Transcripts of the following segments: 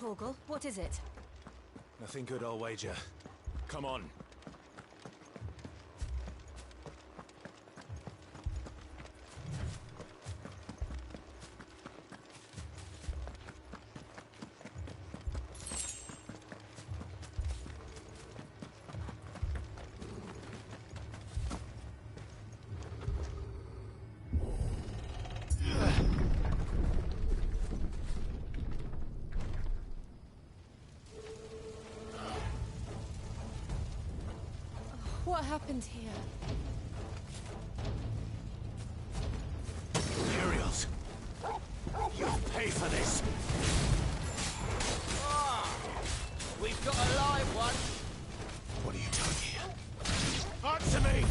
Torgal, what is it? Nothing good, I'll wager. Come on. What happened here? Imperials! You'll pay for this! We've got a live one. What are you doing here? Answer me!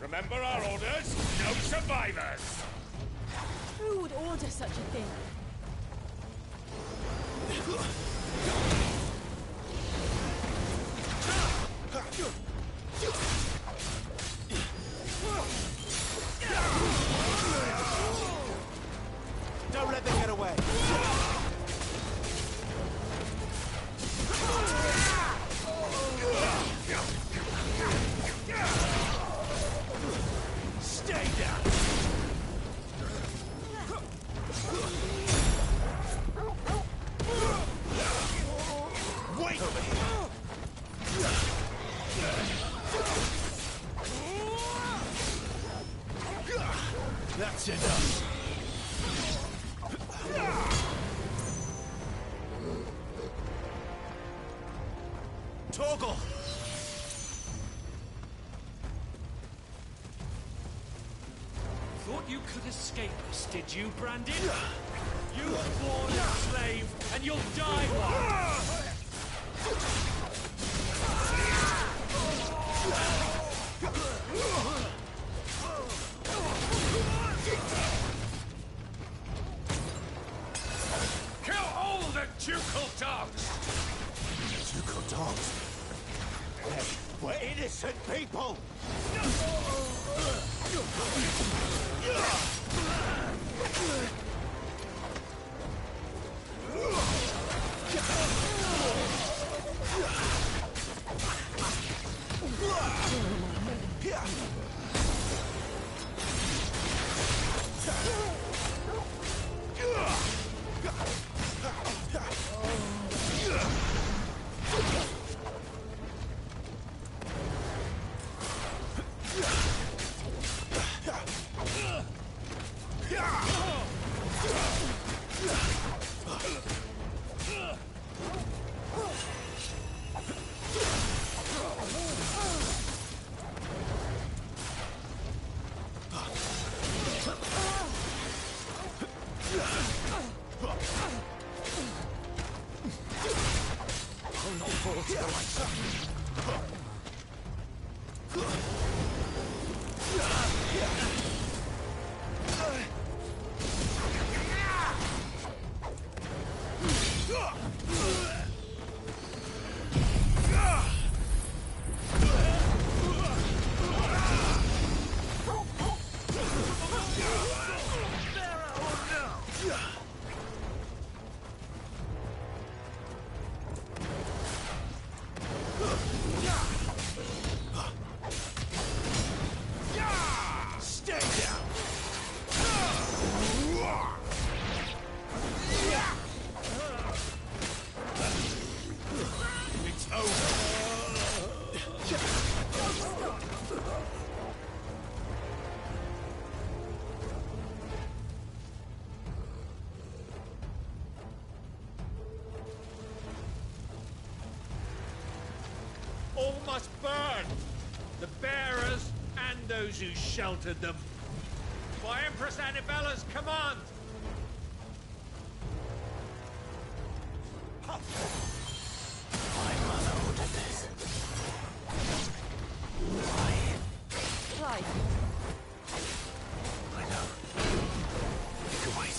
Remember our orders? No survivors! Who would order such a thing? Don't let them get away! Stay down! Wait over here! That's enough! Torgal! Thought you could escape us, did you, Brandon? You were born a slave, and you'll die one! Kill all the ducal dogs! Ducal dogs? Hey, we're innocent people! All must burn! The bearers and those who sheltered them. By Empress Annibella's command! My mother ordered this. Why? Clive. I know. You can wait.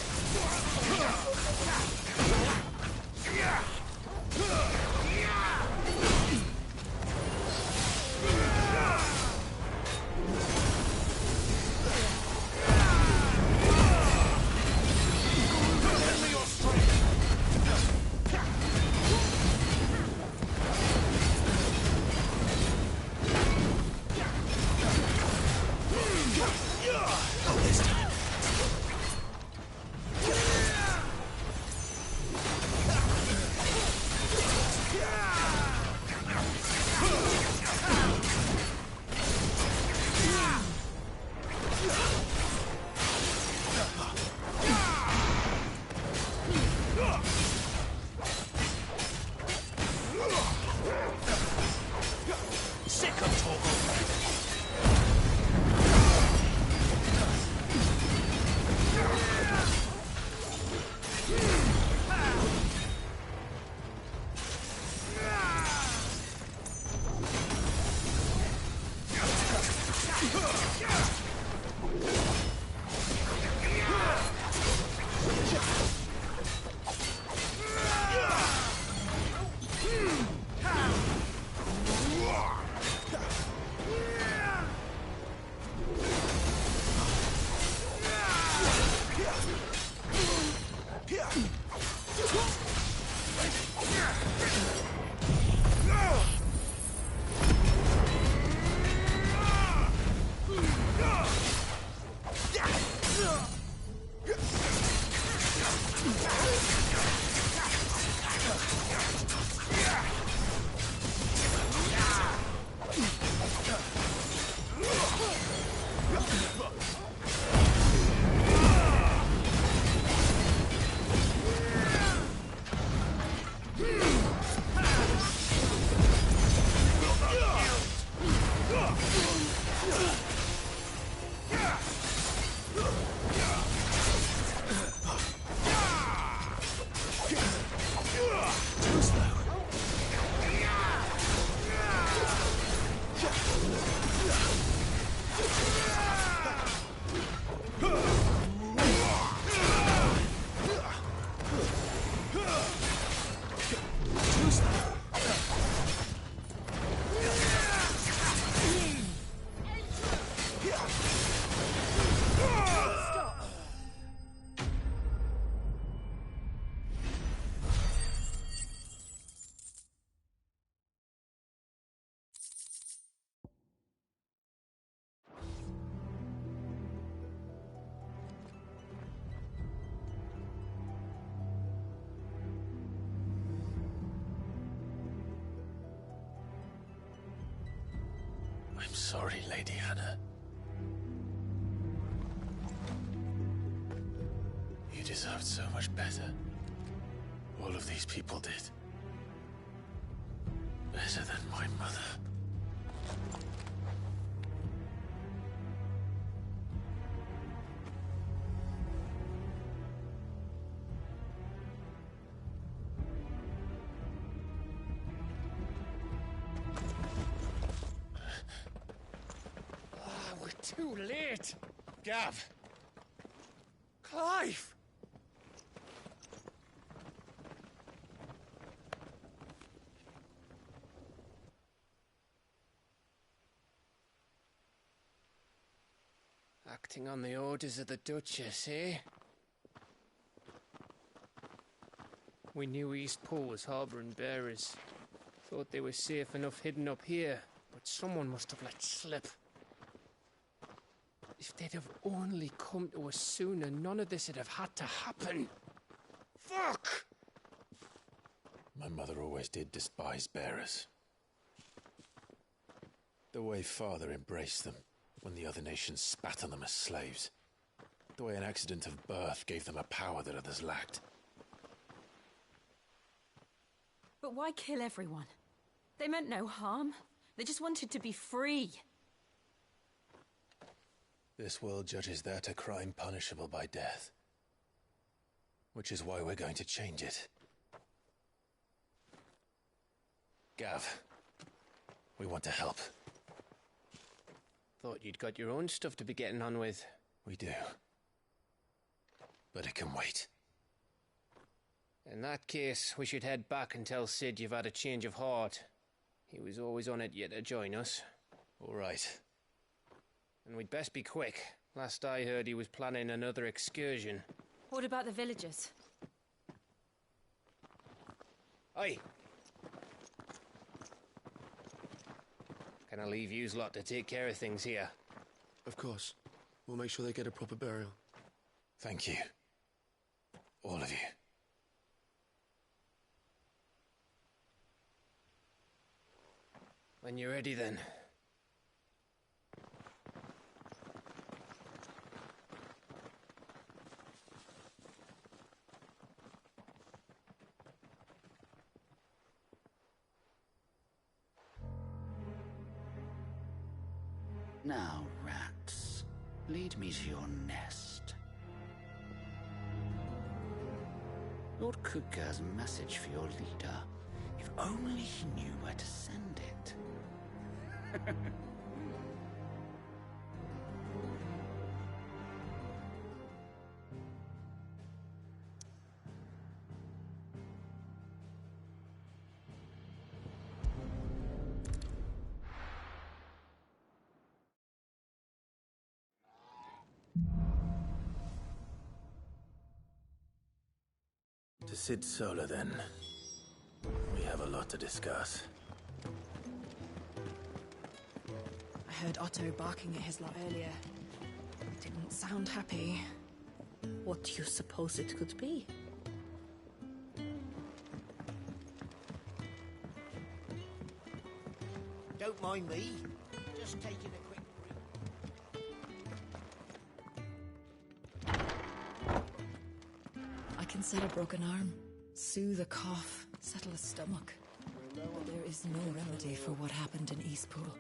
I'm sorry, Lady Hannah. You deserved so much better. All of these people did. Better than my mother. Too late! Gav! Clive! Acting on the orders of the Duchess, eh? We knew Eastpool was harbouring bearers. Thought they were safe enough hidden up here, but someone must have let slip. If they'd have only come to us sooner, none of this would have had to happen. Fuck! My mother always did despise bearers. The way Father embraced them when the other nations spat on them as slaves. The way an accident of birth gave them a power that others lacked. But why kill everyone? They meant no harm. They just wanted to be free. This world judges that a crime punishable by death. Which is why we're going to change it. Gav, we want to help. Thought you'd got your own stuff to be getting on with. We do. But it can wait. In that case, we should head back and tell Sid you've had a change of heart. He was always on it yet to join us. All right. And we'd best be quick. Last I heard, he was planning another excursion. What about the villagers? Oi! Can I leave yous lot to take care of things here? Of course. We'll make sure they get a proper burial. Thank you. All of you. When you're ready, then. Now, rats, lead me to your nest. Lord Kupka has a message for your leader. If only he knew where to send it. To Cid Solar, then. We have a lot to discuss. I heard Otto barking at his lot earlier. Didn't sound happy. What do you suppose it could be? Don't mind me. Just taking a quick break. I can set a broken arm, soothe a cough, settle a stomach. But there is no remedy for what happened in Eastpool.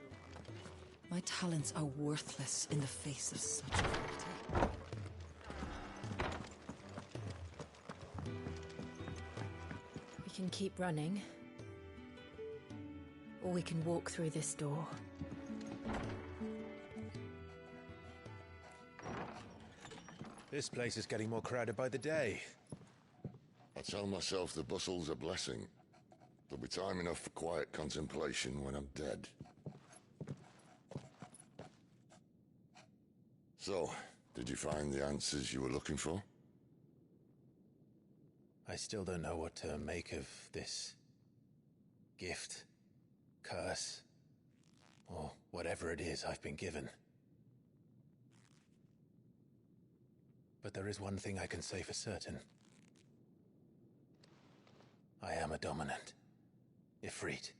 My talents are worthless in the face of such cruelty. We can keep running. Or we can walk through this door. This place is getting more crowded by the day. I tell myself the bustle's a blessing. There'll be time enough for quiet contemplation when I'm dead. So, did you find the answers you were looking for? I still don't know what to make of this gift, curse, or whatever it is I've been given. But there is one thing I can say for certain. I am a dominant, Ifrit.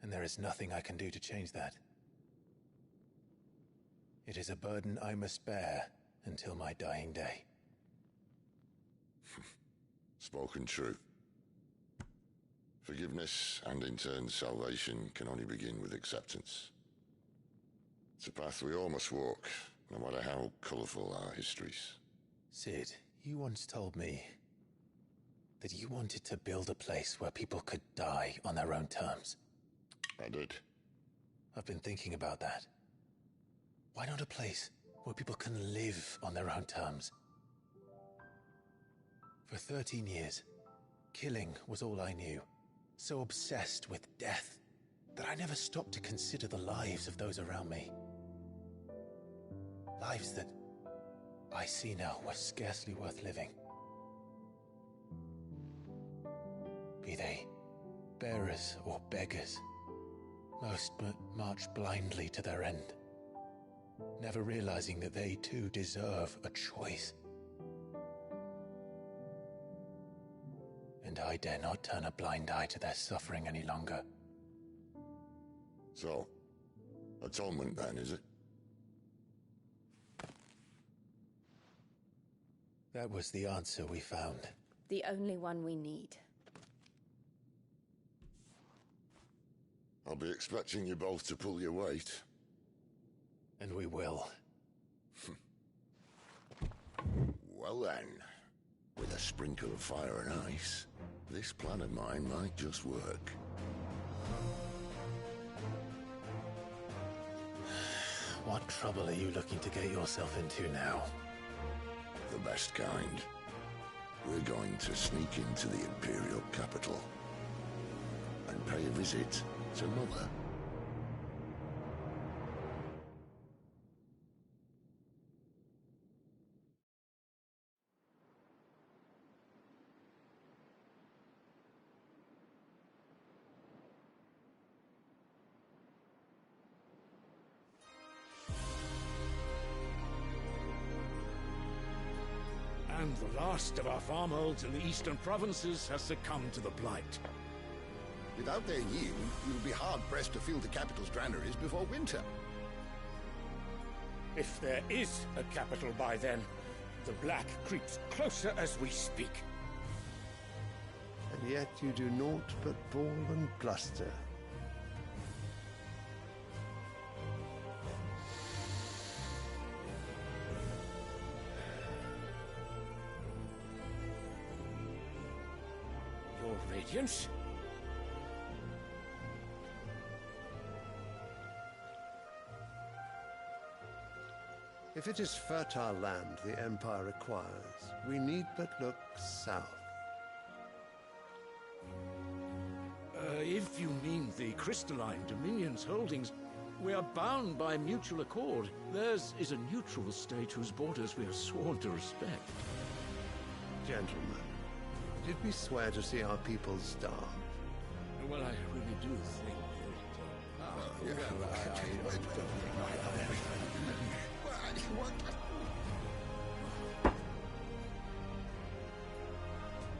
And there is nothing I can do to change that. It is a burden I must bear until my dying day. Spoken true. Forgiveness, and in turn salvation, can only begin with acceptance. It's a path we all must walk, no matter how colourful our histories. Cid, you once told me that you wanted to build a place where people could die on their own terms. I did. I've been thinking about that. Why not a place where people can live on their own terms? For 13 years, killing was all I knew. So obsessed with death that I never stopped to consider the lives of those around me. Lives that I see now were scarcely worth living. Be they bearers or beggars, most march blindly to their end, never realizing that they too deserve a choice. And I dare not turn a blind eye to their suffering any longer. So, atonement then, is it? That was the answer we found. The only one we need. I'll be expecting you both to pull your weight. And we will. Well then, with a sprinkle of fire and ice, this plan of mine might just work. What trouble are you looking to get yourself into now? The best kind. We're going to sneak into the Imperial capital and pay a visit to Mother. And the last of our farmholds in the eastern provinces has succumbed to the blight. Without their yield, you'll be hard-pressed to fill the capital's granaries before winter. If there is a capital by then, the black creeps closer as we speak. And yet you do naught but bawl and bluster. Your Radiance? If it is fertile land the Empire requires, we need but look south. If you mean the Crystalline Dominion's holdings, we are bound by mutual accord. Theirs is a neutral state whose borders we are sworn to respect. Gentlemen, Did we swear to see our people starve? Well, I really do think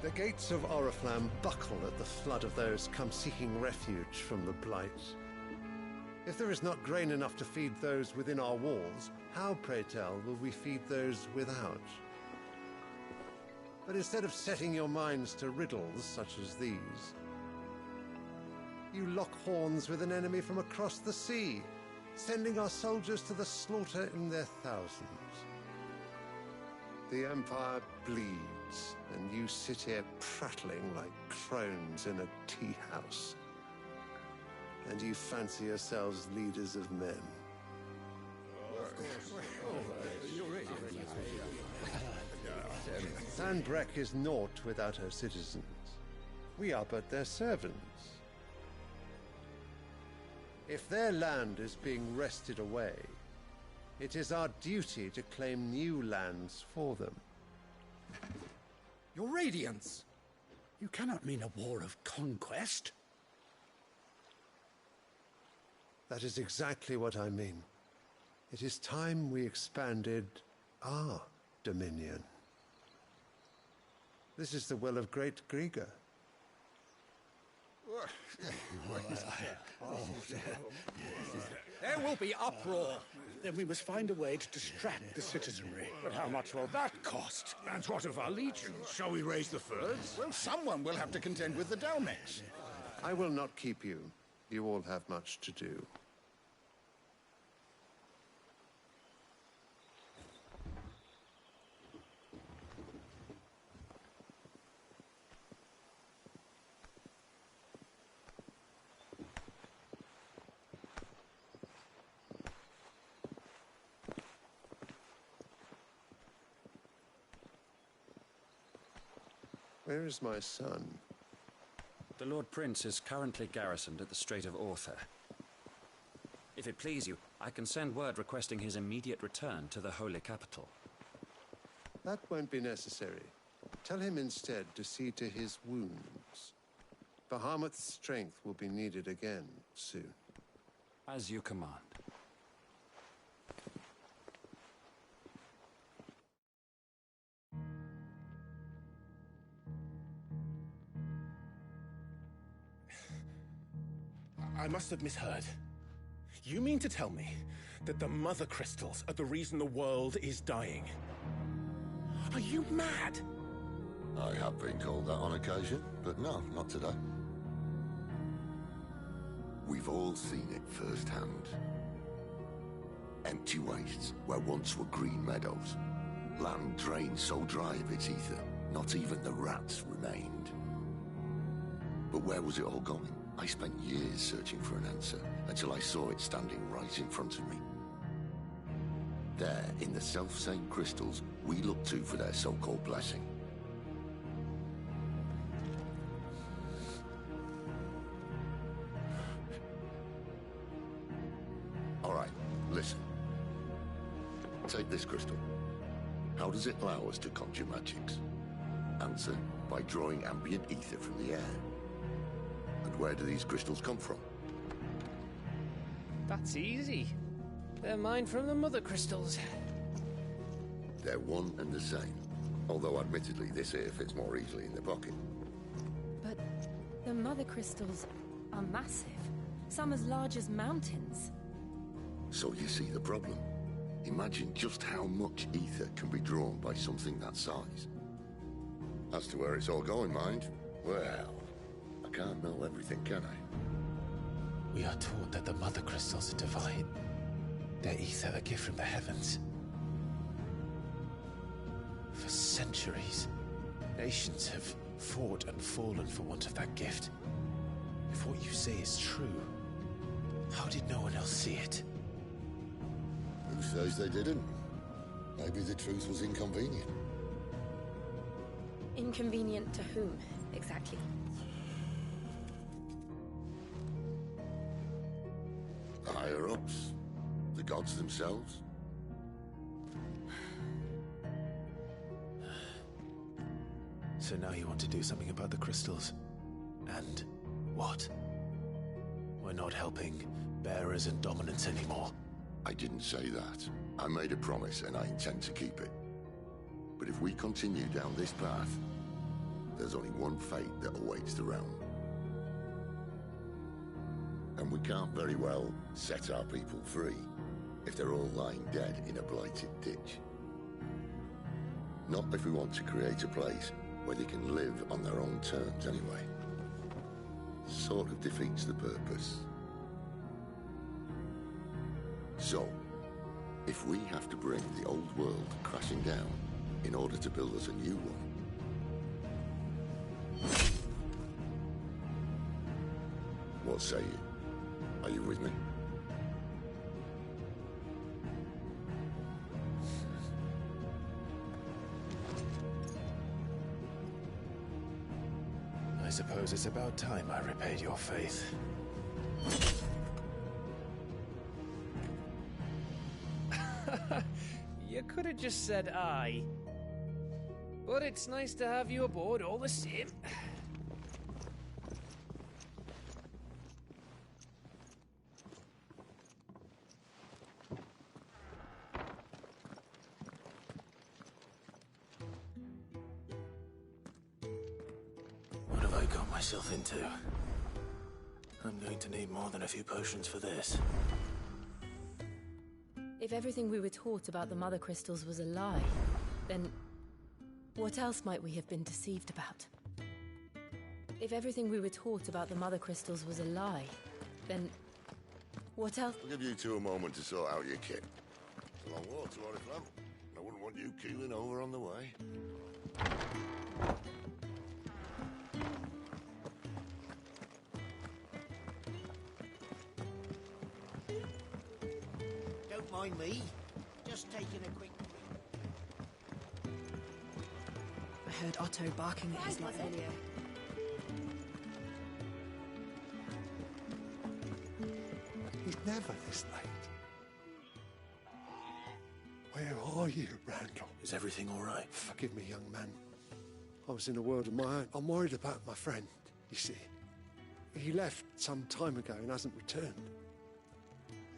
The gates of Oriflamme buckle at the flood of those come seeking refuge from the Blight. If there is not grain enough to feed those within our walls, how, pray tell, will we feed those without? But instead of setting your minds to riddles such as these, you lock horns with an enemy from across the sea, sending our soldiers to the slaughter in their thousands. The Empire bleeds, and you sit here prattling like crones in a tea house. And you fancy yourselves leaders of men. Sanbreque is naught without her citizens. We are but their servants. If their land is being wrested away, it is our duty to claim new lands for them. Your Radiance! You cannot mean a war of conquest. That is exactly what I mean. It is time we expanded our dominion. This is the will of great Grieger. There will be uproar. Then we must find a way to distract the citizenry. But how much will that cost? And what of our legions? Shall we raise the furs? Well, someone will have to contend with the Dalmex. I will not keep you. You all have much to do. Where is my son? The Lord Prince is currently garrisoned at the Strait of Orther. If it please you, I can send word requesting his immediate return to the Holy Capital. That won't be necessary. Tell him instead to see to his wounds. Bahamut's strength will be needed again soon. As you command. I must have misheard. You mean to tell me that the Mother Crystals are the reason the world is dying? Are you mad? I have been called that on occasion, but no, not today. We've all seen it firsthand. Empty wastes where once were green meadows. Land drained so dry of its ether, not even the rats remained. But where was it all going? I spent years searching for an answer, until I saw it standing right in front of me. There, in the self-same crystals, we look to for their so-called blessing. All right, listen. Take this crystal. How does it allow us to conjure magics? Answer, by drawing ambient ether from the air. And where do these crystals come from? That's easy. They're mine from the Mother Crystals. They're one and the same. Although admittedly this here fits more easily in the pocket. But the Mother Crystals are massive. Some as large as mountains. So you see the problem. Imagine just how much ether can be drawn by something that size. As to where it's all going, mind, well, I can't know everything, can I? We are taught that the Mother Crystals are divine. Their ether a gift from the heavens. For centuries, nations have fought and fallen for want of that gift. If what you say is true, how did no one else see it? Who says they didn't? Maybe the truth was inconvenient. Inconvenient to whom, exactly? The higher-ups? The gods themselves? So now you want to do something about the crystals. And what? We're not helping bearers and dominants anymore. I didn't say that. I made a promise and I intend to keep it. But if we continue down this path, there's only one fate that awaits the realm. And we can't very well set our people free if they're all lying dead in a blighted ditch. Not if we want to create a place where they can live on their own terms anyway. Sort of defeats the purpose. So, if we have to bring the old world crashing down in order to build us a new one, what say you? Are you with me? I suppose it's about time I repaid your faith. You could have just said aye. But it's nice to have you aboard all the same. What have I got myself into? I'm going to need more than a few potions for this. If everything we were taught about the Mother Crystals was a lie, then what else might we have been deceived about? If everything we were taught about the Mother Crystals was a lie, then what else? I'll give you two a moment to sort out your kit. It's a long walk to Oriflamme. I wouldn't want you keeling over on the way. Don't mind me. Just taking a quick... I heard Otto barking at his litter. He's never this late. Where are you, Randall? Is everything all right? Forgive me, young man. I was in a world of my own. I'm worried about my friend, you see. He left some time ago and hasn't returned.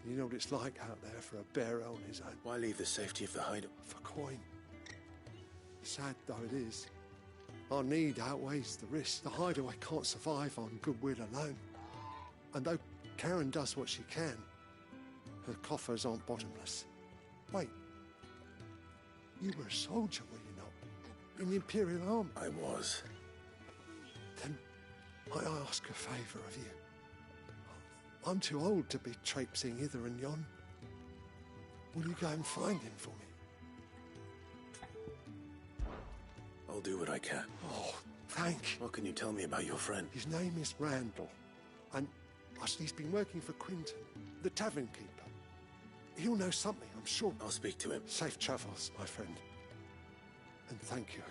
You know what it's like out there for a bearer on his own. Why leave the safety of the hideout? For coin. Sad though it is, our need outweighs the risk. The hideaway can't survive on goodwill alone. And though Karen does what she can, her coffers aren't bottomless. Wait, you were a soldier, were you not? In the Imperial Army? I was. Then I ask a favour of you. I'm too old to be traipsing hither and yon. Will you go and find him for me? I'll do what I can. Oh, thank you. What can you tell me about your friend? His name is Randall, and he's been working for Quinton, the tavern keeper. He'll know something, I'm sure. I'll speak to him. Safe travels, my friend. And thank you.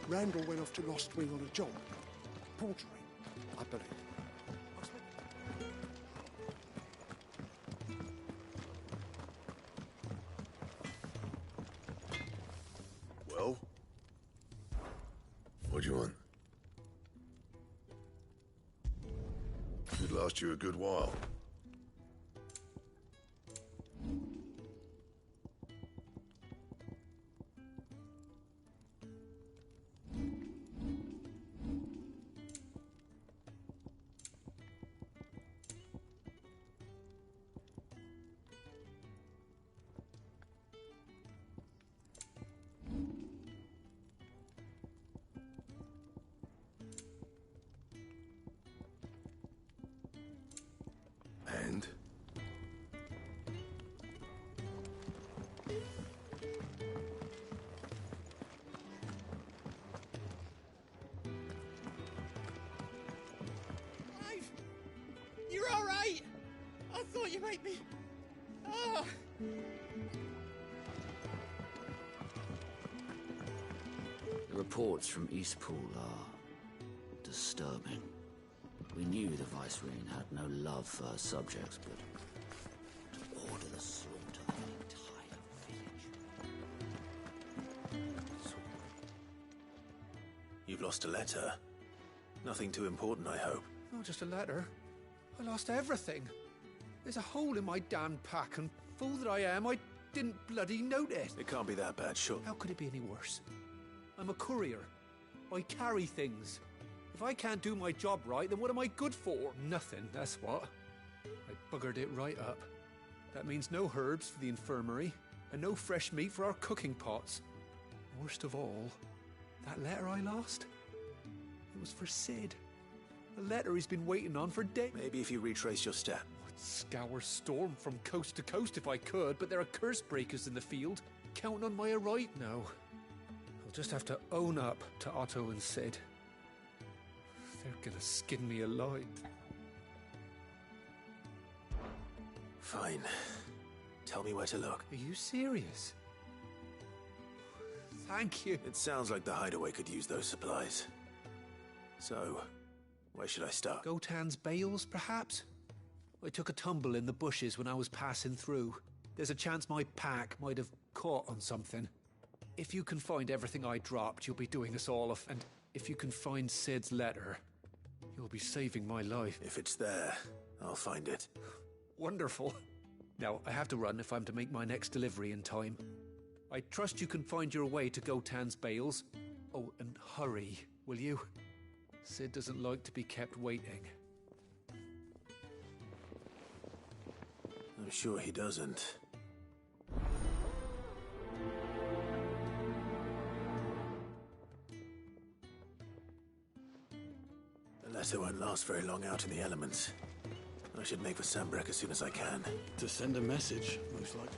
Randall went off to Lost Wing on a job. Portering, I believe. Well? What do you want? Could last you a good while. And? Clive! You're all right! I thought you might be... Oh! The reports from Eastpool are disturbing. We knew the Viceroy had no love for her subjects, but to order the slaughter of an entire village... You've lost a letter. Nothing too important, I hope. Not just a letter. I lost everything. There's a hole in my damn pack, and fool that I am, I didn't bloody notice. It can't be that bad, sure. How could it be any worse? I'm a courier. I carry things. If I can't do my job right, then what am I good for? Nothing, that's what. I buggered it right up. That means no herbs for the infirmary, and no fresh meat for our cooking pots. Worst of all, that letter I lost, it was for Cid. A letter he's been waiting on for days. Maybe if you retrace your step. I'd scour Storm from coast to coast if I could, but there are curse breakers in the field, counting on my right now. I'll just have to own up to Otto and Cid. They're gonna skin me alive. Fine. Tell me where to look. Are you serious? Thank you. It sounds like the hideaway could use those supplies. So, where should I start? Gotan's bales, perhaps? I took a tumble in the bushes when I was passing through. There's a chance my pack might have caught on something. If you can find everything I dropped, you'll be doing us all off, and if you can find Cid's letter, you'll be saving my life. If it's there, I'll find it. Wonderful. Now, I have to run if I'm to make my next delivery in time. I trust you can find your way to Gotan's bales. Oh, and hurry, will you? Cid doesn't like to be kept waiting. I'm sure he doesn't. The letter won't last very long out in the elements. I should make for Sanbreque as soon as I can. To send a message, most likely.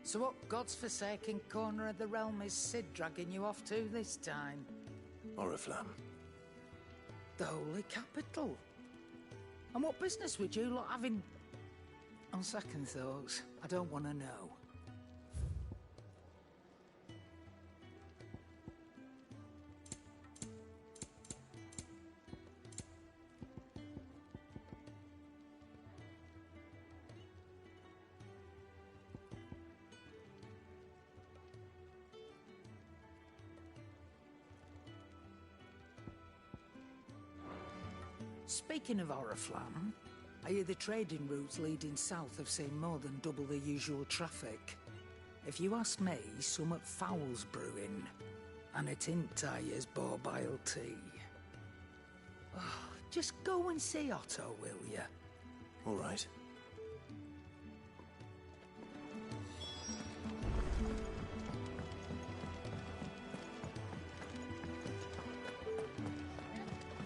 So what God's forsaken corner of the realm is Cid dragging you off to this time? Oriflamme. The Holy Capital. And what business would you lot have in... On second thoughts, I don't want to know. Speaking of Oriflamme, I hear the trading routes leading south have seen more than double the usual traffic. If you ask me, somewhat foul's brewing, and it ain't Tyre's borbile tea. Oh, just go and see Otto, will ya? All right.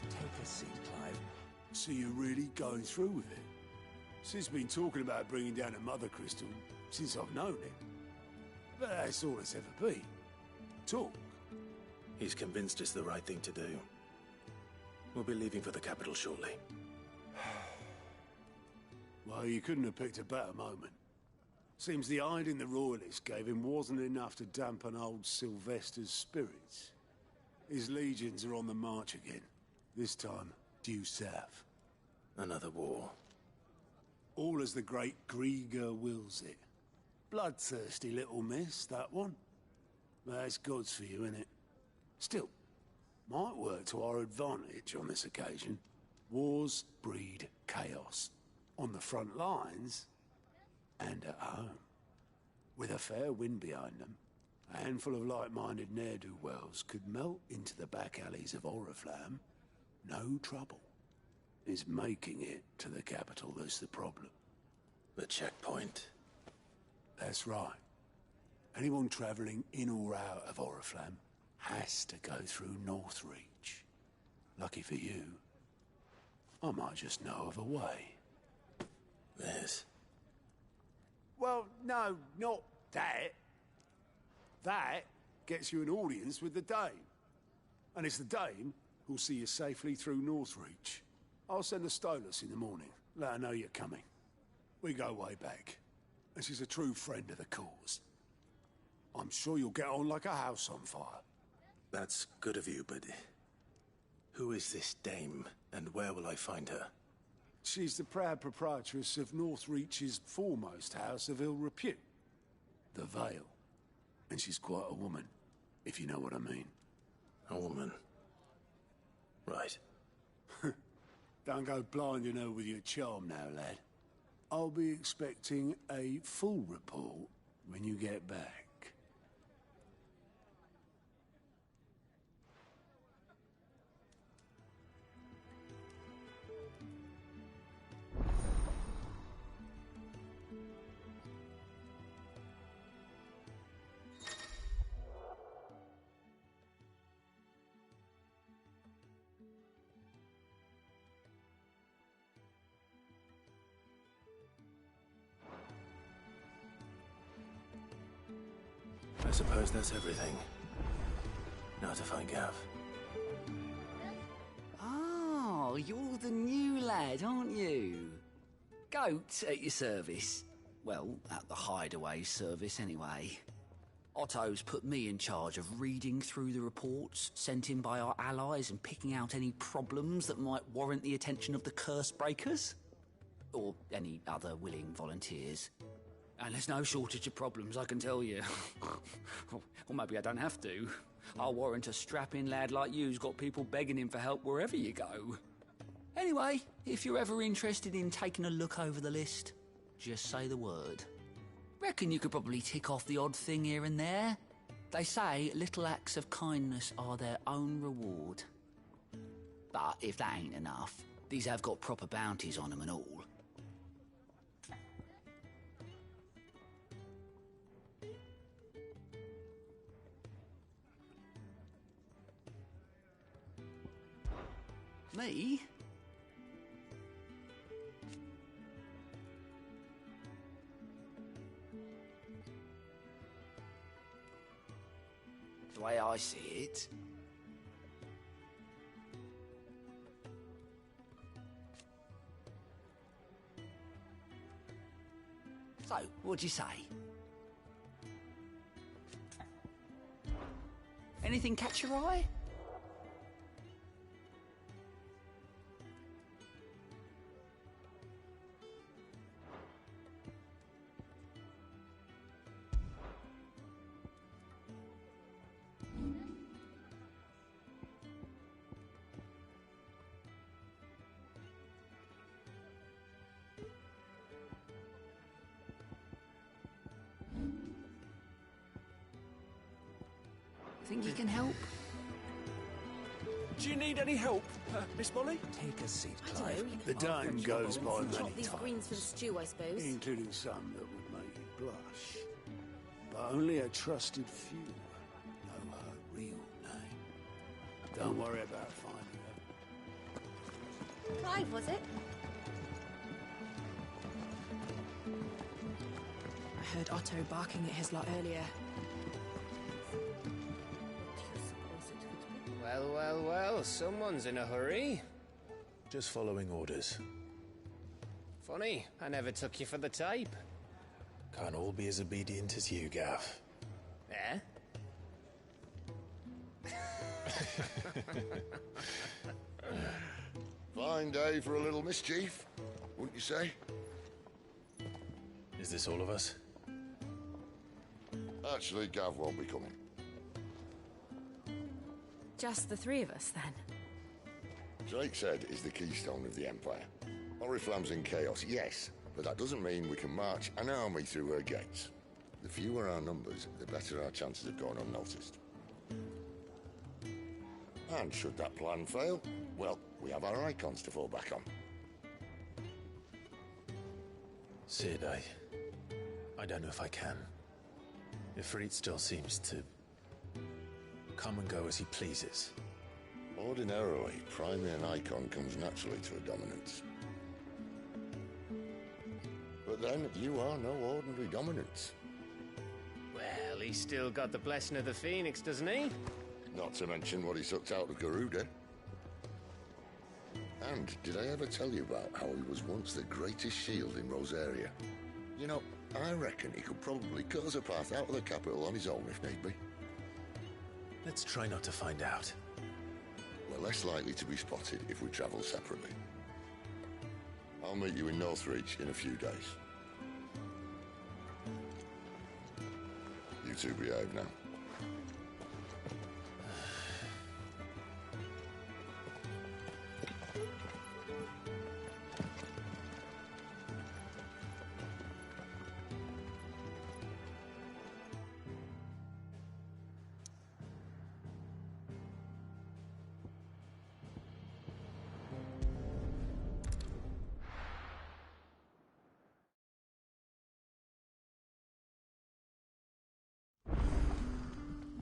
Take a seat, Clive. So you're really going through with it? Cid's been talking about bringing down a Mother Crystal since I've known him. But that's all it's ever been. Talk. He's convinced it's the right thing to do. We'll be leaving for the capital shortly. Well, you couldn't have picked a better moment. Seems the hiding the Royalists gave him wasn't enough to dampen old Sylvester's spirits. His legions are on the march again. This time, due south. Another war. All as the great Grieger wills it. Bloodthirsty little miss, that one. That's God's for you, innit? Still, might work to our advantage on this occasion. Wars breed chaos. On the front lines, and at home. With a fair wind behind them, a handful of like-minded ne'er-do-wells could melt into the back alleys of Oriflamme. No trouble. It's making it to the capital that's the problem. The checkpoint. That's right. Anyone travelling in or out of Oriflamme has to go through Northreach. Lucky for you, I might just know of a way. Yes. Well, no, not that. That gets you an audience with the Dame. And it's the Dame who'll see you safely through Northreach. I'll send a Stolas in the morning. Let her know you're coming. We go way back. And she's a true friend of the cause. I'm sure you'll get on like a house on fire. That's good of you, but who is this dame, and where will I find her? She's the proud proprietress of Northreach's foremost house of ill repute, the Vale. And she's quite a woman, if you know what I mean. A woman? Right. Don't go blinding her with your charm now, lad. I'll be expecting a full report when you get back. I suppose that's everything. Now to find Gav. Oh, you're the new lad, aren't you? Goat at your service. Well, at the hideaway service anyway. Otto's put me in charge of reading through the reports sent in by our allies and picking out any problems that might warrant the attention of the curse breakers. Or any other willing volunteers. And there's no shortage of problems, I can tell you. Or maybe I don't have to. I'll warrant a strapping lad like you's got people begging him for help wherever you go. Anyway, if you're ever interested in taking a look over the list, just say the word. Reckon you could probably tick off the odd thing here and there. They say little acts of kindness are their own reward. But if that ain't enough, these have got proper bounties on them and all. Me? The way I see it, so, what'd you say? Anything catch your eye? Think you can help? Do you need any help, Miss Molly? Take a seat, I Clive. don't know. The dime goes by Chop many these greens for the times, stew, I suppose. including some that would make you blush. But only a trusted few know her real name. Don't worry about finding her. Clive, was it? I heard Otto barking at his lot earlier. Well, well, well, someone's in a hurry. Just following orders. Funny, I never took you for the type. Can't all be as obedient as you, Gav. Eh? Fine day for a little mischief, wouldn't you say? Is this all of us? Actually, Gav won't be coming. Just the three of us, then? Drakeshead is the keystone of the Empire. Oriflamme's in chaos, yes, but that doesn't mean we can march an army through her gates. The fewer our numbers, the better our chances of going unnoticed. And should that plan fail, well, we have our icons to fall back on. Sid, I don't know if I can. Ifrit still seems to come and go as he pleases. Ordinarily, priming an icon comes naturally to a dominance. But then, you are no ordinary dominance. Well, he's still got the blessing of the Phoenix, doesn't he? Not to mention what he sucked out of Garuda. And did I ever tell you about how he was once the greatest shield in Rosaria? You know, I reckon he could probably cut us a path out of the capital on his own if need be. Let's try not to find out. We're less likely to be spotted if we travel separately. I'll meet you in Northreach in a few days. You two behave now.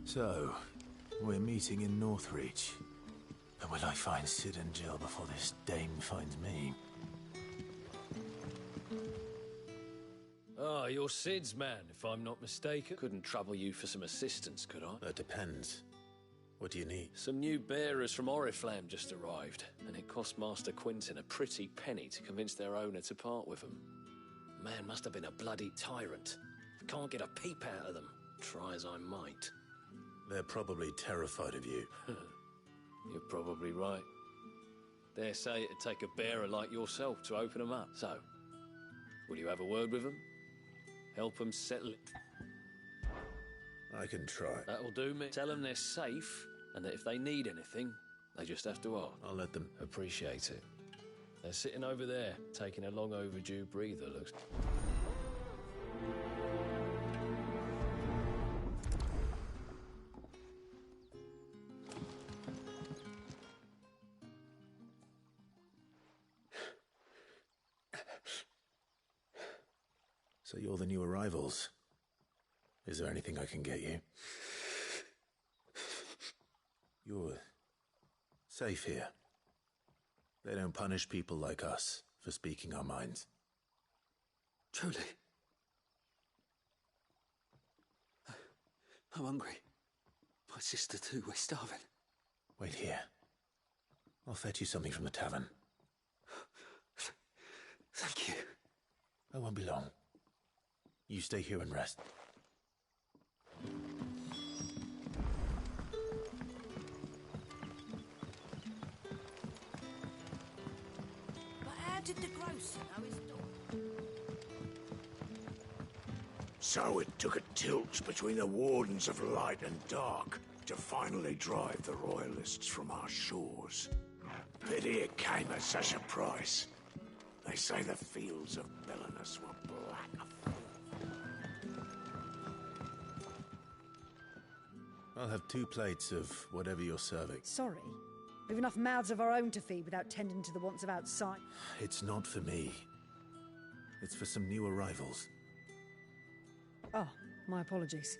So, we're meeting in Northreach. But will I find Sid and Jill before this dame finds me? Ah, you're Sid's man, if I'm not mistaken. Couldn't trouble you for some assistance, could I? That depends. What do you need? Some new bearers from Oriflamme just arrived, and it cost Master Quinton a pretty penny to convince their owner to part with them. Man must have been a bloody tyrant. I can't get a peep out of them, try as I might. They're probably terrified of you. You're probably right. Dare say it'd take a bearer like yourself to open them up. So, will you have a word with them? Help them settle it. I can try. That'll do me. Tell them they're safe, and that if they need anything, they just have to ask. I'll let them. Appreciate it. They're sitting over there, taking a long overdue breather, looks. So you're the new arrivals. Is there anything I can get you? You're safe here. They don't punish people like us for speaking our minds. Truly. I'm hungry. My sister too, we're starving. Wait here. I'll fetch you something from the tavern. Thank you. I won't be long. You stay here and rest. But how did the grocer know his door? So it took a tilt between the Wardens of Light and Dark to finally drive the Royalists from our shores. Pity it came at such a price. They say the fields of Belenus were black of. I'll have 2 plates of whatever you're serving. Sorry. We've enough mouths of our own to feed without tending to the wants of outside. It's not for me. It's for some new arrivals. Oh, my apologies.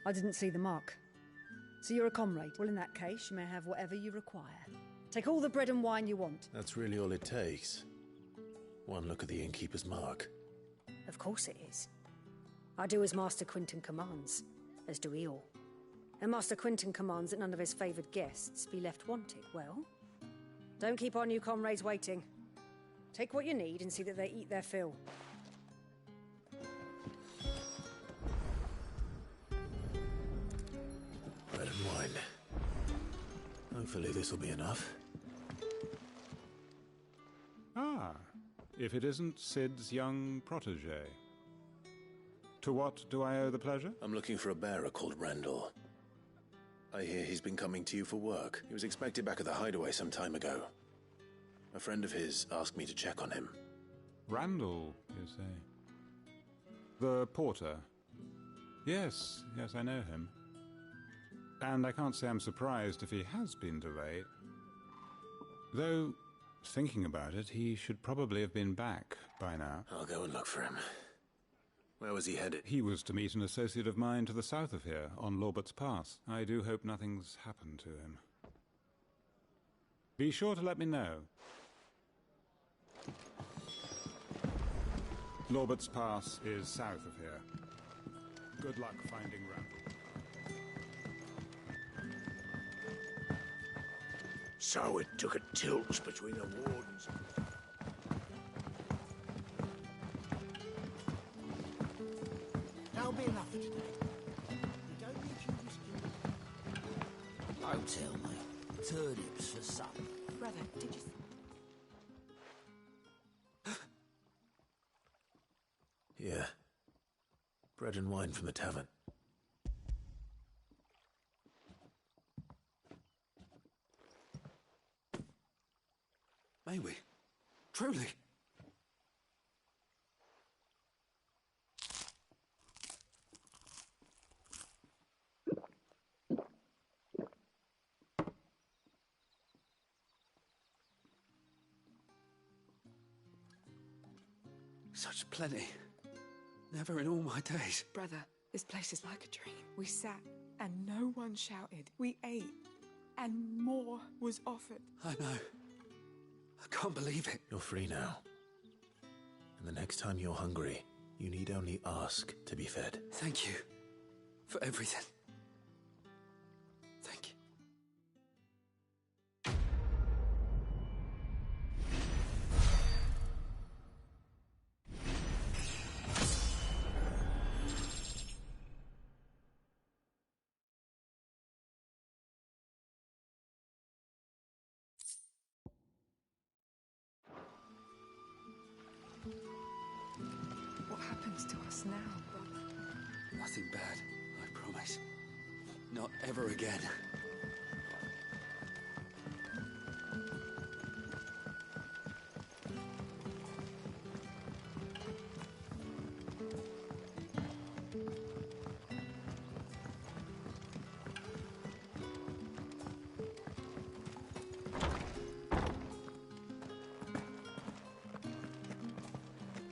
I didn't see the mark. So you're a comrade. Well, in that case, you may have whatever you require. Take all the bread and wine you want. That's really all it takes. One look at the innkeeper's mark. Of course it is. I do as Master Quinton commands, as do we all. And Master Quinton commands that none of his favoured guests be left wanting. Well, don't keep our new comrades waiting. Take what you need and see that they eat their fill. Bread and wine. Hopefully this will be enough. Ah, if it isn't Sid's young protege. To what do I owe the pleasure? I'm looking for a bearer called Randall. I hear he's been coming to you for work. He was expected back at the hideaway some time ago. A friend of his asked me to check on him. Randall, you say? The porter? Yes, I know him. And I can't say I'm surprised if he has been delayed. Though, thinking about it, he should probably have been back by now. I'll go and look for him. Where was he headed? He was to meet an associate of mine to the south of here, on Lorbert's Pass. I do hope nothing's happened to him. Be sure to let me know. Lorbert's Pass is south of here. Good luck finding Randall. So it took a tilt between the Wardens. Don't tell me. Turnips for supper. Brother, did you... Yeah. Bread and wine from the tavern. May we? Truly? Such plenty. Never in all my days. Brother, this place is like a dream. We sat and no one shouted. We ate and more was offered. I know. I can't believe it. You're free now. And the next time you're hungry, you need only ask to be fed. Thank you for everything. Thank you. What happens to us now, brother? Nothing bad, I promise. Not ever again.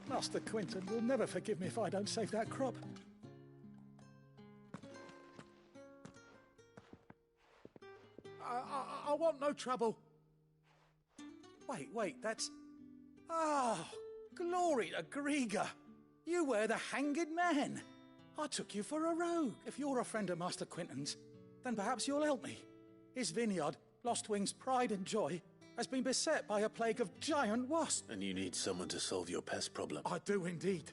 Master Quinton will never forgive me if I don't save that crop. I want no trouble. Wait, that's... Oh, glory to Griga. You were the hanged man. I took you for a rogue. If you're a friend of Master Quinton's, then perhaps you'll help me. His vineyard, Lostwing's pride and joy, has been beset by a plague of giant wasps. And you need someone to solve your pest problem. I do indeed.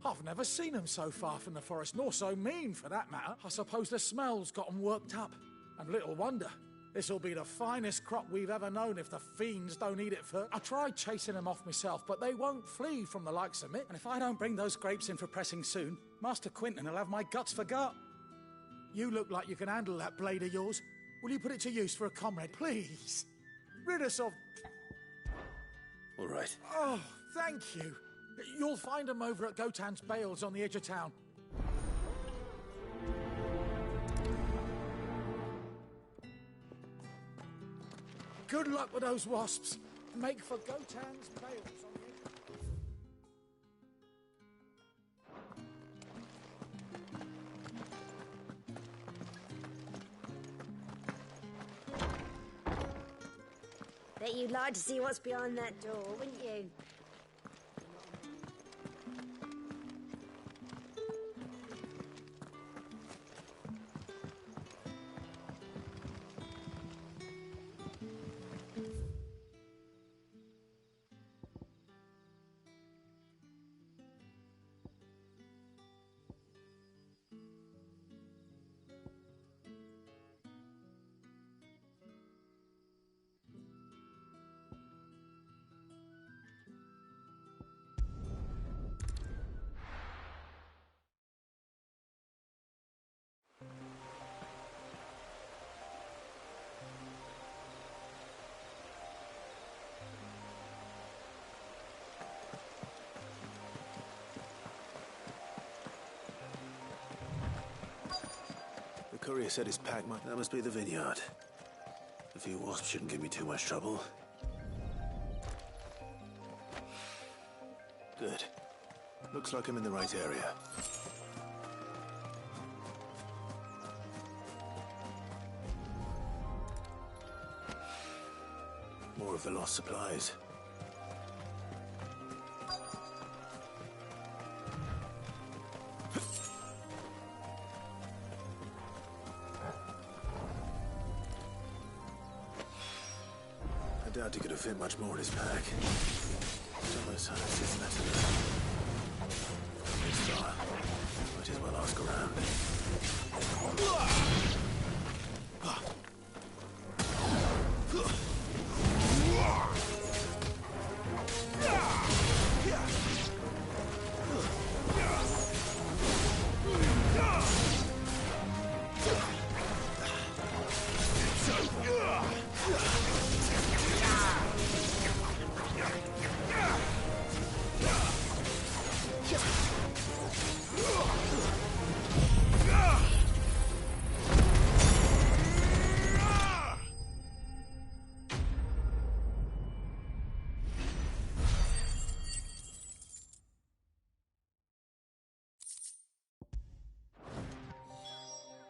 I've never seen them so far from the forest, nor so mean for that matter. I suppose the smell's got them worked up. And little wonder. This'll be the finest crop we've ever known if the fiends don't eat it first. I tried chasing them off myself, but they won't flee from the likes of me. And if I don't bring those grapes in for pressing soon, Master Quinton will have my guts for gut. You look like you can handle that blade of yours. Will you put it to use for a comrade, please? Rid us of... All right. Oh, thank you. You'll find them over at Gotan's Bales on the edge of town. Good luck with those wasps. Make for Gotan's Bales on the edge of town. Bet you'd like to see what's behind that door, wouldn't you? The courier said his pack might... That must be the vineyard. A few wasps shouldn't give me too much trouble. Good. Looks like I'm in the right area. More of the lost supplies. I doubt he could have fit much more in his pack. Some of the silence isn't that It's far. Might as well ask around.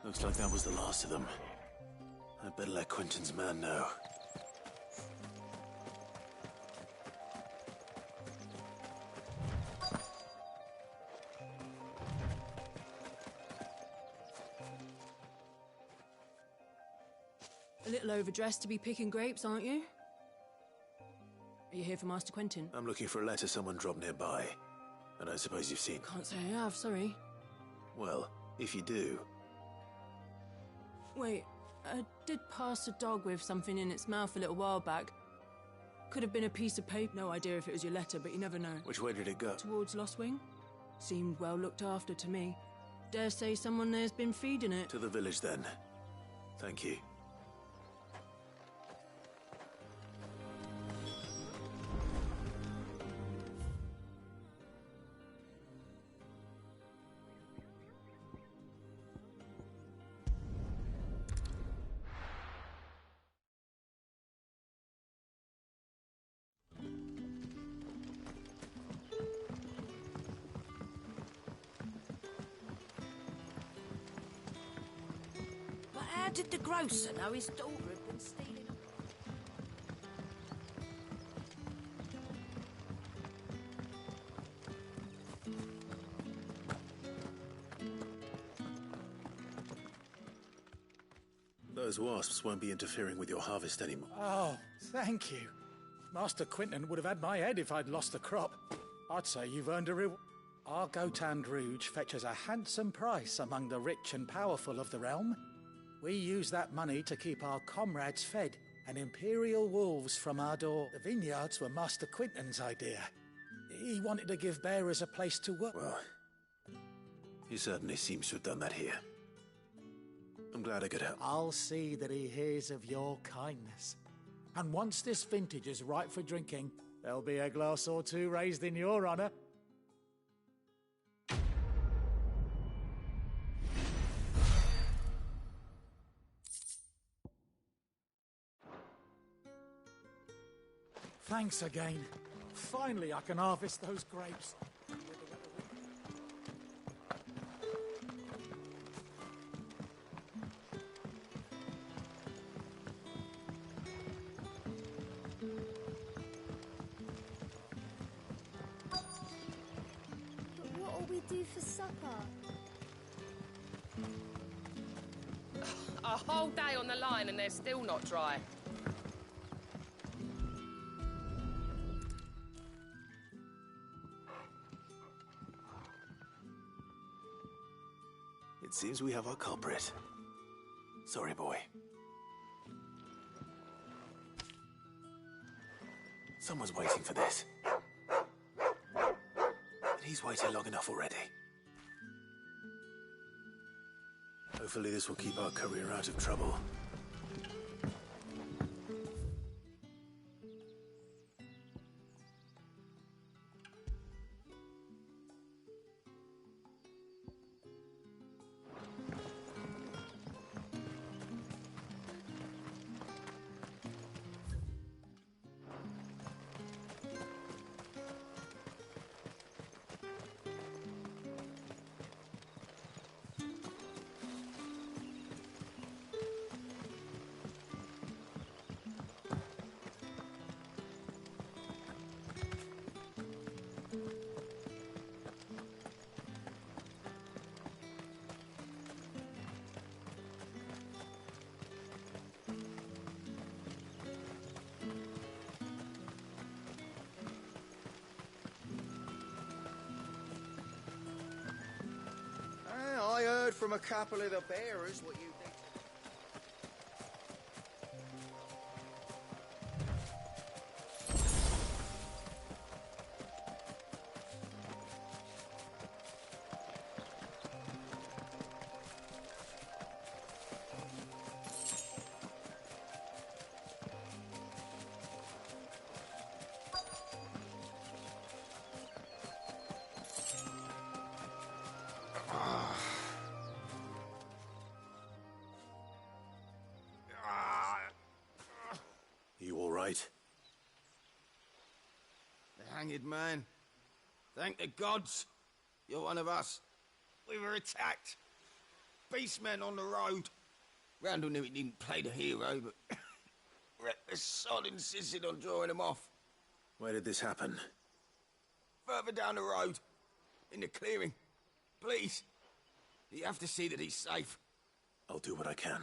Looks like that was the last of them. I'd better let Quentin's man know. A little overdressed to be picking grapes, aren't you? Are you here for Master Quentin? I'm looking for a letter someone dropped nearby. And I suppose you've seen... Can't say I have, sorry. Well, if you do... Wait, I did pass a dog with something in its mouth a little while back. Could have been a piece of paper. No idea if it was your letter, but you never know. Which way did it go? Towards Lost Wing. Seemed well looked after to me. Dare say someone there's been feeding it. To the village, then. Thank you. How did the grocer know his daughter had been stealing? Those wasps won't be interfering with your harvest anymore. Oh, thank you. Master Quentin would have had my head if I'd lost the crop. I'd say you've earned a reward. Our Gotand Rouge fetches a handsome price among the rich and powerful of the realm. We use that money to keep our comrades fed and imperial wolves from our door. The vineyards were Master Quentin's idea. He wanted to give bearers a place to work. Well, he certainly seems to have done that here. I'm glad I could help. I'll see that he hears of your kindness. And once this vintage is ripe for drinking, there'll be a glass or two raised in your honor. Thanks again. Finally, I can harvest those grapes. But what'll we do for supper? A whole day on the line and they're still not dry. It seems we have our culprit. Sorry, boy. Someone's waiting for this. And he's waited long enough already. Hopefully this will keep our career out of trouble. I heard from a couple of the bearers what you did. You all right? The hanged man. Thank the gods. You're one of us. We were attacked. beastmen on the road. Randall knew he didn't play the hero, but the sod insisted on drawing him off. Where did this happen? Further down the road. In the clearing. Please. You have to see that he's safe. I'll do what I can.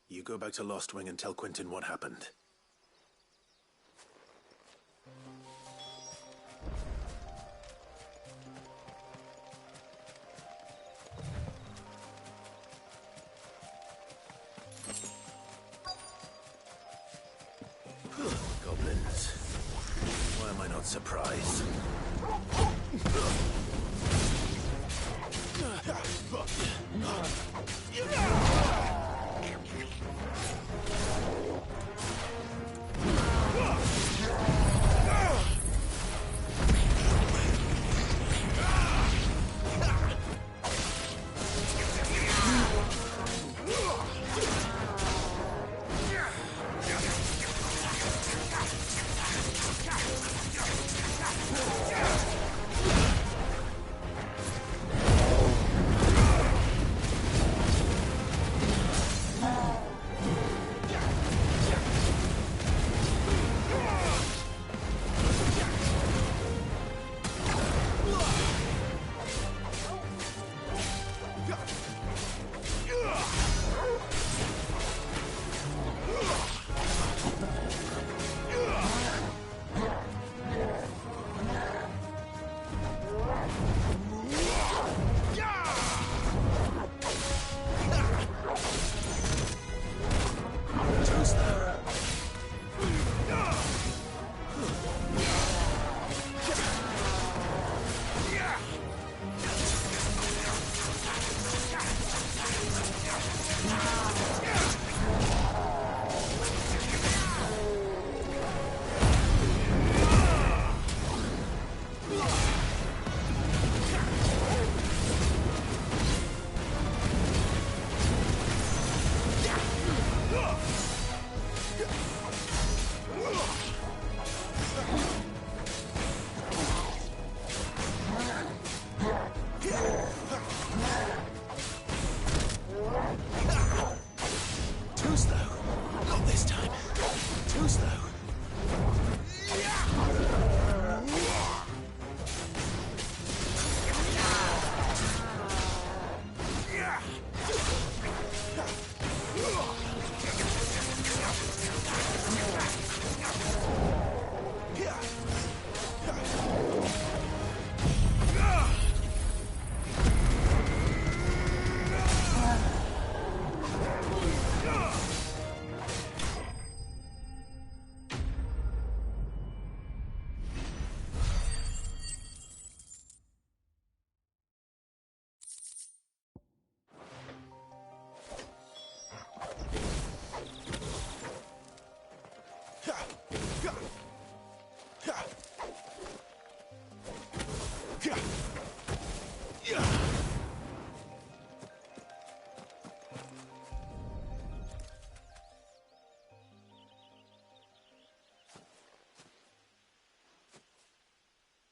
You go back to Lost Wing and tell Quentin what happened. Goblins. Why am I not surprised?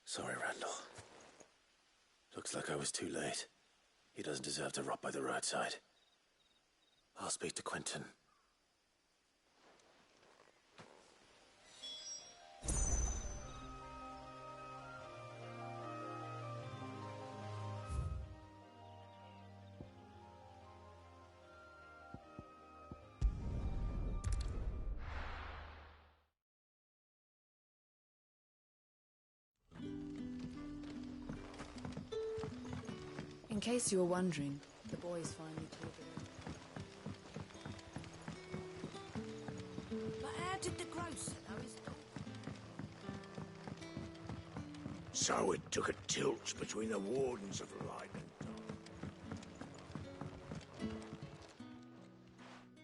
Sorry, Randall. Looks like I was too late. He doesn't deserve to rot by the roadside. I'll speak to Quentin. In case you were wondering, the boys finally told me. But how did the grocer know his dog? So it took a tilt between the Wardens of Light and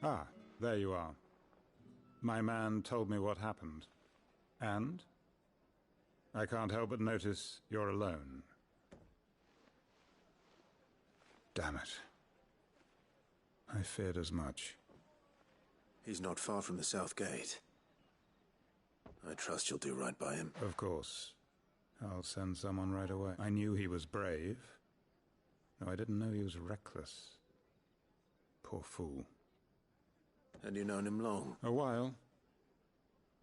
Dark. Ah, there you are. My man told me what happened. And? I can't help but notice you're alone. Damn it. I feared as much. He's not far from the South Gate. I trust you'll do right by him. Of course. I'll send someone right away. I knew he was brave. No, I didn't know he was reckless. poor fool. And you known him long? A while.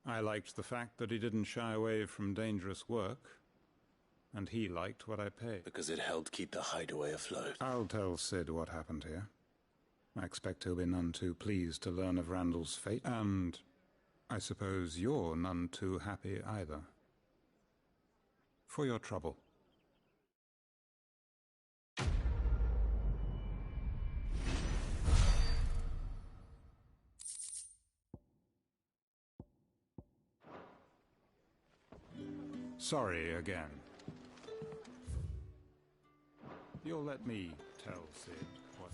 I liked the fact that he didn't shy away from dangerous work, and he liked what I paid. Because it helped keep the hideaway afloat. I'll tell Sid what happened here. I expect he'll be none too pleased to learn of Randall's fate, and I suppose you're none too happy either. For your trouble. Sorry again. You'll let me tell Sid what...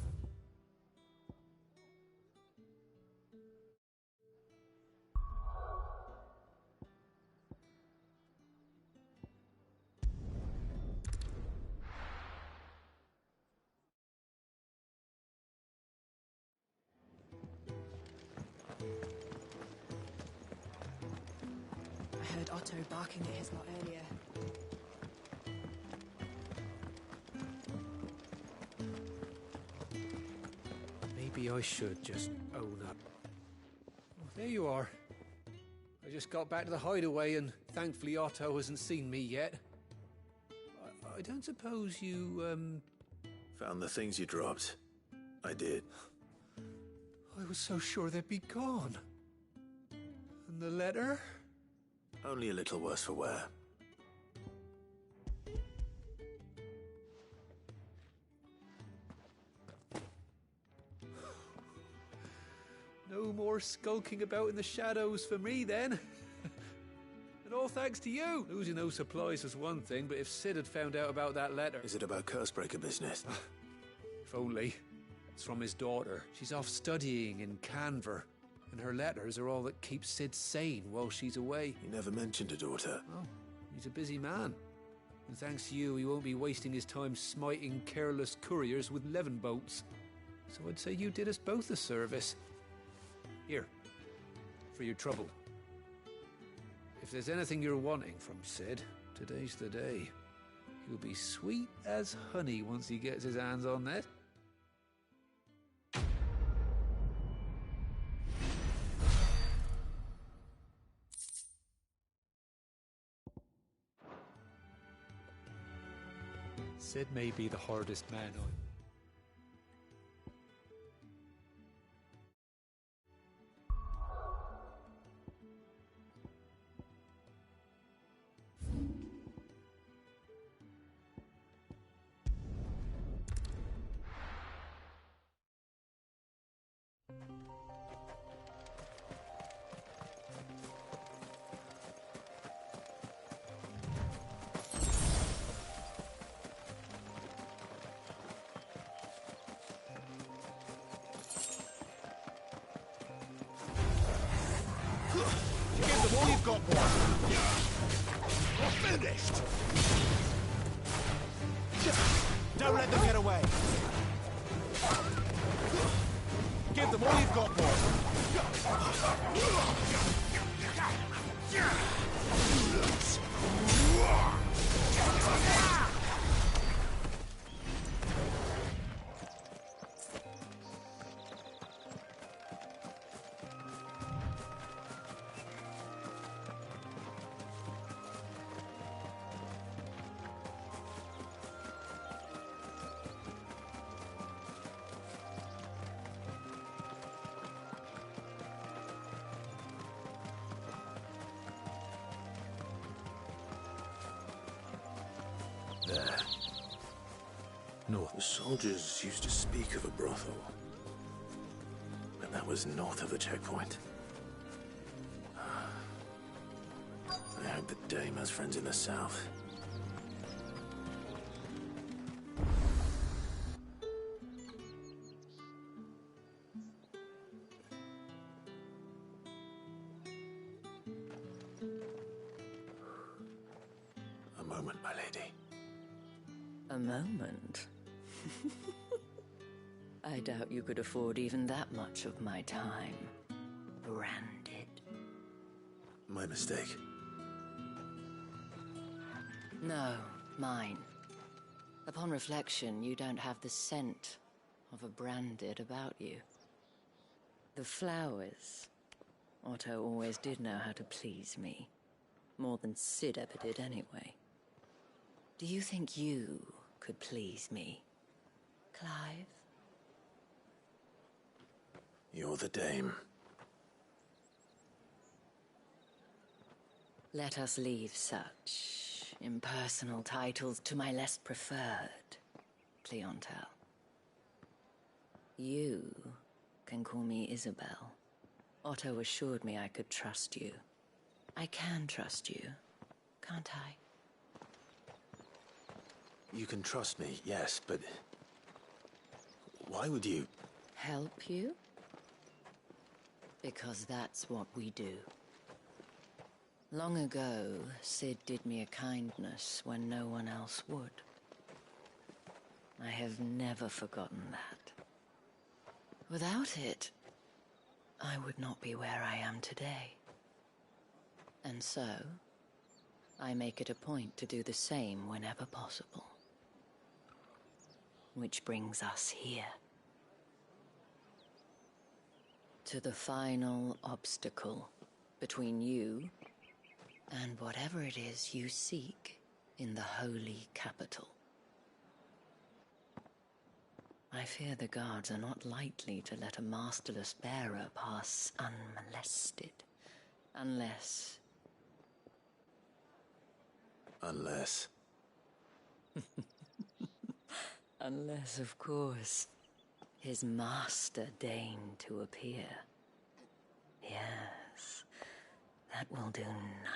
I heard Otto barking at his lot earlier. Maybe I should just own up. Oh, there you are. I just got back to the hideaway and thankfully Otto hasn't seen me yet. I don't suppose you, Found the things you dropped. I did. I was so sure they'd be gone. And the letter? Only a little worse for wear. No more skulking about in the shadows for me, then. And all thanks to you. Losing those supplies was one thing, but if Sid had found out about that letter... Is it about Cursebreaker business? If only. It's from his daughter. She's off studying in Canver, and her letters are all that keeps Sid sane while she's away. He never mentioned a daughter. Oh, he's a busy man. And thanks to you, he won't be wasting his time smiting careless couriers with levin bolts. So I'd say you did us both a service. Here, for your trouble. If there's anything you're wanting from Sid, today's the day. He'll be sweet as honey once he gets his hands on that. Sid may be the hardest man on. Give them all you've got, boy. You're finished. Don't let them get away. Give them all you've got, boy. There. North. The soldiers used to speak of a brothel. But that was north of the checkpoint. I hope the dame has friends in the south. A moment, my lady. A moment? I doubt you could afford even that much of my time. Branded. My mistake. No, mine. Upon reflection, you don't have the scent of a branded about you. The flowers. Otto always did know how to please me. More than Sid ever did anyway. Do you think you could please me, Clive? You're the dame. Let us leave such impersonal titles to my less preferred, Cleontel. You can call me Isabel. Otto assured me I could trust you. I can trust you, can't I? You can trust me, yes, but... why would you... Help you? Because that's what we do. Long ago, Sid did me a kindness when no one else would. I have never forgotten that. Without it, I would not be where I am today. And so, I make it a point to do the same whenever possible. Which brings us here. To the final obstacle between you and whatever it is you seek in the holy capital. I fear the guards are not likely to let a masterless bearer pass unmolested. Unless... Unless... Unless, of course, his master deigned to appear. Yes, that will do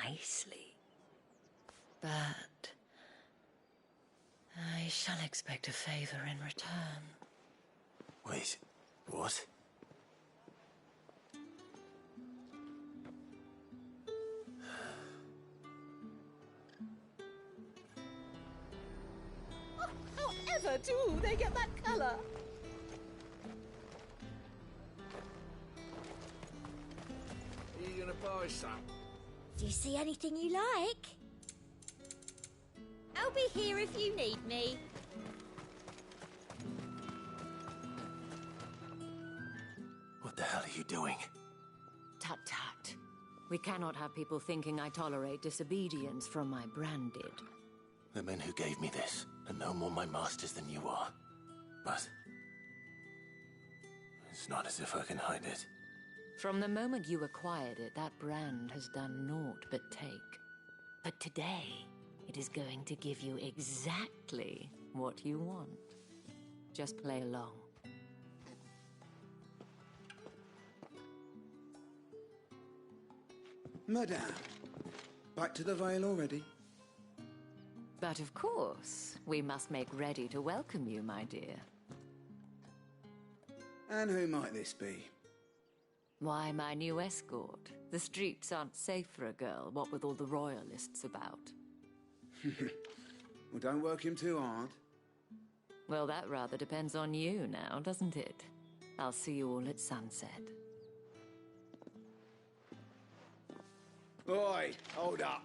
nicely. But... I shall expect a favor in return. Wait, what? However do they get that color? Are you gonna buy some? Do you see anything you like? I'll be here if you need me. What the hell are you doing? Tut tut. We cannot have people thinking I tolerate disobedience from my branded. The men who gave me this are no more my masters than you are. But... it's not as if I can hide it. From the moment you acquired it, that brand has done naught but take. But today, it is going to give you exactly what you want. Just play along. Madame, back to the Vale already? But of course, we must make ready to welcome you, my dear. And who might this be? Why, my new escort. The streets aren't safe for a girl, what with all the royalists about. Well, don't work him too hard. Well, that rather depends on you now, doesn't it? I'll see you all at sunset. Oi, hold up.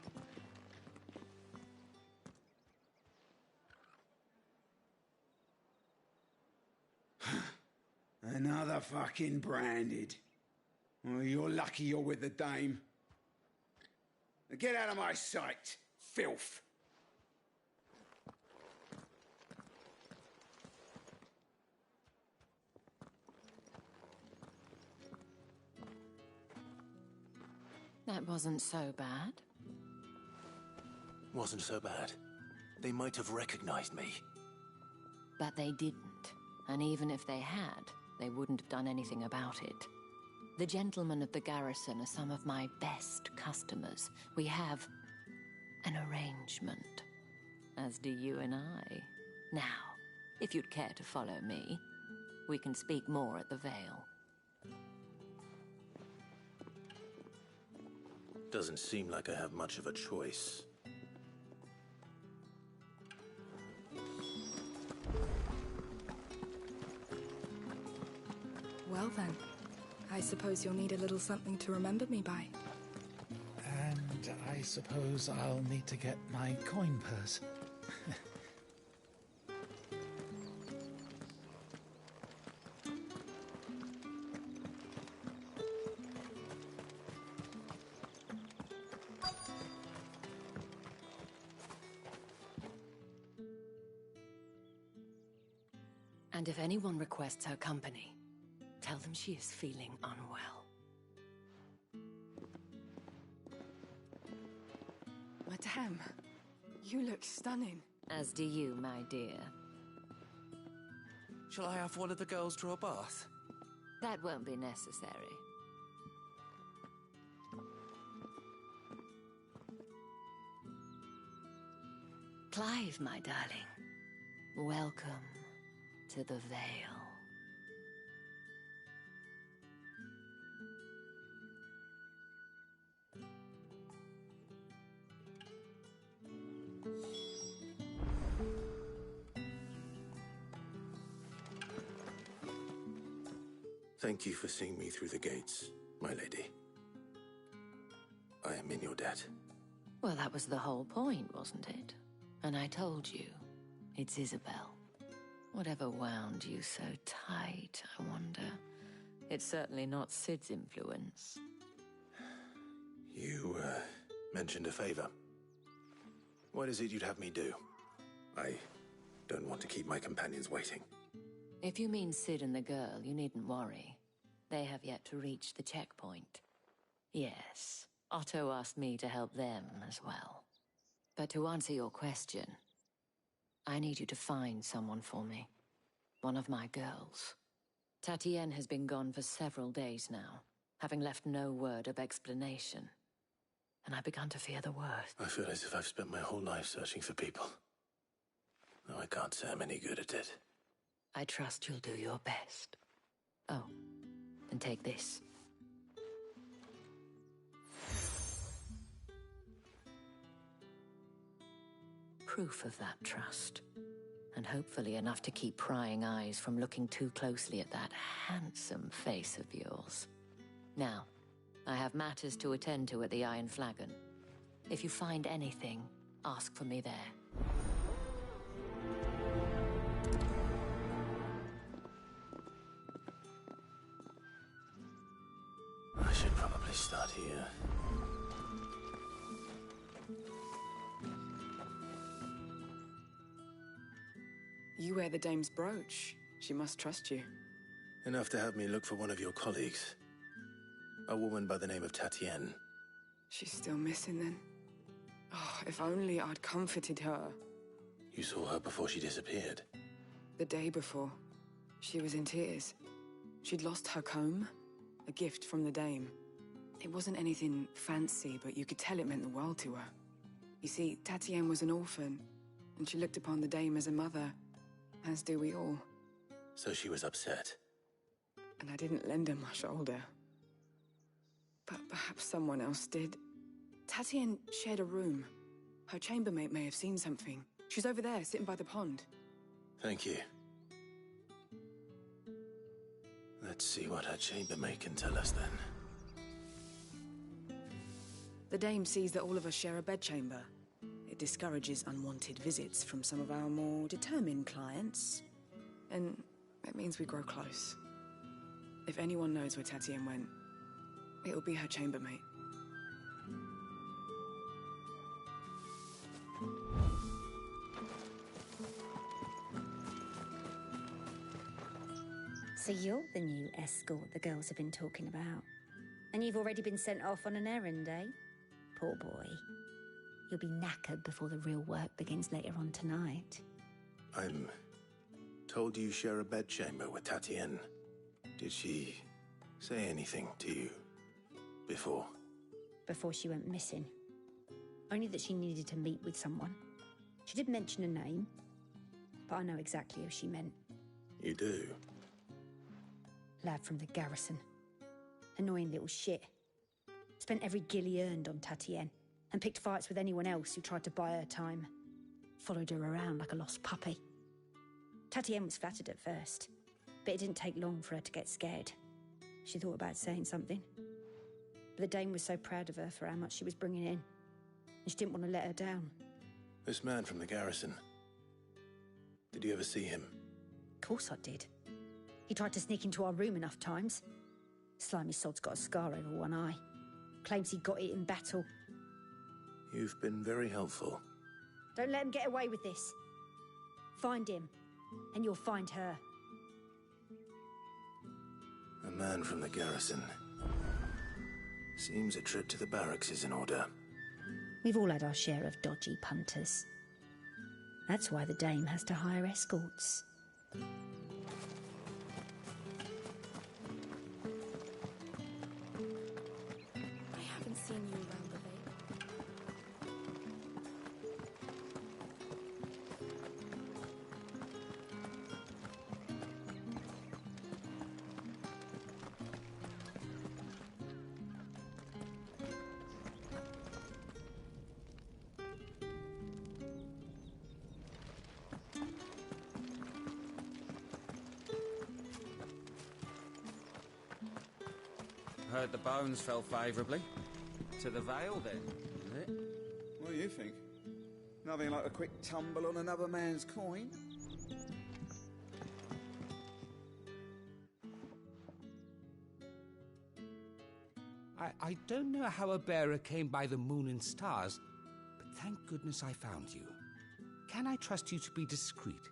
Another fucking branded. Oh, you're lucky you're with the dame. Now get out of my sight, filth. That wasn't so bad. Wasn't so bad. They might have recognized me. But they didn't. And even if they had, they wouldn't have done anything about it. The gentlemen of the garrison are some of my best customers. We have an arrangement, as do you and I. Now, if you'd care to follow me, we can speak more at the Vale. Doesn't seem like I have much of a choice. Well then, I suppose you'll need a little something to remember me by. And I suppose I'll need to get my coin purse. And if anyone requests her company, tell them she is feeling unwell. Madame, you look stunning. As do you, my dear. Shall I have one of the girls draw a bath? That won't be necessary. Clive, my darling. Welcome to the Vale. Thank you for seeing me through the gates, my lady. I am in your debt. Well, that was the whole point, wasn't it? And I told you, it's Isabel. Whatever wound you so tight, I wonder. It's certainly not Sid's influence. You, mentioned a favor. What is it you'd have me do? I don't want to keep my companions waiting. If you mean Sid and the girl, you needn't worry. They have yet to reach the checkpoint. Yes, Otto asked me to help them as well. But to answer your question, I need you to find someone for me. One of my girls. Tatienne has been gone for several days now, having left no word of explanation. And I've begun to fear the worst. I feel as if I've spent my whole life searching for people. Though I can't say I'm any good at it. I trust you'll do your best. Oh, and take this. Proof of that trust. And hopefully enough to keep prying eyes from looking too closely at that handsome face of yours. Now, I have matters to attend to at the Iron Flagon. If you find anything, ask for me there. I should probably start here. You wear the dame's brooch. She must trust you. Enough to have me look for one of your colleagues. A woman by the name of Tatienne. She's still missing then. Oh, if only I'd comforted her. You saw her before she disappeared. The day before, she was in tears. She'd lost her comb, a gift from the dame. It wasn't anything fancy, but you could tell it meant the world to her. You see, Tatienne was an orphan, and she looked upon the dame as a mother, as do we all. So she was upset. And I didn't lend her my shoulder. But perhaps someone else did. Tatienne shared a room. Her chambermaid may have seen something. She's over there, sitting by the pond. Thank you. Let's see what her chambermaid can tell us then. The dame sees that all of us share a bedchamber. It discourages unwanted visits from some of our more determined clients. And it means we grow close. If anyone knows where Tatienne went, it'll be her chambermaid. So you're the new escort the girls have been talking about. And you've already been sent off on an errand, eh? Poor boy. You'll be knackered before the real work begins later on tonight. I'm told you share a bedchamber with Tatienne. Did she say anything to you before? Before she went missing. Only that she needed to meet with someone. She did mention a name, but I know exactly who she meant. You do? Lad from the garrison. Annoying little shit. Spent every guil he earned on Tatienne, and picked fights with anyone else who tried to buy her time. Followed her around like a lost puppy. Tatienne was flattered at first, but it didn't take long for her to get scared. She thought about saying something. But the dame was so proud of her for how much she was bringing in, and she didn't want to let her down. This man from the garrison. Did you ever see him? Of course I did. He tried to sneak into our room enough times. Slimy sod's got a scar over one eye. Claims he got it in battle. You've been very helpful. Don't let him get away with this. Find him, and you'll find her. man from the garrison. Seems a trip to the barracks is in order. We've all had our share of dodgy punters. That's why the Dame has to hire escorts. I haven't seen you around the lake. Heard the bones fell favourably. To the Vale, then, is it? What do you think? Nothing like a quick tumble on another man's coin? I don't know how a bearer came by the moon and stars, but thank goodness I found you. Can I trust you to be discreet?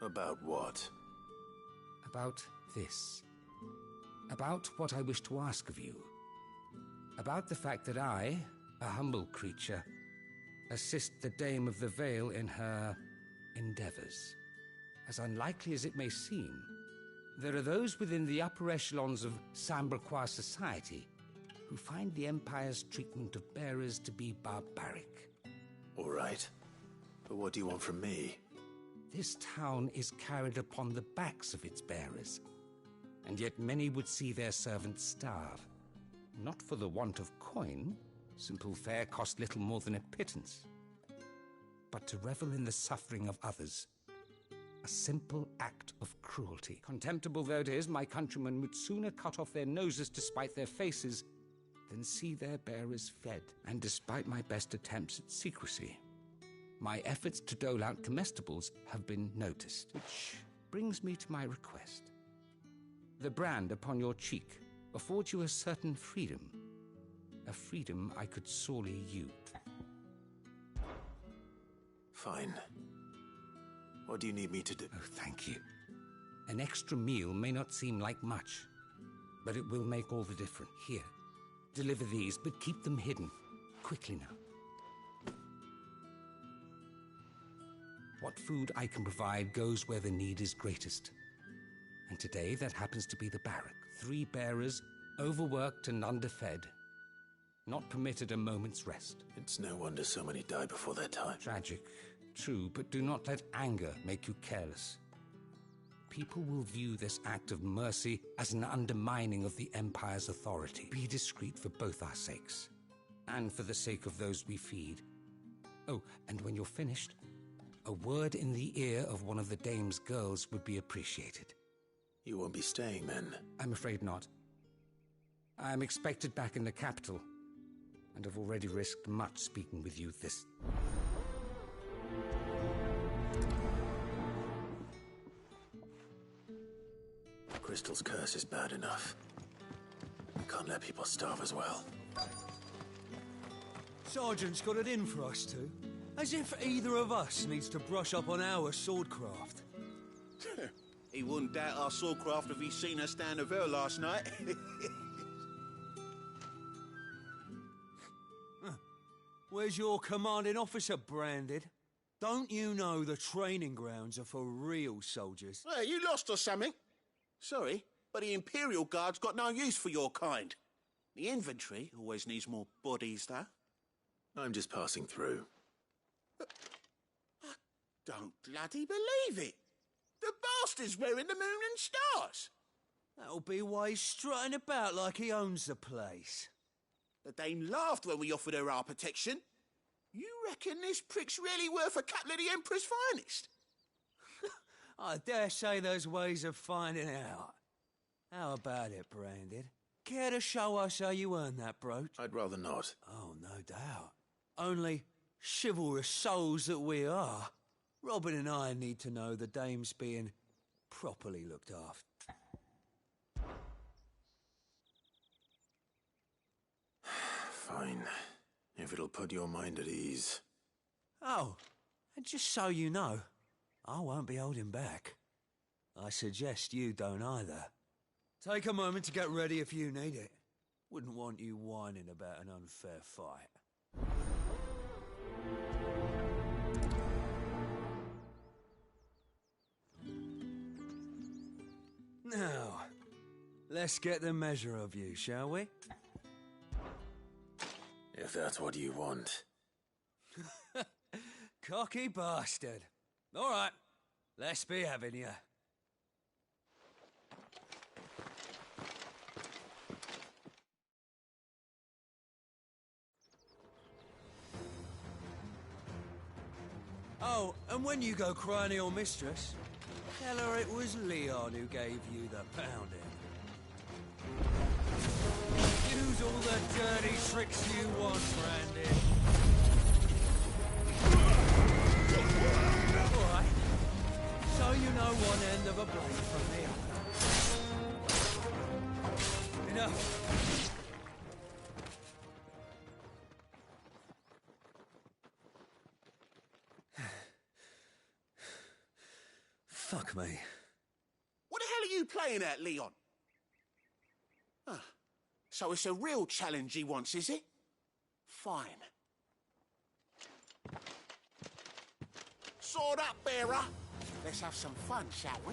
About what? About this. About what I wish to ask of you. About the fact that I, a humble creature, assist the Dame of the Vale in her endeavors. As unlikely as it may seem, there are those within the upper echelons of Samberquois society who find the Empire's treatment of bearers to be barbaric. All right. But what do you want from me? This town is carried upon the backs of its bearers, and yet many would see their servants starve. Not for the want of coin, simple fare cost little more than a pittance, but to revel in the suffering of others. A simple act of cruelty. Contemptible though it is, my countrymen would sooner cut off their noses to spite their faces than see their bearers fed. And despite my best attempts at secrecy, my efforts to dole out comestibles have been noticed, which brings me to my request. The brand upon your cheek affords you a certain freedom, a freedom I could sorely use. Fine. What do you need me to do? Oh, thank you. An extra meal may not seem like much, but it will make all the difference. Here, deliver these, but keep them hidden. Quickly now. What food I can provide goes where the need is greatest. And today that happens to be the barrack. 3 bearers, overworked and underfed, not permitted a moment's rest. It's no wonder so many die before their time. Tragic, true, but do not let anger make you careless. People will view this act of mercy as an undermining of the Empire's authority. Be discreet for both our sakes, and for the sake of those we feed. Oh, and when you're finished, a word in the ear of one of the Dame's girls would be appreciated. You won't be staying, then? I'm afraid not. I'm expected back in the capital, and have already risked much speaking with you this... Crystal's curse is bad enough. I can't let people starve as well. Sergeant's got it in for us two. As if either of us needs to brush up on our swordcraft. He wouldn't doubt our swordcraft if he'd seen us down the Vale last night. Where's your commanding officer branded? Don't you know the training grounds are for real soldiers? Hey, you lost or something? Sorry, but the Imperial Guard's got no use for your kind. The infantry always needs more bodies, though. I'm just passing through. I don't bloody believe it. The bastard's wearing the moon and stars. That'll be why he's strutting about like he owns the place. The Dame laughed when we offered her our protection. You reckon this prick's really worth a couple of the Emperor's finest? I dare say there's ways of finding out. How about it, Branded? Care to show us how you earned that brooch? I'd rather not. Oh, no doubt. Only chivalrous souls that we are, Robin and I need to know the Dame's being properly looked after. Fine. If it'll put your mind at ease. Oh, and just so you know, I won't be holding back. I suggest you don't either. Take a moment to get ready if you need it. Wouldn't want you whining about an unfair fight. Now, let's get the measure of you, shall we? If that's what you want. Cocky bastard. All right, let's be having you. Oh, and when you go crying to your mistress, tell her it was Leon who gave you the pounding. Use all the dirty tricks you want, Brandon. All right. So you know one end of a blade from the other. Enough. Fuck me. What the hell are you playing at, Leon? Ah, so it's a real challenge he wants, is it? Fine. Sword up, bearer. Let's have some fun, shall we?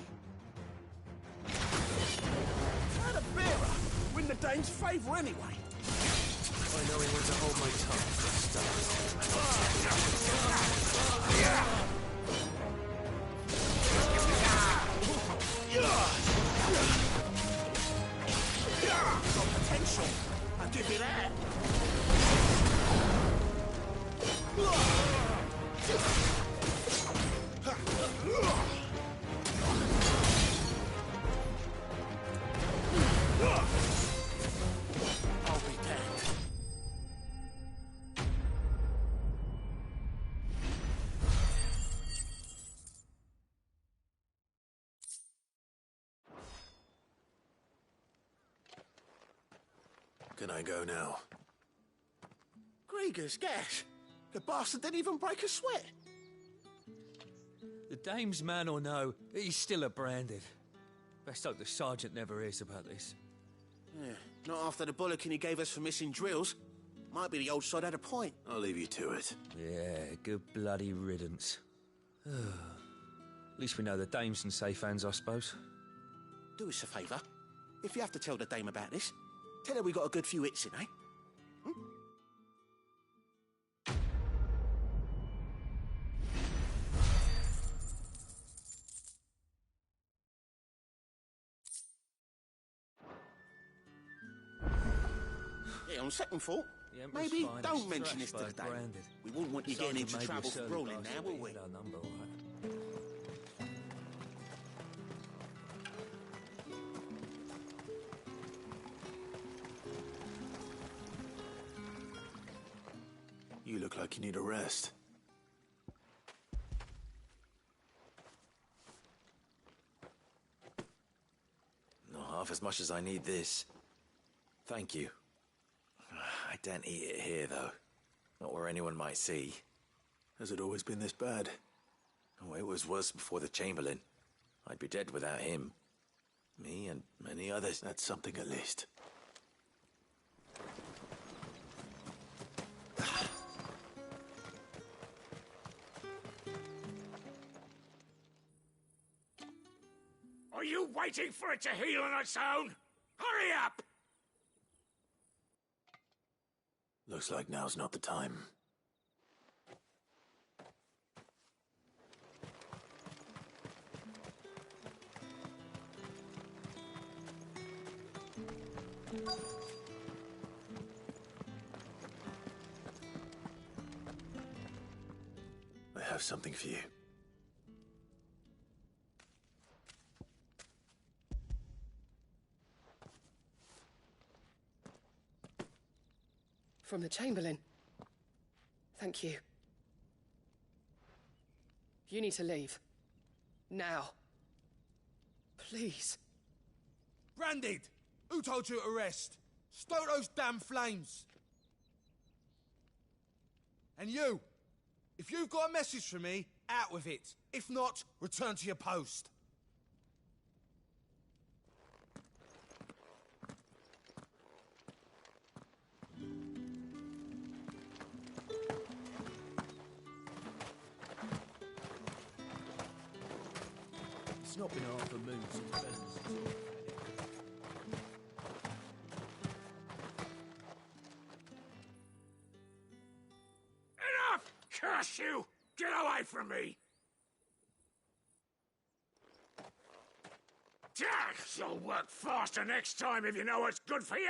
How the bearer win the dame's favour anyway? I know he wants to hold my tongue for Got potential. I'll give you that. I'll be damned. Can I go now? Krieger's gas. The bastard didn't even break a sweat. The dame's man or no, he's still a branded. Best hope the sergeant never hears about this. Yeah, not after the bullocking he gave us for missing drills. Might be the old sod had a point. I'll leave you to it. Yeah, good bloody riddance. At least we know the dame's in safe hands, I suppose. Do us a favour. If you have to tell the dame about this, tell her we got a good few hits in, eh? Yeah, on second thought, maybe don't mention this to the dame. We wouldn't want you getting into trouble for brawling now, will we? You look like you need a rest. Not half as much as I need this. Thank you. I don't eat it here, though. Not where anyone might see. Has it always been this bad? Oh, it was worse before the Chamberlain. I'd be dead without him. Me and many others. That's something at least. Are you waiting for it to heal on its own? Hurry up! Looks like now's not the time. I have something for you. From the Chamberlain. Thank you. You need to leave. Now. Please. Branded! Who told you to rest? Stoke those damn flames! And you! If you've got a message for me, out with it. If not, return to your post. not been half a moon since Business. Enough! Curse you! Get away from me! You'll work faster next time if you know what's good for you!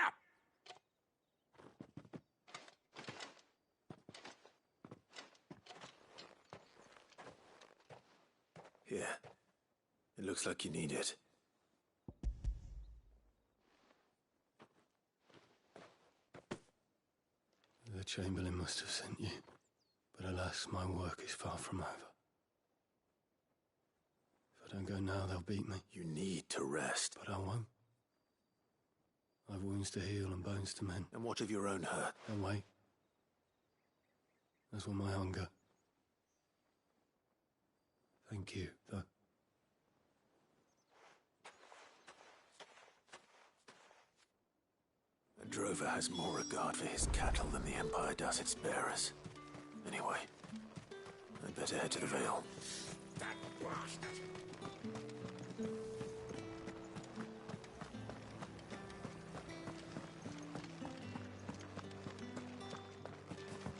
Here. It looks like you need it. The Chamberlain must have sent you, but alas, my work is far from over. If I don't go now, they'll beat me. You need to rest. But I won't. I've wounds to heal and bones to mend. And what of your own hurt? Don't wait. As will my hunger. Thank you, though. A drover has more regard for his cattle than the Empire does its bearers. Anyway, I'd better head to the Vale. That bastard!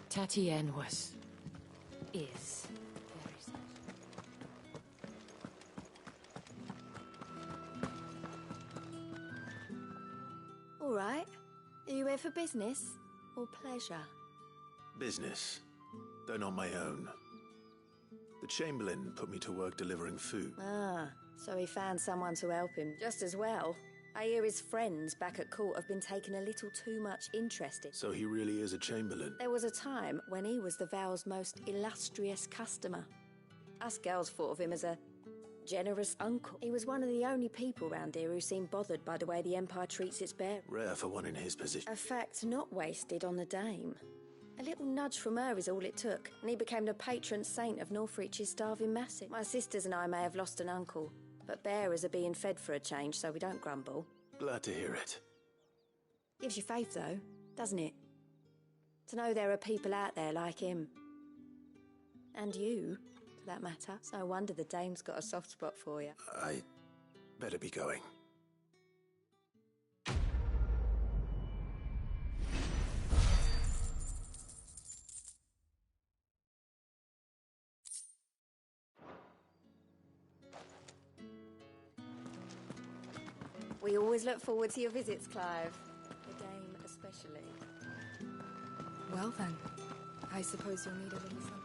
Tatien was... is... very sad. All right. Are you here for business or pleasure? Business, though not my own. The Chamberlain put me to work delivering food. Ah, so he found someone to help him. Just as well. I hear his friends back at court have been taking a little too much interest in. So he really is a Chamberlain? There was a time when he was the Vale's most illustrious customer. Us girls thought of him as a generous uncle. He was one of the only people round here who seemed bothered by the way the Empire treats its bearers. Rare for one in his position. A fact not wasted on the Dame. A little nudge from her is all it took, and he became the patron saint of Northreach's starving masses. My sisters and I may have lost an uncle, but bearers are being fed for a change, so we don't grumble. Glad to hear it. Gives you faith, though, doesn't it? To know there are people out there like him. And you, for that matter. It's no wonder the Dame's got a soft spot for you. I better be going. We always look forward to your visits, Clive. The Dame especially. Well then, I suppose you'll need a little something.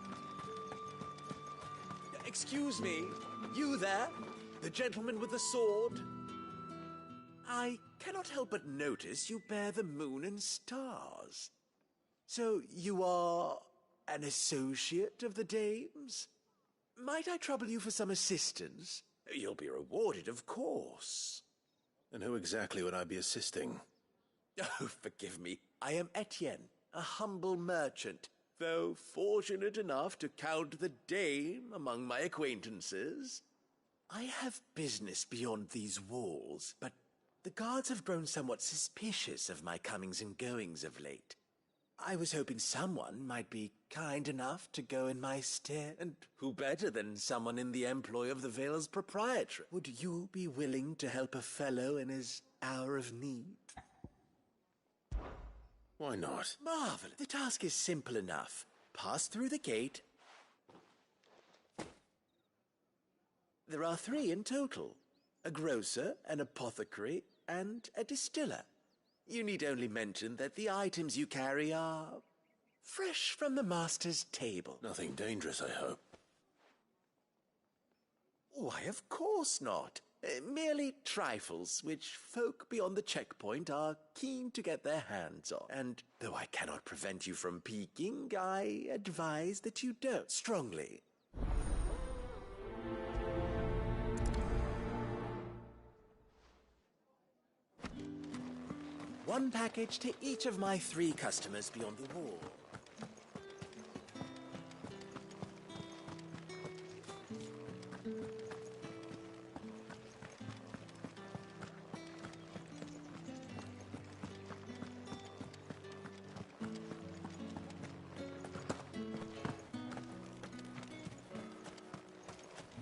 Excuse me, you there? The gentleman with the sword? I cannot help but notice you bear the moon and stars. So you are an associate of the Dame's? Might I trouble you for some assistance? You'll be rewarded, of course. And who exactly would I be assisting? Oh, forgive me. I am Etienne, a humble merchant, though fortunate enough to count the Dame among my acquaintances. I have business beyond these walls, but the guards have grown somewhat suspicious of my comings and goings of late. I was hoping someone might be kind enough to go in my stead, and who better than someone in the employ of the Vale's proprietor? Would you be willing to help a fellow in his hour of need? Why not? Marvelous. The task is simple enough. Pass through the gate. There are 3 in total. A grocer, an apothecary, and a distiller. You need only mention that the items you carry are fresh from the master's table. Nothing dangerous, I hope. Why, of course not. Merely trifles, which folk beyond the checkpoint are keen to get their hands on. And though I cannot prevent you from peeking, I advise that you don't strongly. One package to each of my 3 customers beyond the wall.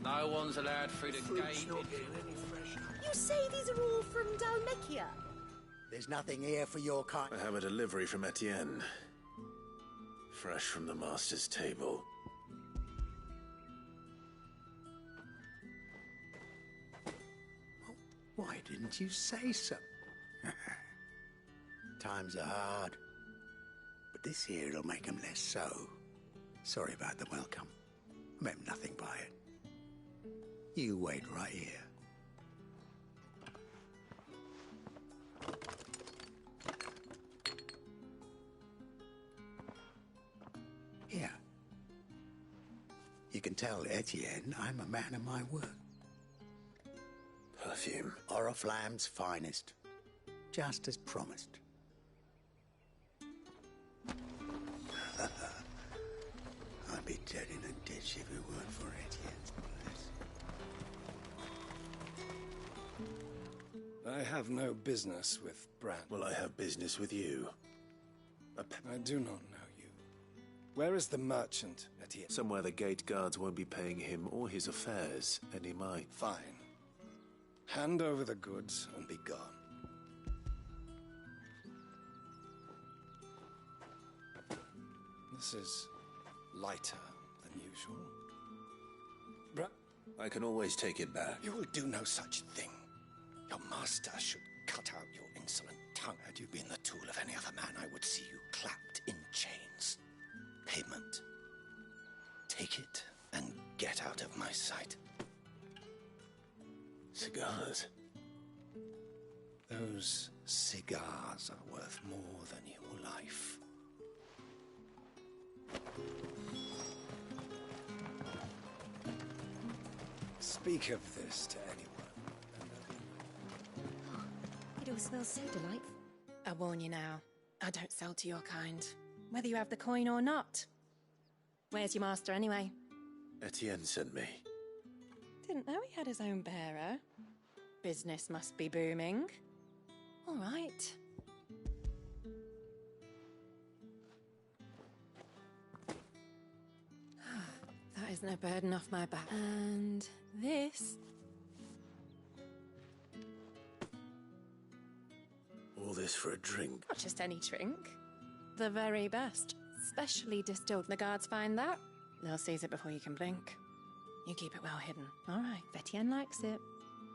No one's allowed through the gate. You say these are all from Dalmekia? There's nothing here for your kind. I have a delivery from Etienne. Fresh from the master's table. Why didn't you say so? Times are hard. But this here'll make 'em less so. Sorry about the welcome. I meant nothing by it. You wait right here. Here. You can tell Etienne I'm a man of my word. Perfume. Oriflamme's finest. Just as promised. I'd be dead in a ditch if it weren't for Etienne's place. I have no business with Brand. Well, I have business with you. I do not know you. Where is the merchant, Etienne? Somewhere the gate guards won't be paying him or his affairs any mind. Fine. Hand over the goods and be gone. This is lighter than usual. I can always take it back. You will do no such thing. Your master should cut out your insolent tongue. Had you been the tool of any other man, I would see you clapped in chains. Payment. Take it and get out of my sight. Cigars. Those cigars are worth more than your life. Speak of this to anyone. It all smells so delightful. I warn you now, I don't sell to your kind, whether you have the coin or not. Where's your master anyway? Etienne sent me. Didn't know he had his own bearer. Business must be booming. All right. That is no burden off my back. And this... All this for a drink. Not just any drink. The very best. Specially distilled. The guards find that, they'll seize it before you can blink. You keep it well hidden. All right. Etienne likes it.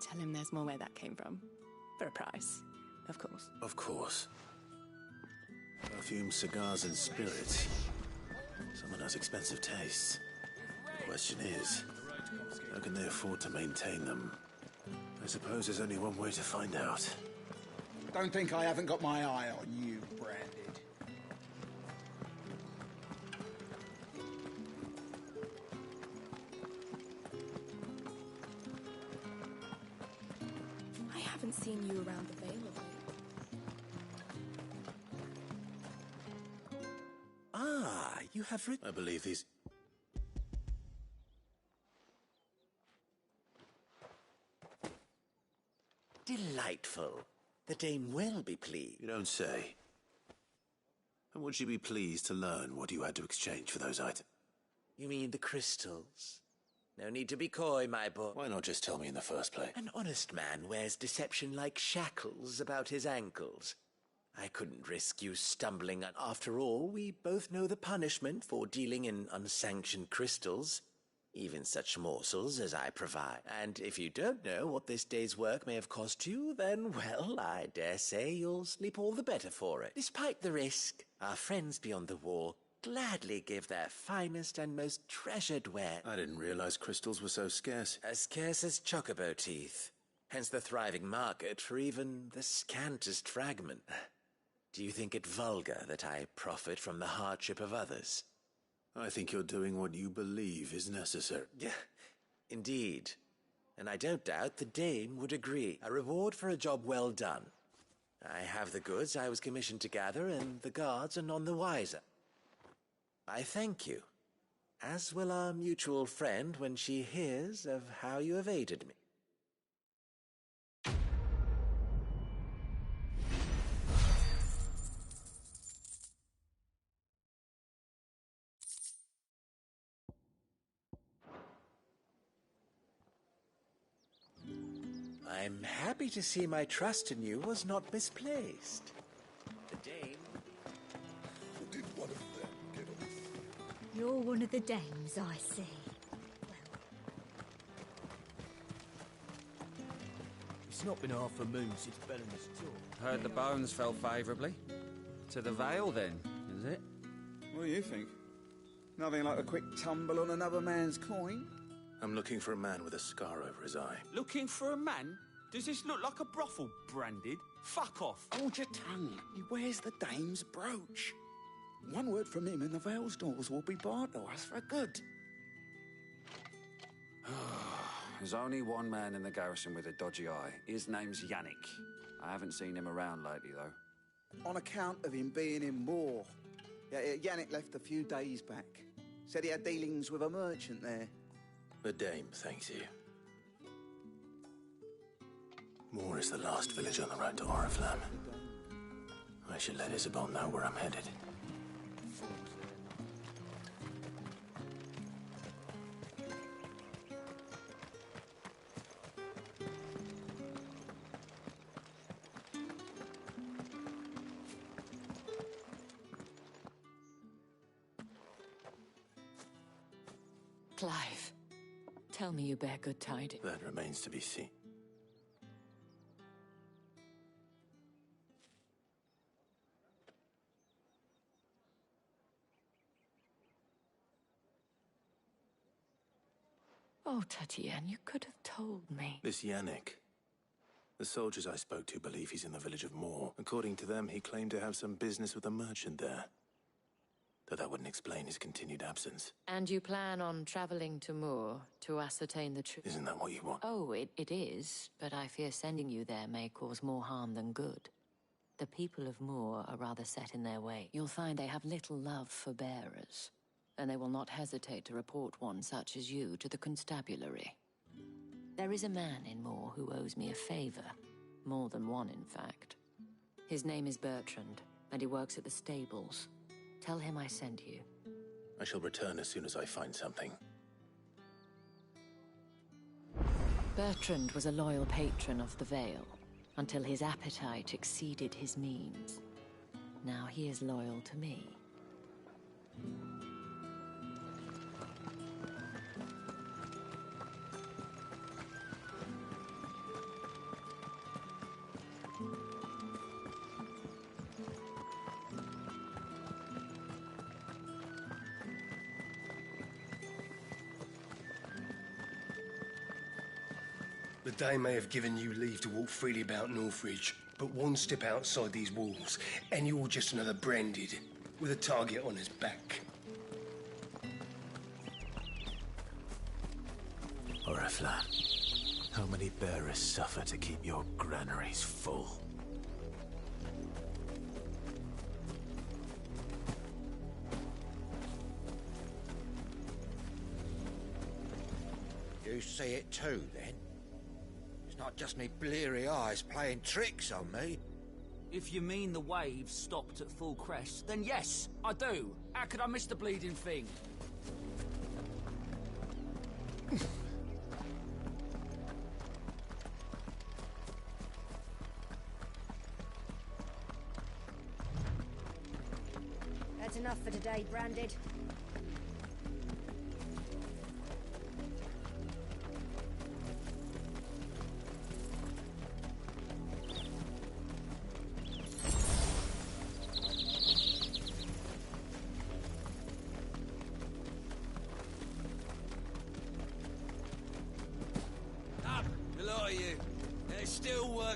Tell him there's more where that came from. For a price, of course. Of course. Perfume, cigars, and spirits. Someone has expensive tastes. The question is, how can they afford to maintain them? I suppose there's only one way to find out. Don't think I haven't got my eye on you, Branded. I haven't seen you around the Vale of late. Ah, you have written... I believe these... Delightful. The dame will be pleased. You don't say. And would she be pleased to learn what you had to exchange for those items? You mean the crystals? No need to be coy, my boy. Why not just tell me in the first place? An honest man wears deception like shackles about his ankles. I couldn't risk you stumbling, and after all, we both know the punishment for dealing in unsanctioned crystals. Even such morsels as I provide. And if you don't know what this day's work may have cost you, then, well, I dare say you'll sleep all the better for it. Despite the risk, our friends beyond the wall gladly give their finest and most treasured ware. I didn't realize crystals were so scarce. As scarce as chocobo teeth. Hence the thriving market for even the scantest fragment. Do you think it vulgar that I profit from the hardship of others? I think you're doing what you believe is necessary. Yeah, indeed. And I don't doubt the dame would agree. A reward for a job well done. I have the goods I was commissioned to gather, and the guards are none the wiser. I thank you, as will our mutual friend when she hears of how you have aided me. I'm happy to see my trust in you was not misplaced. The Dame... Did one of them get off? You're one of the dames, I see. It's not been half a moon since Bellen's talk. Heard the bones fell favourably. To the Vale, then, is it? What do you think? Nothing like a quick tumble on another man's coin? I'm looking for a man with a scar over his eye. Looking for a man? Does this look like a brothel, Branded? Fuck off. Hold your tongue. He wears the dame's brooch. One word from him and the Vale's doors will be barred to us for good. There's only one man in the garrison with a dodgy eye. His name's Yannick. I haven't seen him around lately, though. On account of him being in Moor. Yeah, Yannick left a few days back. Said he had dealings with a merchant there. The Dame thanks you. Moor is the last village on the road to Oriflamme. I should let Isabel know where I'm headed. Clive, tell me you bear good tidings. That remains to be seen. Oh, Tatienne, you could have told me. This Yannick. The soldiers I spoke to believe he's in the village of Moor. According to them, he claimed to have some business with a merchant there. Though that wouldn't explain his continued absence. And you plan on traveling to Moor to ascertain the truth? Isn't that what you want? Oh, it is, but I fear sending you there may cause more harm than good. The people of Moor are rather set in their way. You'll find they have little love for bearers, and they will not hesitate to report one such as you to the constabulary. There is a man in Moor who owes me a favor. More than one, in fact. His name is Bertrand, and he works at the stables. Tell him I sent you. I shall return as soon as I find something. Bertrand was a loyal patron of the Vale, until his appetite exceeded his means. Now he is loyal to me. The Dame may have given you leave to walk freely about Northridge, but one step outside these walls, and you're just another Branded, with a target on his back. Oriflamme, how many bearers suffer to keep your granaries full? You see it too, then? It's not just me bleary eyes playing tricks on me. If you mean the waves stopped at full crest, then yes, I do. How could I miss the bleeding thing? That's enough for today, Branded.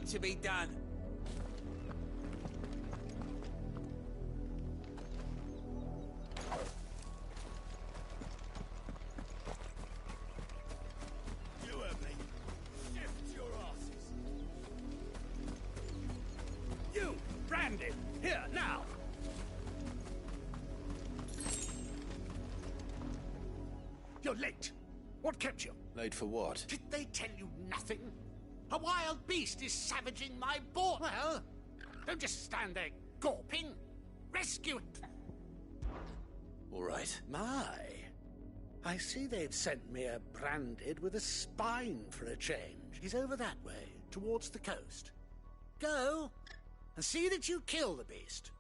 To be done. You heard me. Shift your asses. You, Branded, here, now. You're late. What kept you? Late for what? Did they tell you nothing? A wild beast is savaging my boar. Well, don't just stand there gawping. Rescue it. All right. My. I see they've sent me a Branded with a spine for a change. He's over that way. towards the coast. Go and see that you kill the beast.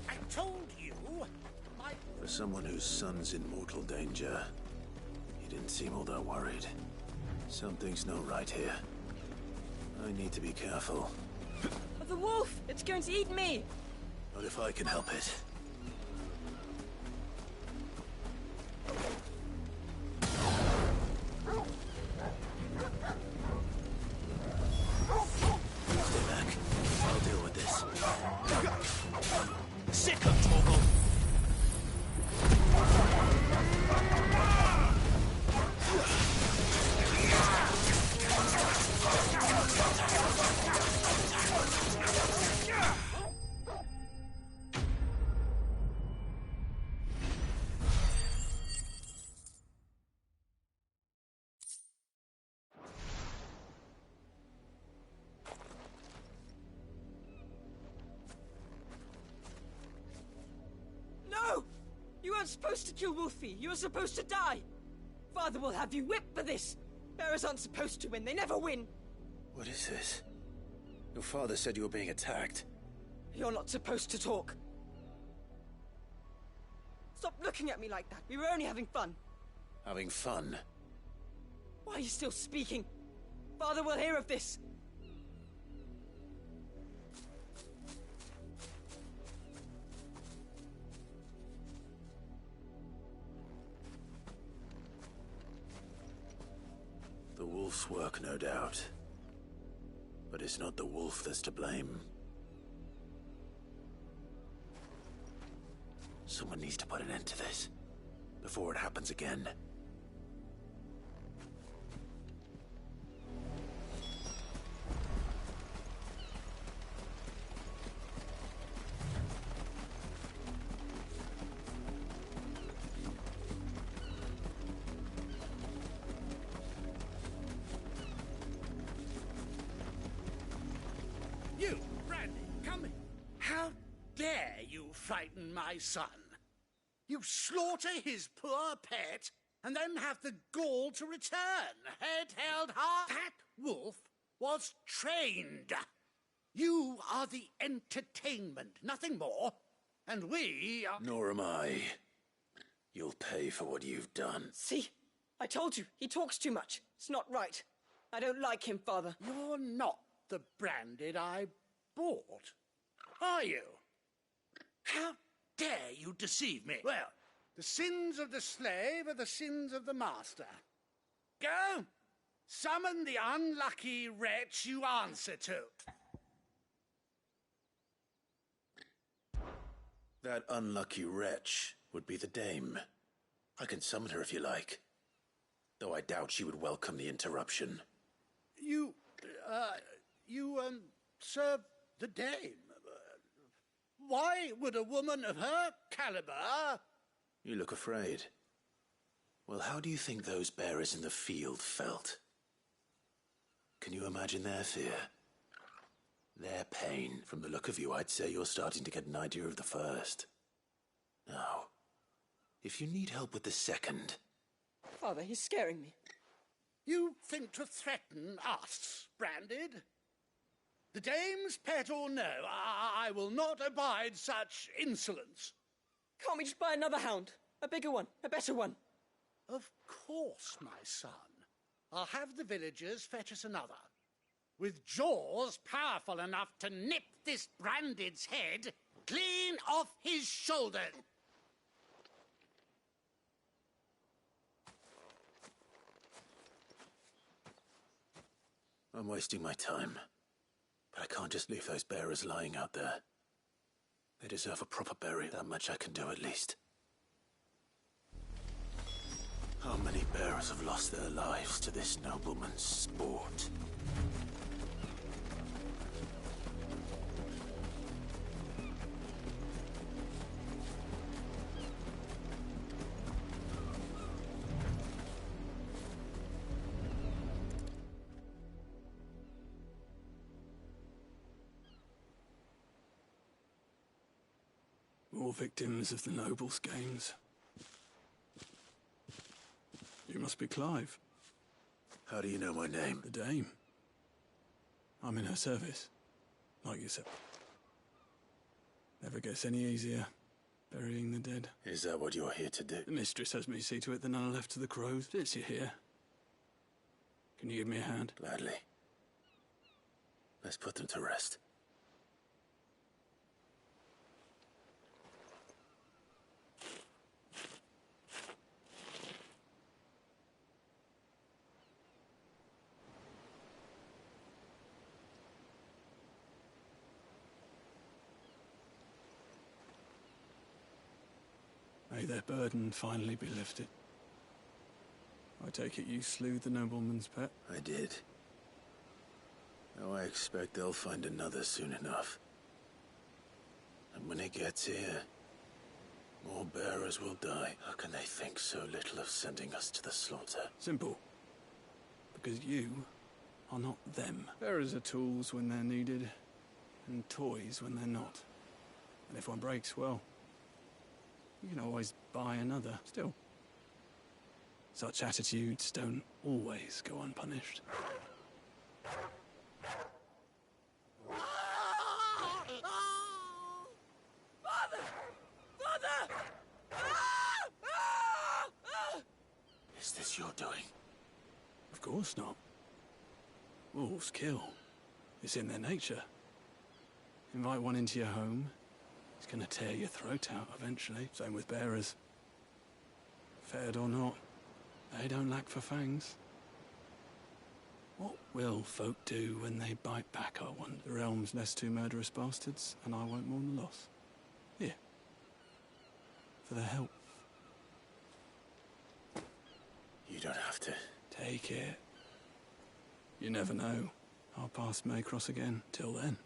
I told you, For someone whose son's in mortal danger, he didn't seem all that worried. Something's not right here. I need to be careful. The wolf! It's going to eat me! Not if I can help it. Stay back. I'll deal with this. Sick of Torgal! No! You weren't supposed to kill Wolfie. You were supposed to die. Father will have you whipped for this. Bearers aren't supposed to win. They never win. What is this? Your father said you were being attacked. You're not supposed to talk. Stop looking at me like that. We were only having fun. Having fun? Why are you still speaking? Father will hear of this. The wolf's work, no doubt. But it's not the wolf that's to blame. Someone needs to put an end to this, before it happens again. You, Brandy, come here. How dare you frighten my son? You slaughter his poor pet, and then have the gall to return, head held high. That wolf was trained. You are the entertainment, nothing more. And we are... Nor am I. You'll pay for what you've done. See? I told you. He talks too much. It's not right. I don't like him, Father. You're not the Branded I bought, are you? How dare you deceive me? Well, the sins of the slave are the sins of the master. Go, summon the unlucky wretch you answer to. That unlucky wretch would be the dame. I can summon her if you like. Though I doubt she would welcome the interruption. You serve the dame. Why would a woman of her caliber... You look afraid. Well, how do you think those bearers in the field felt? Can you imagine their fear? Their pain? From the look of you, I'd say you're starting to get an idea of the first. Now, if you need help with the second... Father, he's scaring me. You think to threaten us, Branded? The dame's pet or no, I will not abide such insolence. Can't we just buy another hound? A bigger one, a better one. Of course, my son. I'll have the villagers fetch us another. With jaws powerful enough to nip this Branded's head clean off his shoulder. I'm wasting my time. But I can't just leave those bearers lying out there. They deserve a proper burial. That much I can do at least. How many bearers have lost their lives to this nobleman's sport? More victims of the nobles' games. You must be Clive. How do you know my name? The Dame. I'm in her service, like you said. Never gets any easier, burying the dead. Is that what you're here to do? The mistress has me see to it the none are left to the crows. Since you're here, can you give me a hand? Gladly. Let's put them to rest. May their burden finally be lifted. I take it you slew the nobleman's pet? I did. Now I expect they'll find another soon enough. And when it gets here, more bearers will die. How can they think so little of sending us to the slaughter? Simple. Because you are not them. Bearers are tools when they're needed, and toys when they're not. And if one breaks, well, you can always buy another. Still, such attitudes don't always go unpunished. Is this your doing? Of course not. Wolves kill. It's in their nature. Invite one into your home, it's gonna tear your throat out eventually. Same with bearers. Fed or not, they don't lack for fangs. What will folk do when they bite back, I wonder? The realm's nest two murderous bastards, and I won't mourn the loss. Here. For their help. You don't have to. Take it. You never know. Our paths may cross again. Till then.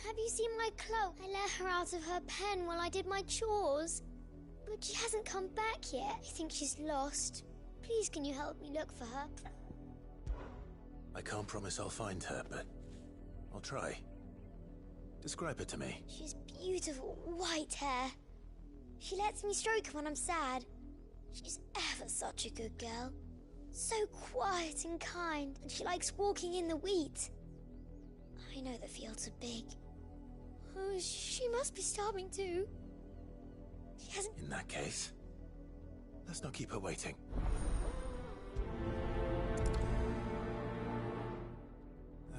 Have you seen my cloak? I let her out of her pen while I did my chores. But she hasn't come back yet. I think she's lost. Please, can you help me look for her? I can't promise I'll find her, but I'll try. Describe her to me. She's beautiful white hair. She lets me stroke her when I'm sad. She's ever such a good girl. So quiet and kind, and she likes walking in the wheat. I know the fields are big. Oh, she must be starving too. She hasn't... In that case, let's not keep her waiting.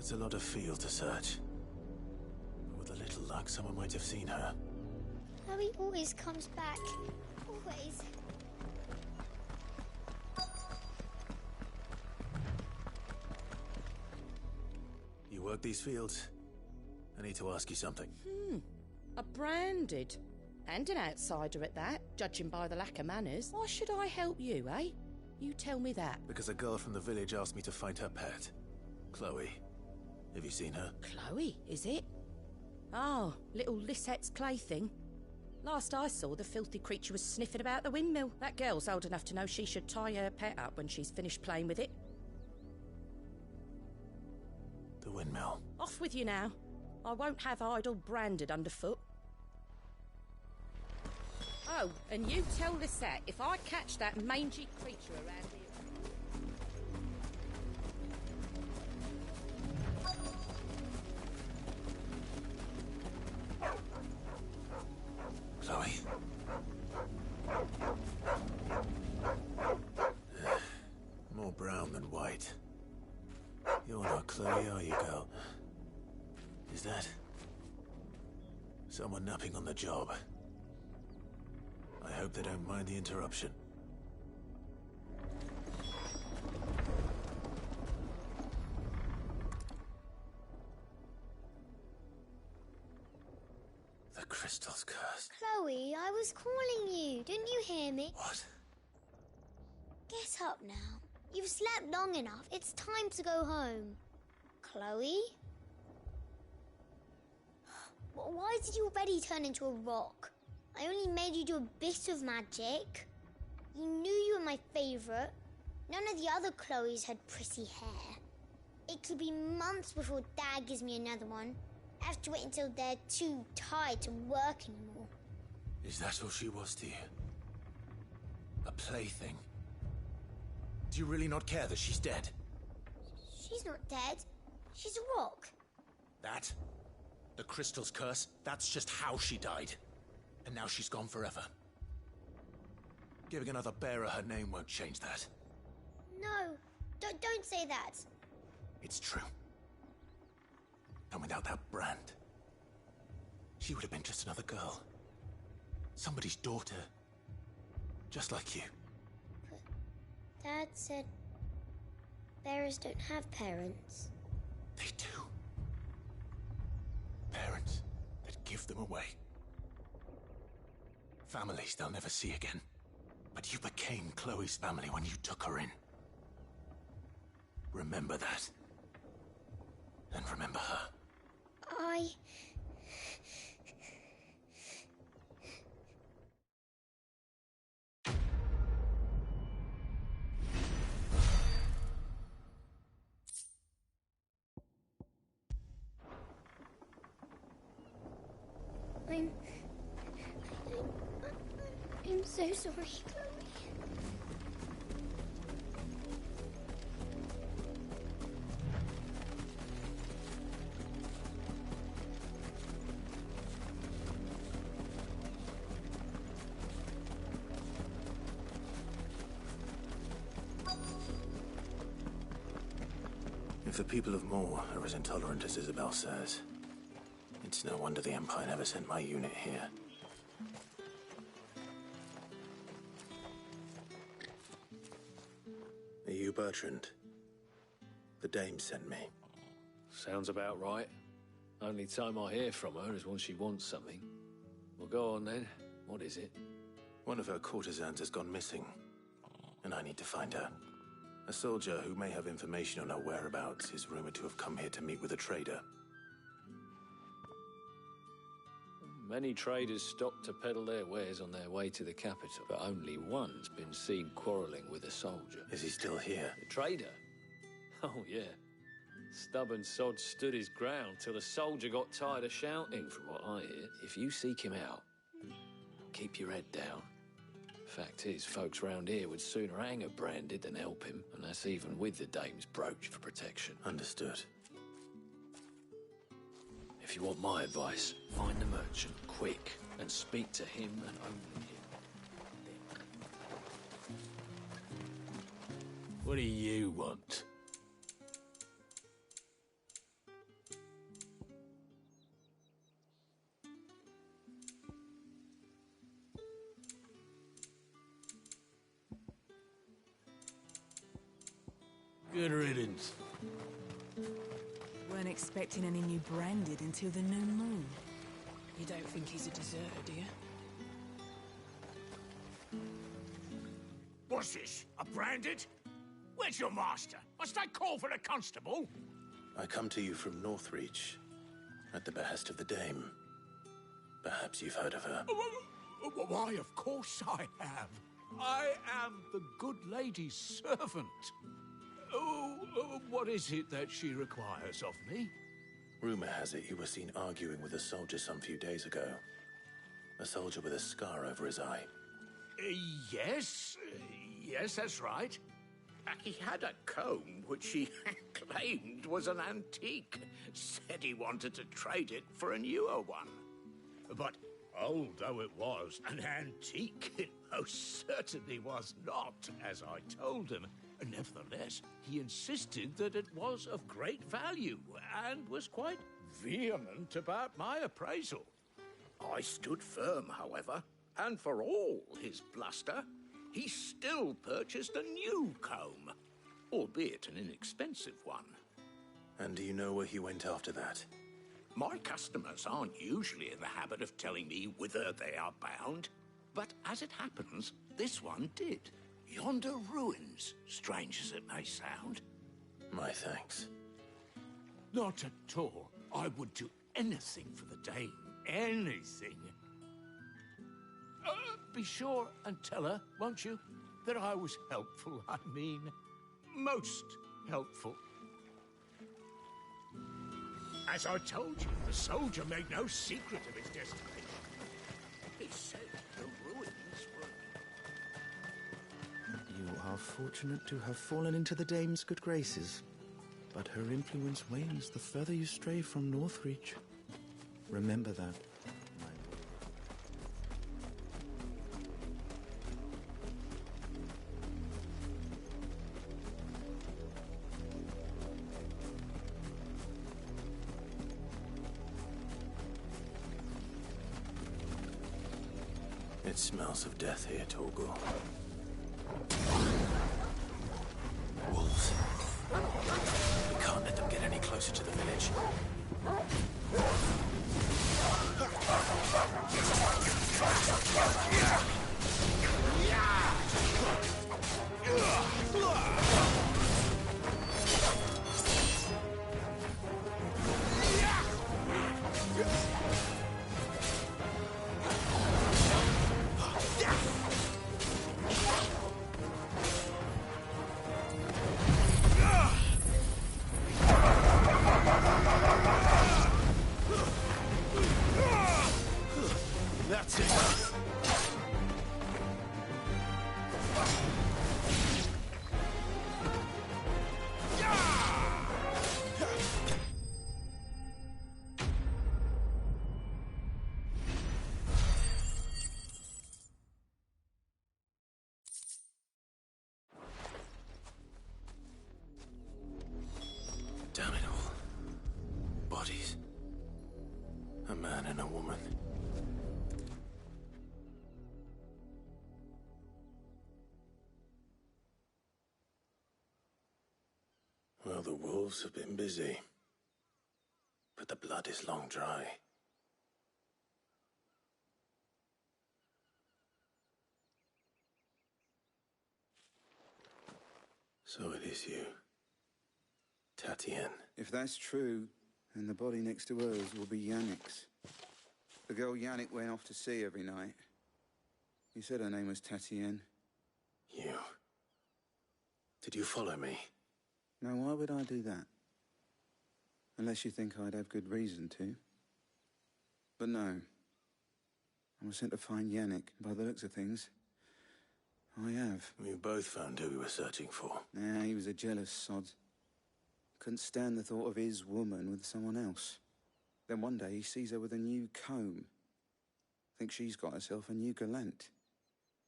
That's a lot of field to search. With a little luck, someone might have seen her. Chloe always comes back. Always. You work these fields? I need to ask you something. A branded. And an outsider at that, judging by the lack of manners. Why should I help you, eh? You tell me that. Because a girl from the village asked me to find her pet. Chloe. Have you seen her? Chloe, is it? Oh, little Lisette's plaything. Last I saw, the filthy creature was sniffing about the windmill. That girl's old enough to know she should tie her pet up when she's finished playing with it. The windmill. Off with you now. I won't have idle branded underfoot. Oh, and you tell Lisette if I catch that mangy creature around here... Chloe? More brown than white. You're not Chloe, are you, girl? Is that... someone napping on the job? I hope they don't mind the interruption. The crystal's cursed. Chloe, I was calling you. Didn't you hear me? What? Get up now. You've slept long enough. It's time to go home. Chloe? Why did you already turn into a rock? I only made you do a bit of magic. You knew you were my favourite. None of the other Chloes had pretty hair. It could be months before Dad gives me another one. I have to wait until they're too tired to work anymore. Is that all she was to you? A plaything? Do you really not care that she's dead? She's not dead. She's a rock. That? The crystal's curse? That's just how she died. And now she's gone forever. Giving another bearer her name won't change that. No, don't say that. It's true. And without that brand, she would have been just another girl. Somebody's daughter. Just like you. But Dad said bearers don't have parents. They do. Parents that give them away. Families they'll never see again. But you became Chloe's family when you took her in. Remember that. And remember her. I'm so sorry, Chloe. If the people of Moor are as intolerant as Isabel says, it's no wonder the Empire never sent my unit here. Are you Bertrand? The dame sent me. Sounds about right. Only time I hear from her is when she wants something. Well, go on then. What is it? One of her courtesans has gone missing, and I need to find her. A soldier who may have information on her whereabouts is rumored to have come here to meet with a trader. Many traders stop to peddle their wares on their way to the capital, but only one's been seen quarrelling with a soldier. Is he still here? The trader? Oh, yeah. Stubborn sod stood his ground till the soldier got tired of shouting, from what I hear. If you seek him out, keep your head down. Fact is, folks round here would sooner hang a branded than help him, and that's even with the dame's brooch for protection. Understood. If you want my advice, find the merchant quick and speak to him and only him. What do you want? Good riddance. Weren't expecting any new branded until the new moon. You don't think he's a deserter, do you? What's this? A branded? Where's your master? Must I call for a constable? I come to you from Northreach, at the behest of the Dame. Perhaps you've heard of her. Why, of course I have. I am the good lady's servant. What is it that she requires of me? Rumor has it you were seen arguing with a soldier some few days ago. A soldier with a scar over his eye. Yes, that's right. He had a comb which he claimed was an antique. Said he wanted to trade it for a newer one. But old though it was, an antique it most certainly was not, as I told him. Nevertheless, he insisted that it was of great value, and was quite vehement about my appraisal. I stood firm, however, and for all his bluster, he still purchased a new comb, albeit an inexpensive one. And do you know where he went after that? My customers aren't usually in the habit of telling me whither they are bound, but as it happens, this one did. Yonder ruins, strange as it may sound. My thanks. Not at all. I would do anything for the Dame. Anything. Be sure and tell her, won't you, that I was helpful. I mean, most helpful. As I told you, the soldier made no secret of his destination. He said the ruins were... You are fortunate to have fallen into the Dame's good graces, but her influence wanes the further you stray from Northreach. Remember that. It smells of death here, Torgal. Wolves. We can't let them get any closer to the village. That's it. Damn it all. Bodies. A man and a woman. Well, the wolves have been busy. But the blood is long dry. So it is you. Tatien. If that's true, then the body next to hers will be Yannick's. The girl Yannick went off to sea every night. He said her name was Tatien. You. Did you follow me? Now, why would I do that? Unless you think I'd have good reason to. But no. I was sent to find Yannick, by the looks of things. I have. We both found who we were searching for. Nah, he was a jealous sod. Couldn't stand the thought of his woman with someone else. Then one day he sees her with a new comb. Thinks she's got herself a new gallant.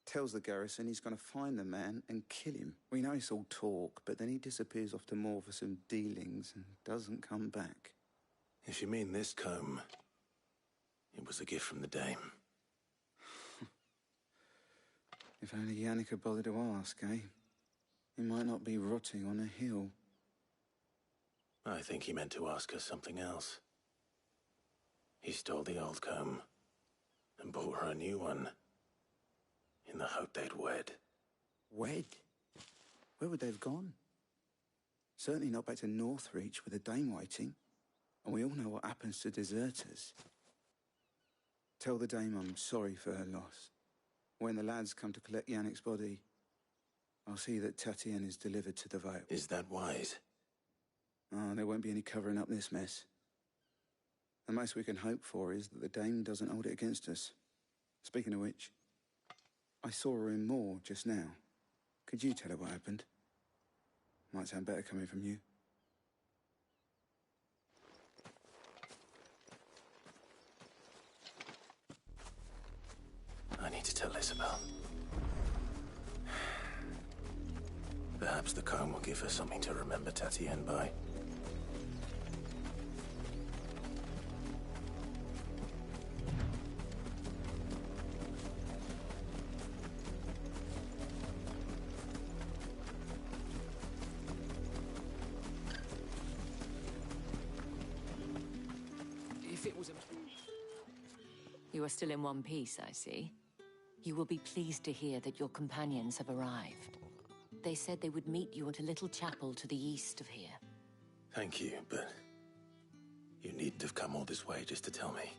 Tells the garrison he's going to find the man and kill him. We know it's all talk, but then he disappears off to Moor for some dealings and doesn't come back. If you mean this comb, it was a gift from the Dame. If only Yannick had bothered to ask, eh? He might not be rotting on a hill. I think he meant to ask us something else. He stole the old comb and bought her a new one in the hope they'd wed. Wed? Where would they have gone? Certainly not back to Northreach with a dame waiting. And we all know what happens to deserters. Tell the dame I'm sorry for her loss. When the lads come to collect Yannick's body, I'll see that Tatienne is delivered to the Vale. Is that wise? Oh, there won't be any covering up this mess. The most we can hope for is that the dame doesn't hold it against us. Speaking of which, I saw her in Moor just now. Could you tell her what happened? Might sound better coming from you. I need to tell Isabel. Perhaps the comb will give her something to remember Tatienne by. If it was a... You are still in one piece, I see. You will be pleased to hear that your companions have arrived. They said they would meet you at a little chapel to the east of here. Thank you, but you needn't have come all this way just to tell me.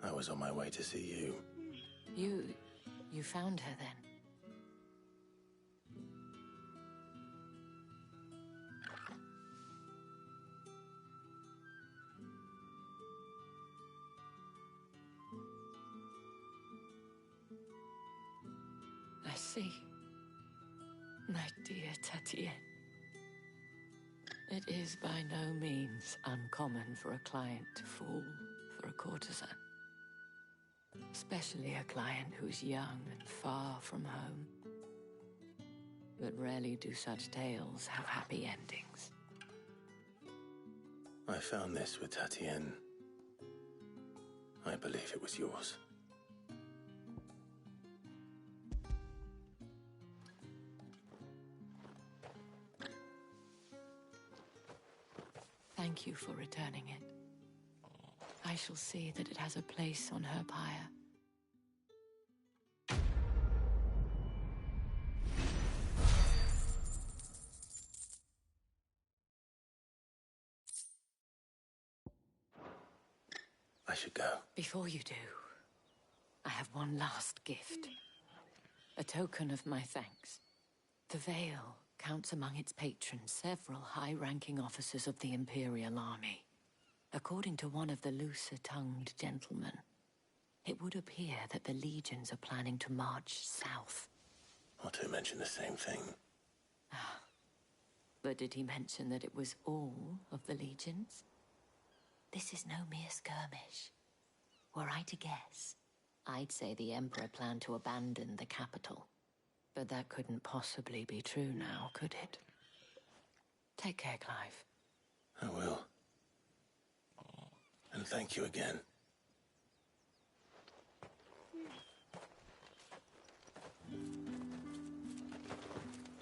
I was on my way to see you. You found her then? I see. My dear Tatienne. It is by no means uncommon for a client to fall for a courtesan. Especially a client who's young and far from home. But rarely do such tales have happy endings. I found this with Tatienne. I believe it was yours. Thank you for returning it. I shall see that it has a place on her pyre. I should go. Before you do, I have one last gift. A token of my thanks. The Vale counts among its patrons several high-ranking officers of the Imperial Army. According to one of the looser-tongued gentlemen, it would appear that the legions are planning to march south. Otto mentioned the same thing. But did he mention that it was all of the legions? This is no mere skirmish. Were I to guess, I'd say the Emperor planned to abandon the capital. But that couldn't possibly be true now, could it? Take care, Clive. I will. And thank you again.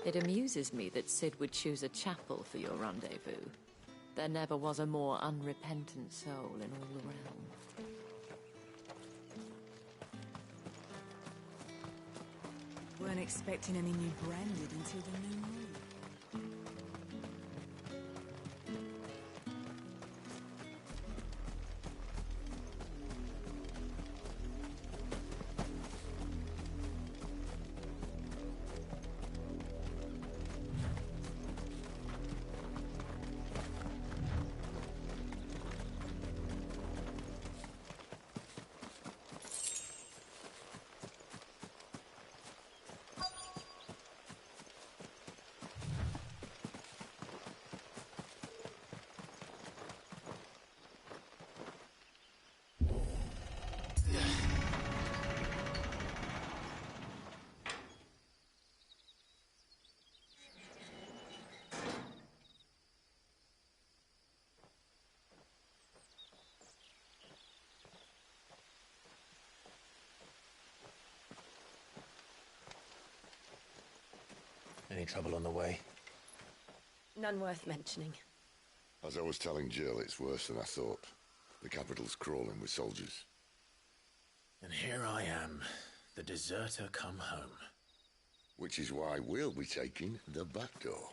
It amuses me that Cid would choose a chapel for your rendezvous. There never was a more unrepentant soul in all the realm. Weren't expecting any new branded until the new moon. Any trouble on the way? None worth mentioning. As I was telling Jill, it's worse than I thought. The capital's crawling with soldiers. And here I am, the deserter come home. Which is why we'll be taking the back door.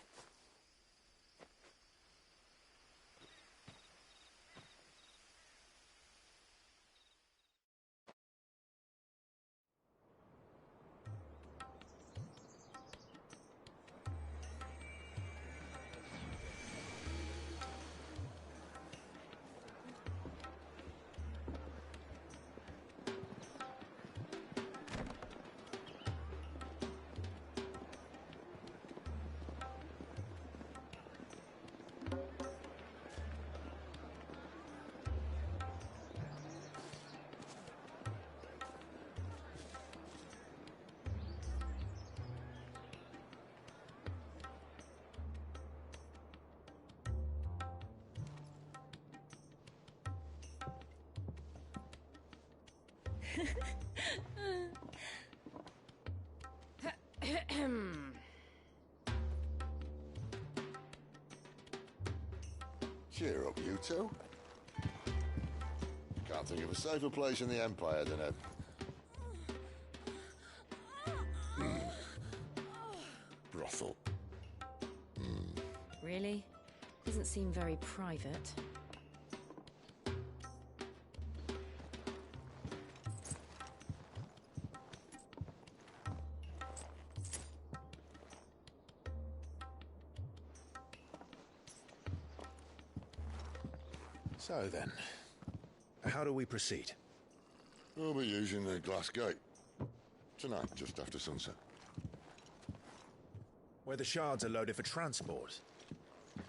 Cheer up, you two. Can't think of a safer place in the Empire than a... brothel. Really? Doesn't seem very private. So then, how do we proceed? We'll be using the glass gate. Tonight, just after sunset. Where the shards are loaded for transport.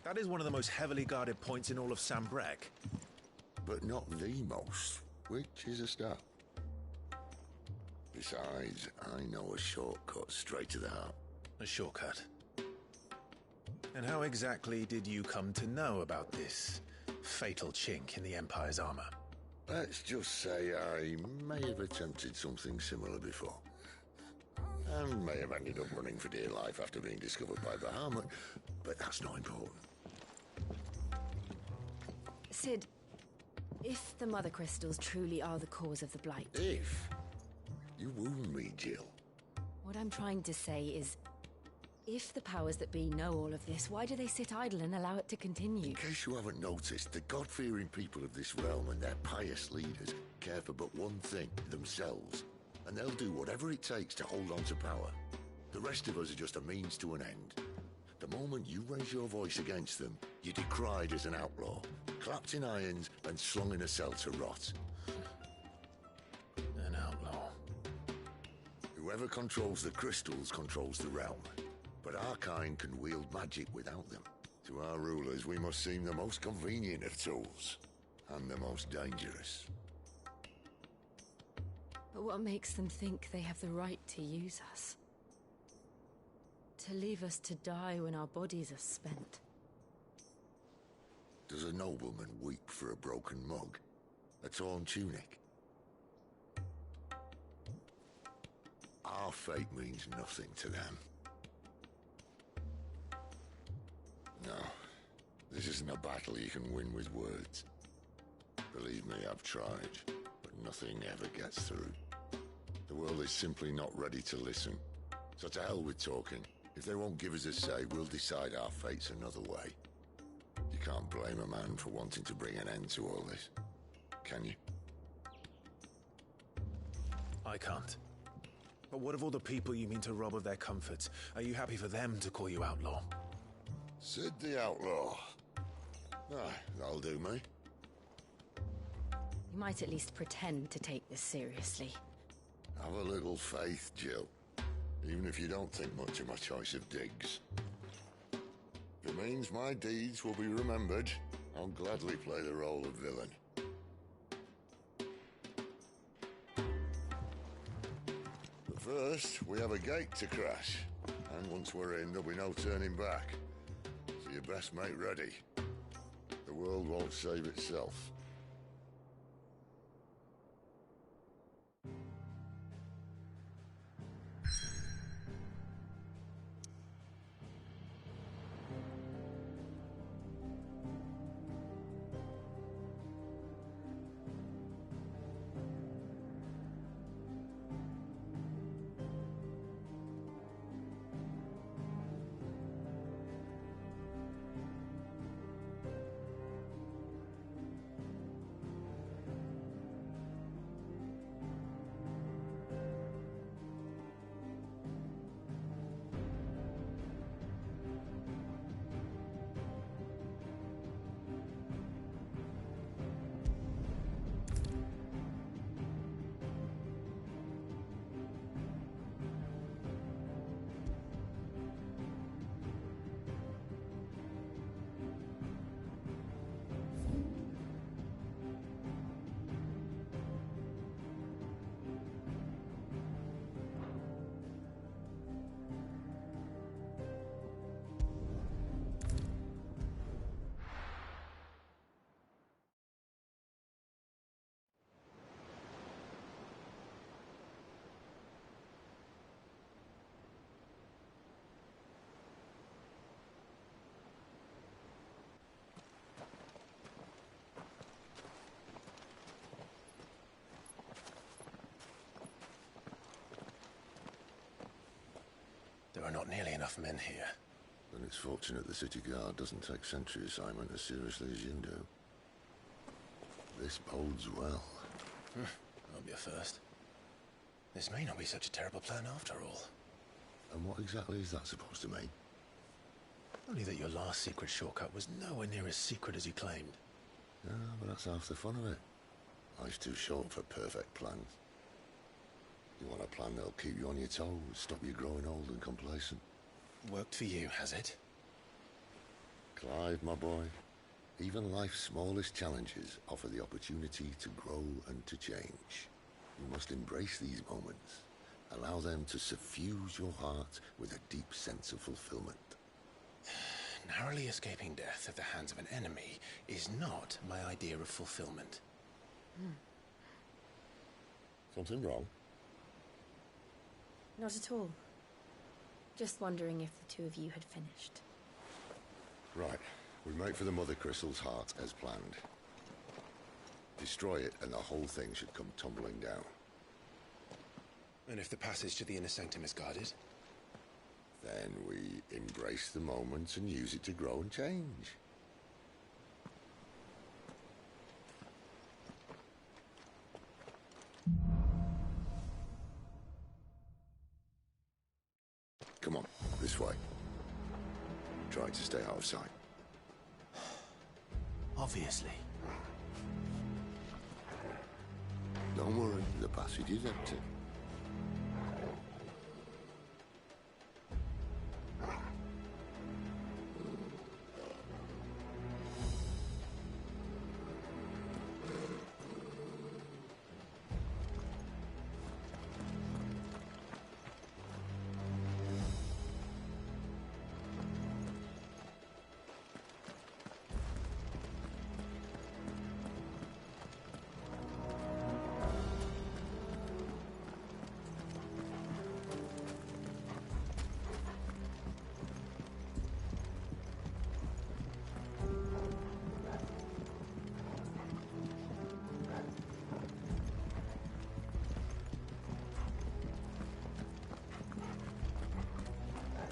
That is one of the most heavily guarded points in all of Sambrek. But not the most, which is a start. Besides, I know a shortcut straight to the heart. A shortcut? And how exactly did you come to know about this fatal chink in the Empire's armor? Let's just say I may have attempted something similar before. And may have ended up running for dear life after being discovered by Bahamut, but that's not important. Sid, if the Mother Crystals truly are the cause of the Blight... If? You wound me, Jill. What I'm trying to say is, if the powers that be know all of this, why do they sit idle and allow it to continue? In case you haven't noticed, the God-fearing people of this realm and their pious leaders care for but one thing, themselves. And they'll do whatever it takes to hold on to power. The rest of us are just a means to an end. The moment you raise your voice against them, you're decried as an outlaw, clapped in irons and slung in a cell to rot. An outlaw. Whoever controls the crystals controls the realm. But our kind can wield magic without them. To our rulers, we must seem the most convenient of tools, and the most dangerous. But what makes them think they have the right to use us? To leave us to die when our bodies are spent? Does a nobleman weep for a broken mug? A torn tunic? Our fate means nothing to them. No, this isn't a battle you can win with words. Believe me, I've tried, but nothing ever gets through. The world is simply not ready to listen. So to hell with talking. If they won't give us a say, we'll decide our fates another way. You can't blame a man for wanting to bring an end to all this, can you? I can't. But what of all the people you mean to rob of their comforts? Are you happy for them to call you outlaw? Sid the Outlaw. That'll do me. You might at least pretend to take this seriously. Have a little faith, Jill. Even if you don't think much of my choice of digs. If it means my deeds will be remembered, I'll gladly play the role of villain. But first, we have a gate to crash. And once we're in, there'll be no turning back. So you best make ready. The world won't save itself. There are not nearly enough men here. Then it's fortunate the city guard doesn't take sentry assignment as seriously as you do. This bodes well. That'll be a first. This may not be such a terrible plan after all. And what exactly is that supposed to mean? Only that your last secret shortcut was nowhere near as secret as you claimed. Yeah, but that's half the fun of it. Life's too short for perfect plans. You want a plan that'll keep you on your toes, stop you growing old and complacent. Worked for you, has it? Clive, my boy, even life's smallest challenges offer the opportunity to grow and to change. You must embrace these moments. Allow them to suffuse your heart with a deep sense of fulfillment. Narrowly escaping death at the hands of an enemy is not my idea of fulfillment. Something wrong? Not at all. Just wondering if the two of you had finished. Right. We make for the Mother Crystal's heart as planned. Destroy it and the whole thing should come tumbling down. And if the passage to the inner sanctum is guarded? Then we embrace the moment and use it to grow and change. Come on, this way. Try to stay out of sight. Obviously. Don't worry, the passage is empty.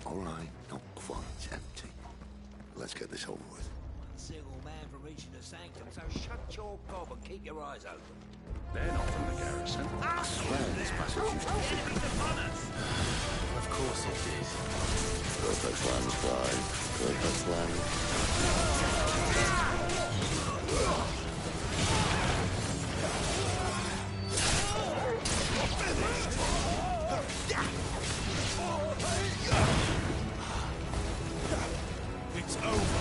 All right, not quite empty. Let's get this over with. One single man for reaching the sanctum, so shut your gob and keep your eyes open. They're not from the garrison. I swear this passage used to be secret. Of course it did. Perfect plan, Clive. Perfect plan. It's over.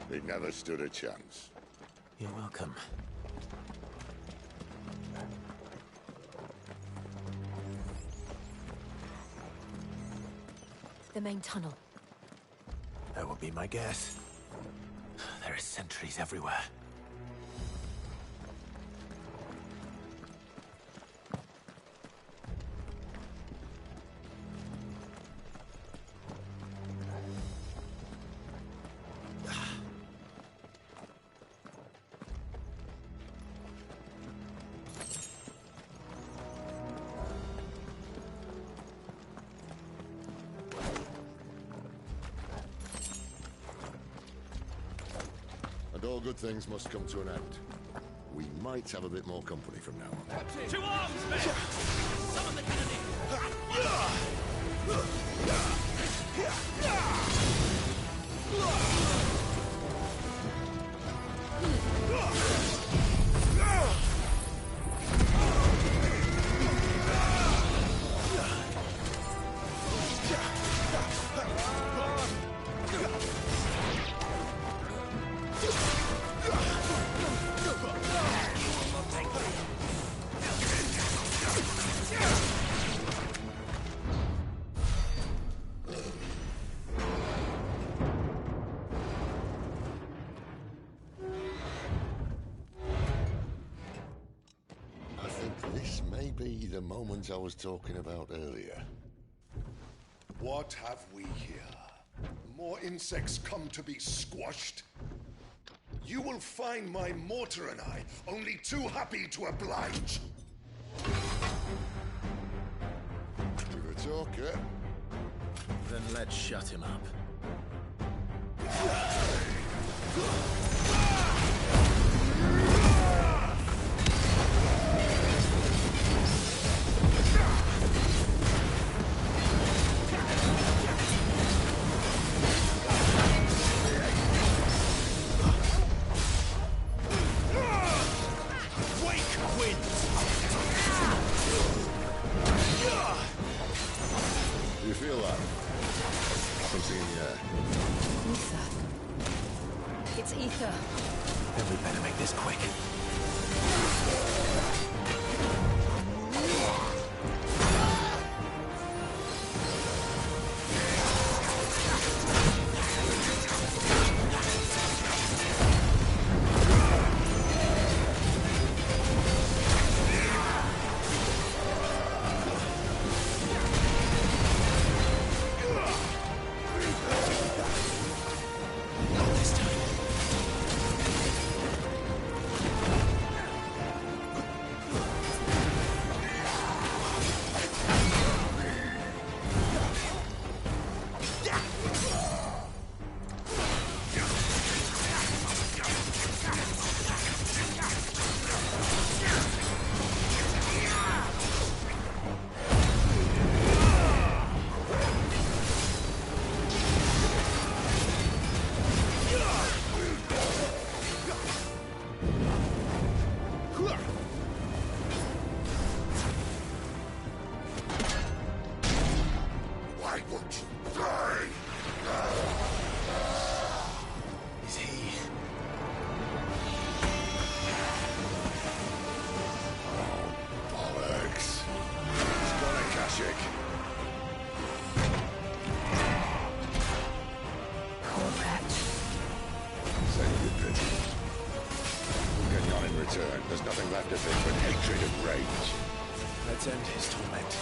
They never stood a chance. You're welcome. The main tunnel. That would be my guess. There are sentries everywhere. And all good things must come to an end. We might have a bit more company from now on. To arms, men! Summon the cannoneer! the moment I was talking about earlier. What have we here? More insects come to be squashed? You will find my mortar and I only too happy to oblige. Give a talk, eh? Then let's shut him up. Do you feel that? Something in the air. Ether. It's ether. Then we better make this quick. Why won't you die? Is he... Bollocks. He's got a Kashyyyk. Poor wretch. Send your pity. We'll get none in return. There's nothing left of him but hatred and rage. Let's end his torment.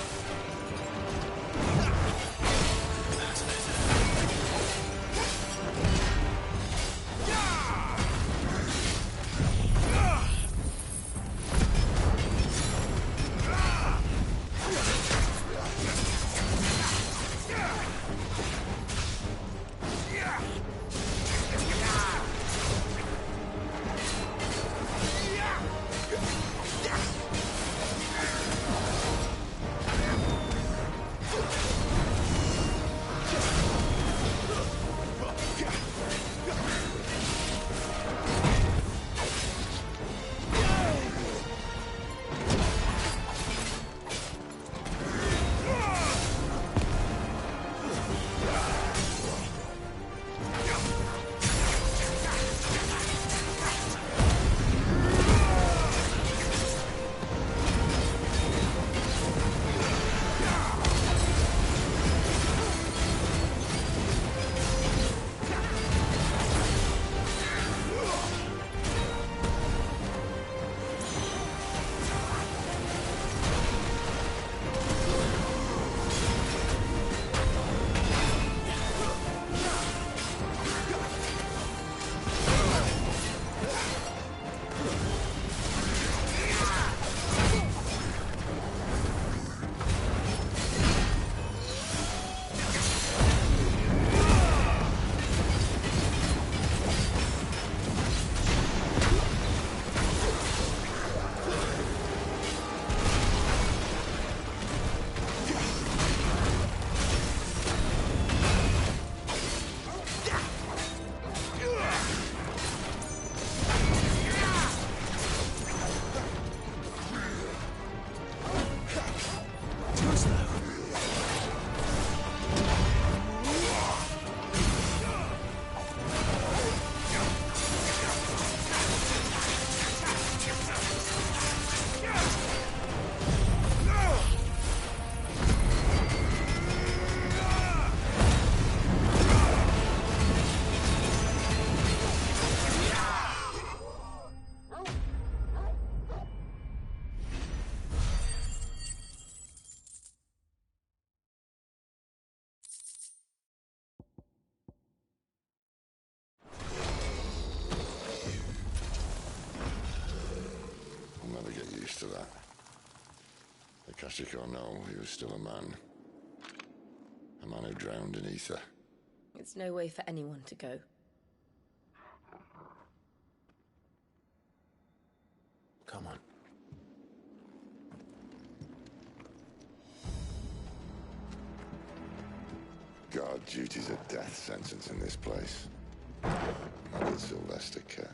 Tragic or no, he was still a man. A man who drowned in ether. It's no way for anyone to go. Come on. Guard duty's a death sentence in this place. Not that Sylvester cares.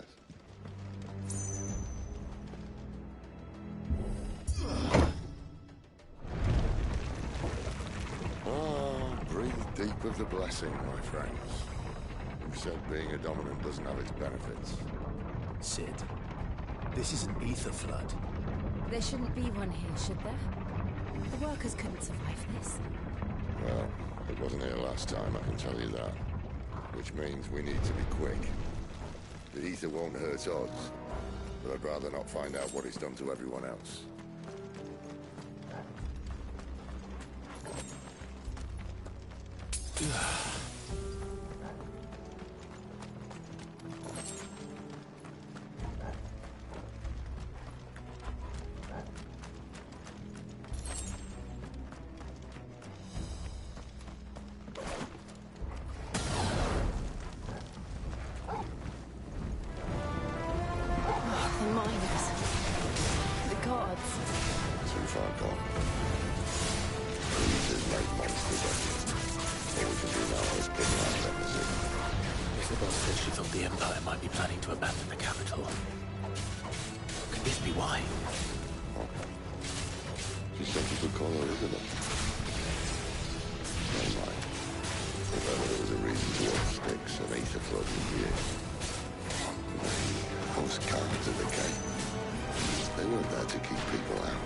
Breathe deep of the blessing, my friends. Who said being a dominant doesn't have its benefits? Sid, this is an ether flood. There shouldn't be one here, should there? The workers couldn't survive this. Well, it wasn't here last time, I can tell you that. Which means we need to be quick. The ether won't hurt odds, but I'd rather not find out what it's done to everyone else. The miners. The gods. Too far gone. Creatures make monsters of you. All we can do now is kidnap them, is it? Isabel said she thought the Empire might be planning to abandon the capital. Could this be why? She said you could call her Isabel. Never mind. If ever there was a reason to watch sticks, an ether flood would be it. Those guards at the gate. They weren't there to keep people out.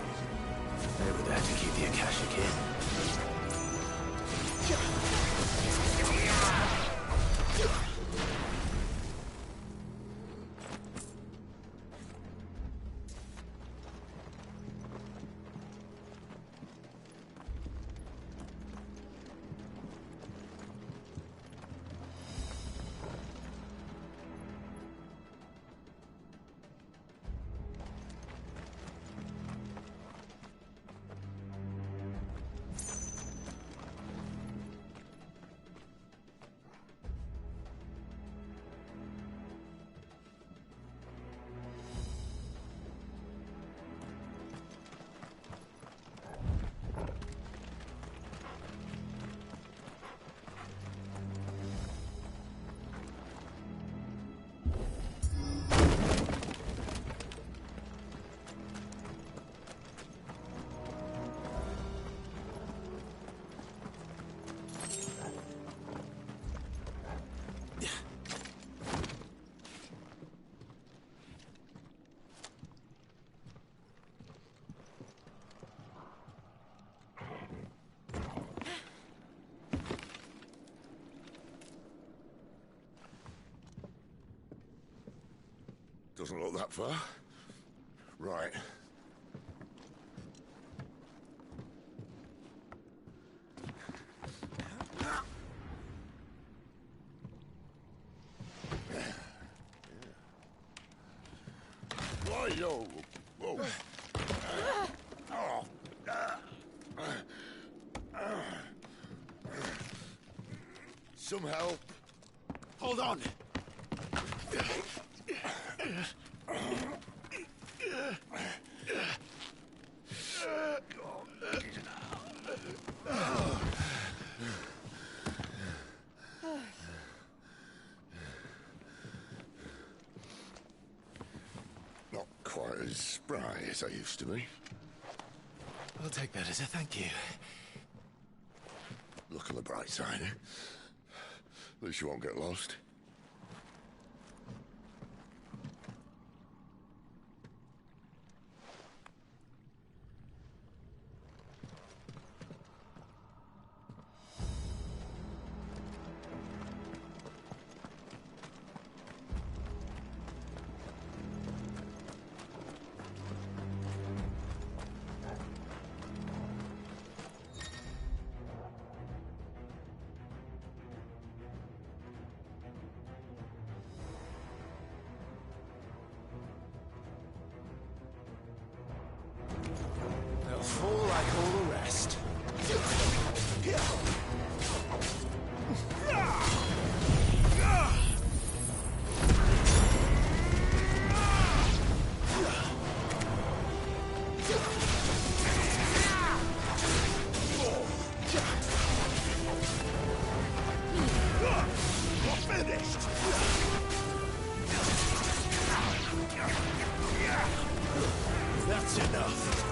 They were there to keep the Akashic in. Doesn't look that far. Right. Why, yo? Whoa. Some help. Hold on. Not quite as spry as I used to be. I'll take that as a thank you. Look on the bright side, eh? At least you won't get lost. finished. That's enough.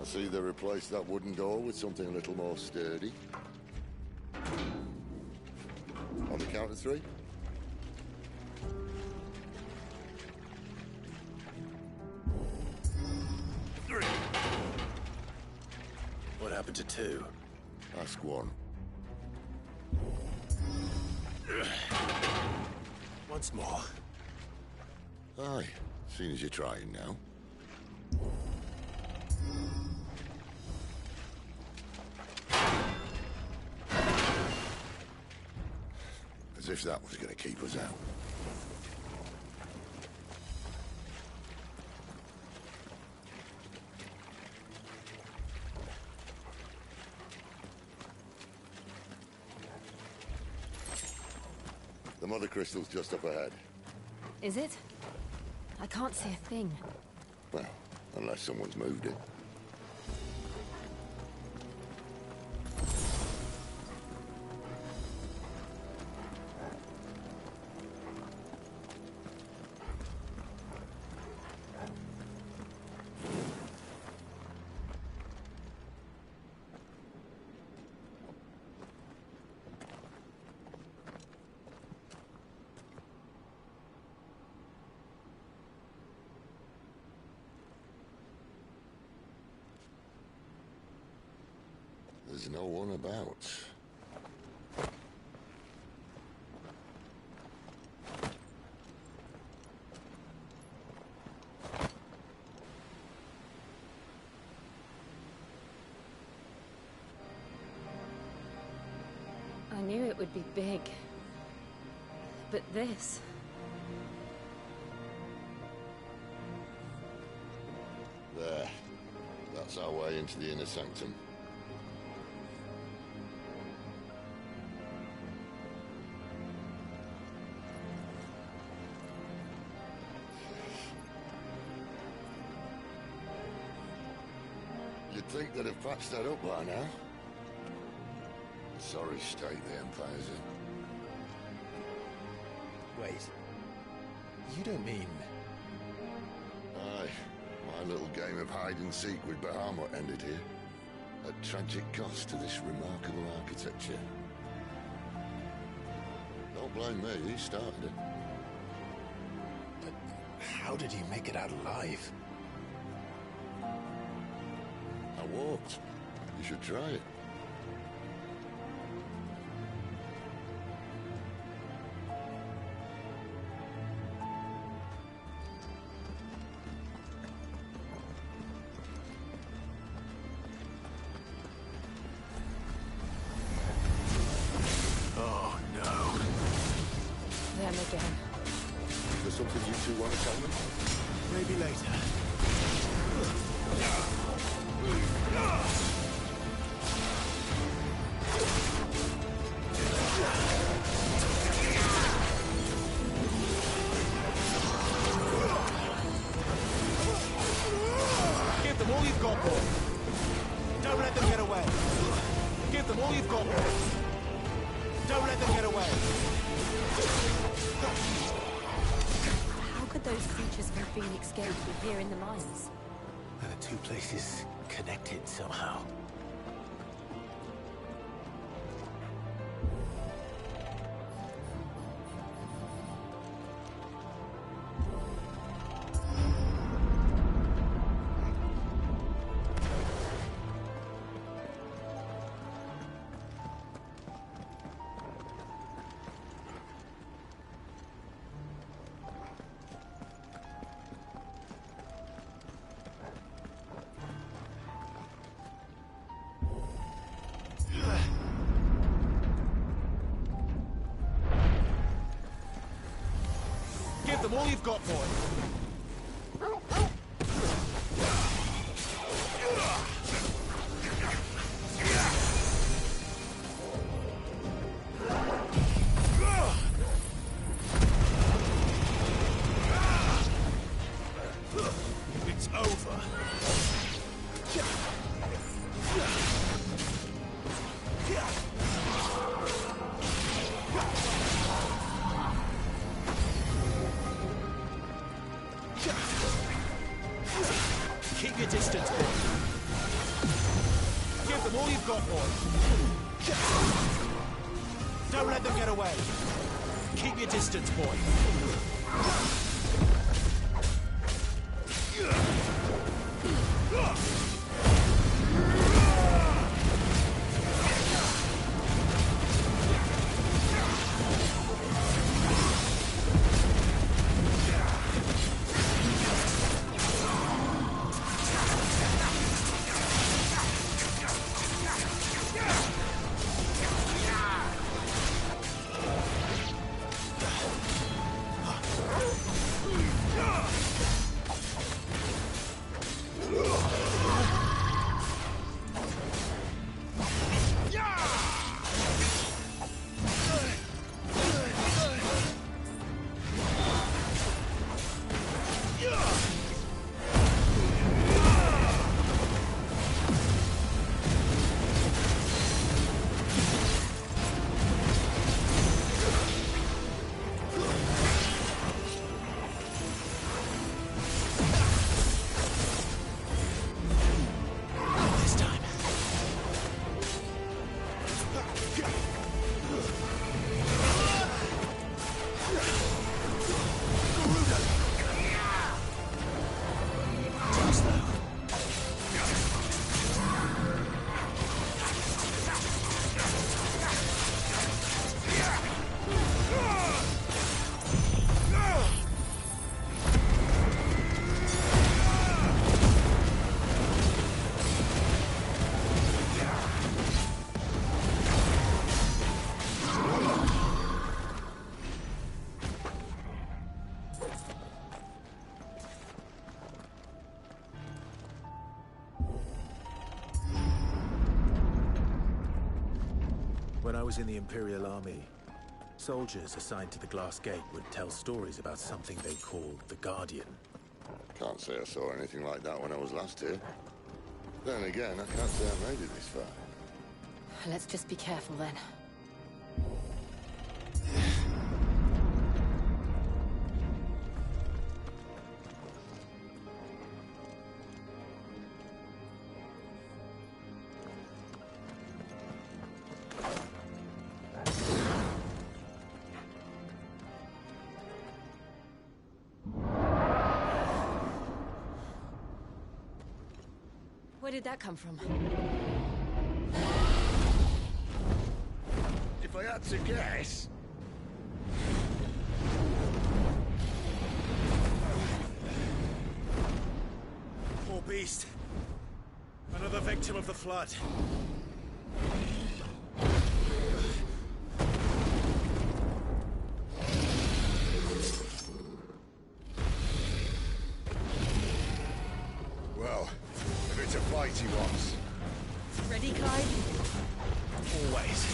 I see they replaced that wooden door with something a little more sturdy. On the count of 3? What happened to 2? Ask 1. Once more. Aye, seeing as you're trying now. As if that was going to keep us out. The Mother Crystal's just up ahead. Is it? I can't see a thing. Well, unless someone's moved it. There's no one about. I knew it would be big. But this... There. That's our way into the inner sanctum. You'd think they'd have patched that up by now. Sorry state the Empire's in. Wait. You don't mean... Aye. My little game of hide-and-seek with Bahamut ended here. At tragic cost to this remarkable architecture. Don't blame me, he started it. But how did he make it out alive? I walked. You should try it. Oh, no. Them again. Is there something you two want to tell me? Maybe later. Give them all you've got, boy. Don't let them get away. Give them all you've got, boy. Don't let them get away. How could those creatures from Phoenix Gate be here in the mines? Are the two places connected somehow? Give them all you've got, boy. It's over. Keep your distance, boy. Give them all you've got, boy. Don't let them get away. Keep your distance, boy. When I was in the Imperial Army, soldiers assigned to the Glass Gate would tell stories about something they called the Guardian. Can't say I saw anything like that when I was last here. Then again, I can't say I made it this far. Let's just be careful then. Where did that come from? If I had to guess... Poor beast. Another victim of the flood. Well, if it's a fight he wants. Ready, Clyde? Always.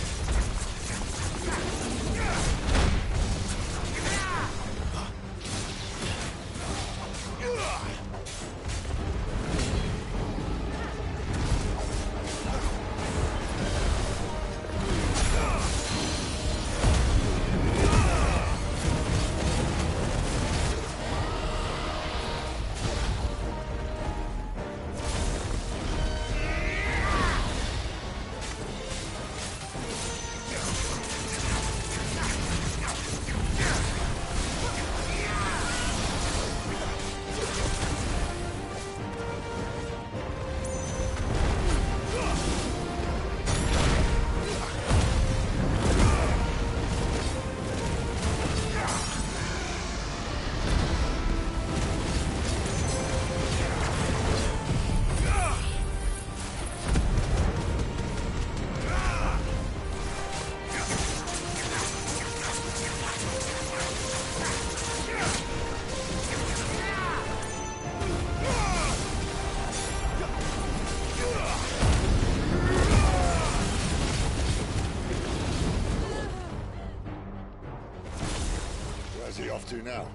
off to now?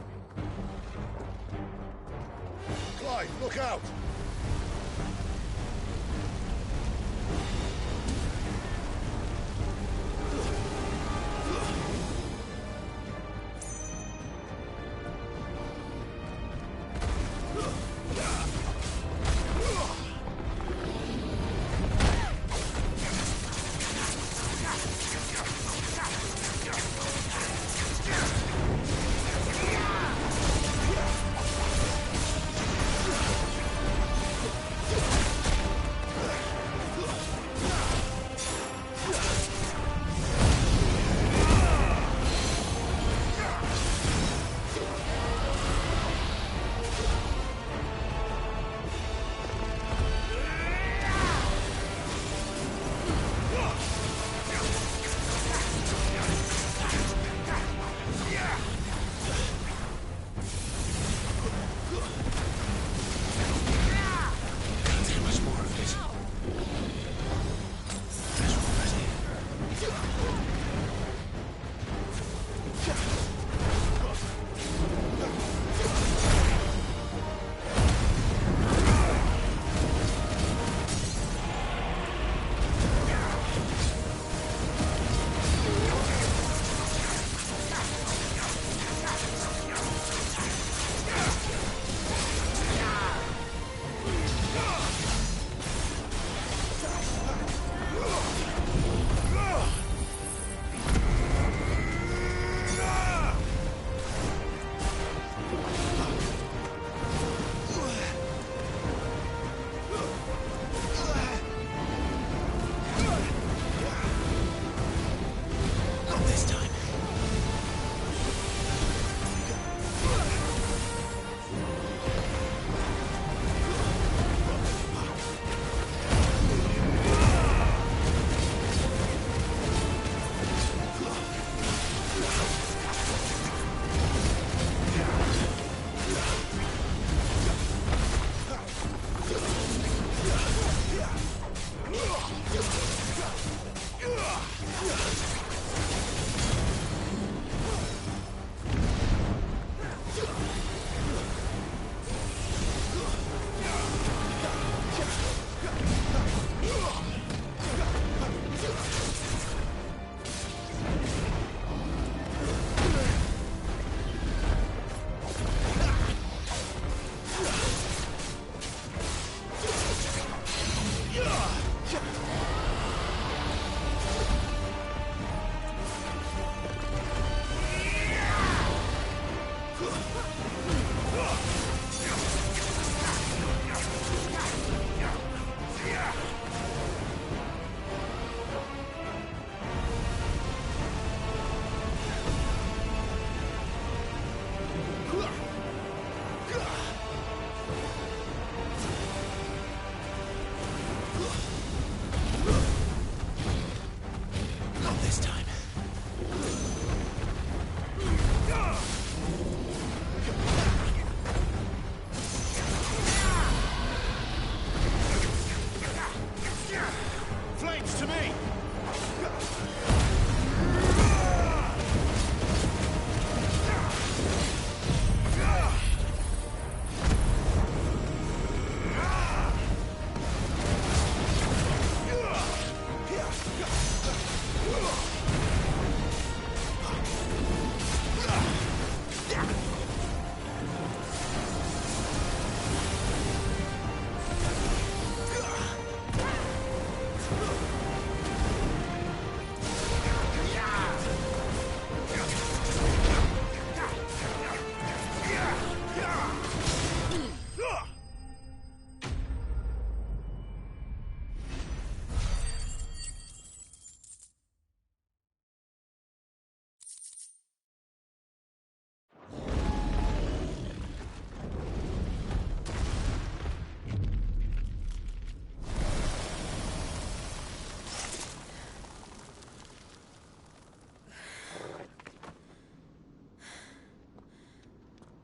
Clyde, look out!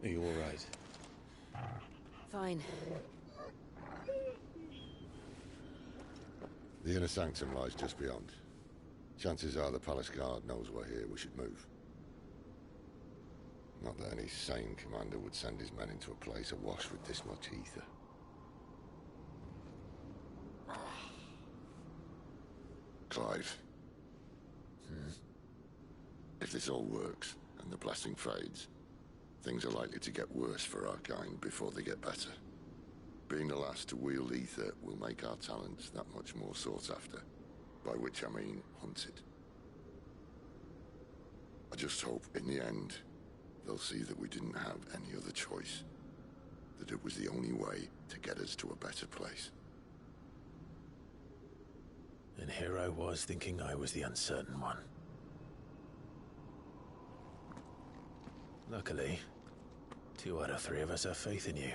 Are you all right? Fine. The inner sanctum lies just beyond. Chances are the palace guard knows we're here. We should move. Not that any sane commander would send his men into a place awash with this much ether. Clive. If this all works, and the blessing fades, things are likely to get worse for our kind before they get better. Being the last to wield ether will make our talents that much more sought after, by which I mean hunted. I just hope, in the end, they'll see that we didn't have any other choice, that it was the only way to get us to a better place. And here I was thinking I was the uncertain one. Luckily, 2 out of 3 of us have faith in you.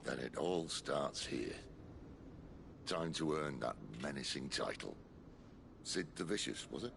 Then it all starts here. Time to earn that menacing title. Sid the Vicious, was it?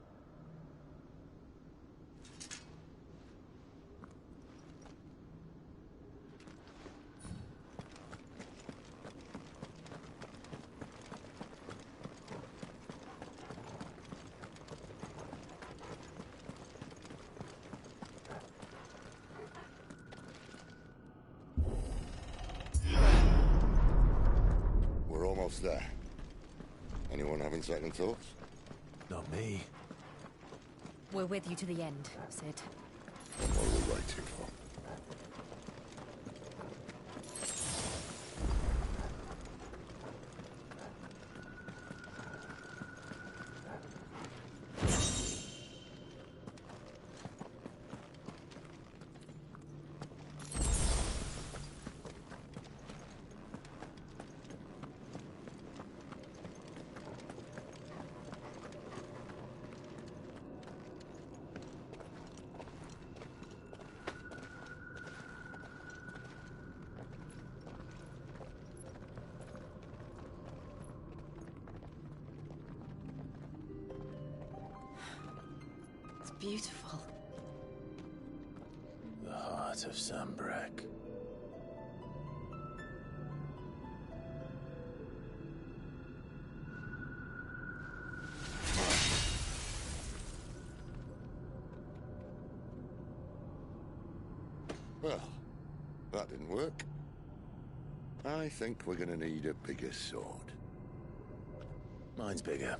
We're almost there. Anyone having second thoughts? Not me. We're with you to the end, Sid. What are we waiting for? Beautiful. The heart of Sanbreque. Well, that didn't work. I think we're gonna need a bigger sword. Mine's bigger.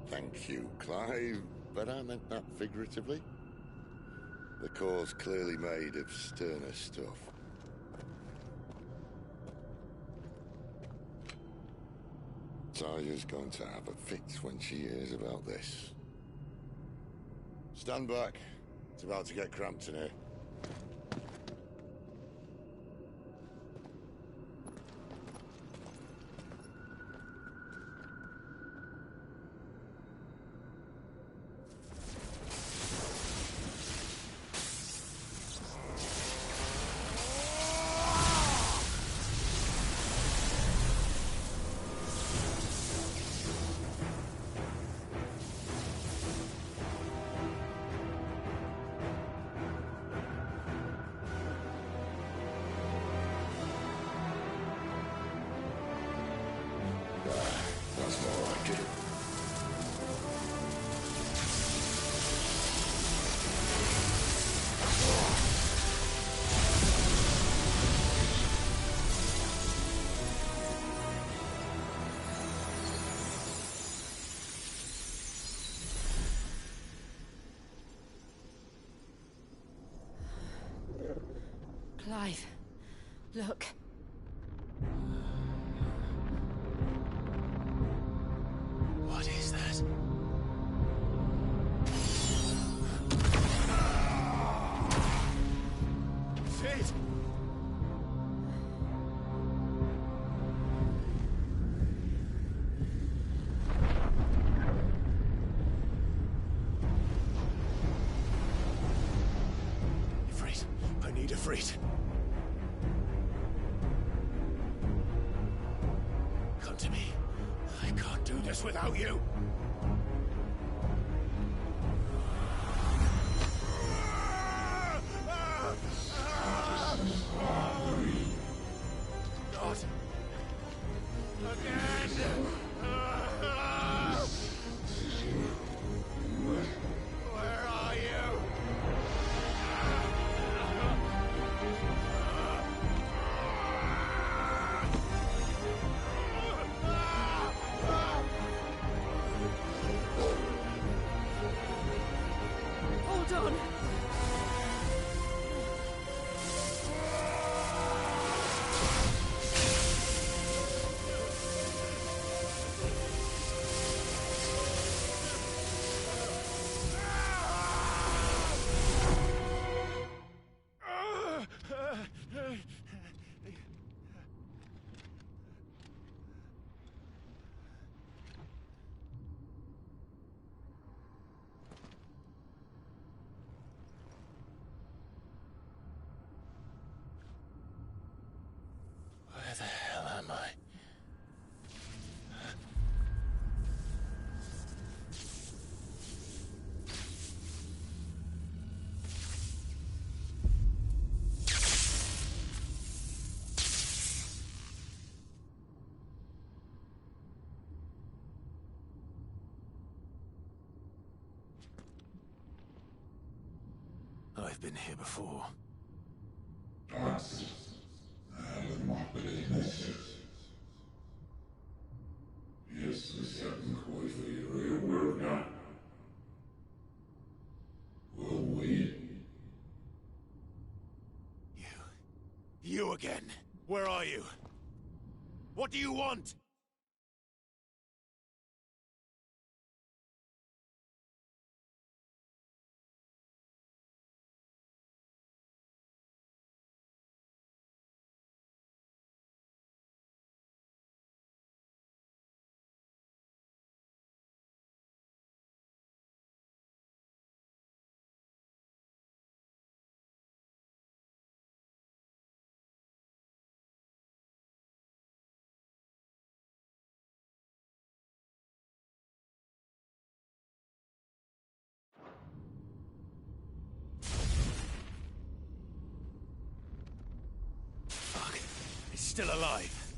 Thank you, Clive, but I meant that figuratively. The core's clearly made of sterner stuff. Taya's going to have a fit when she hears about this. Stand back. It's about to get cramped in here. That's more like it. Clive, look. What is that? Sid! Ifrit, I need Ifrit. Come to me. I can't do this without you. Not again! I've been here before. You again. Where are you? What do you want? Still alive.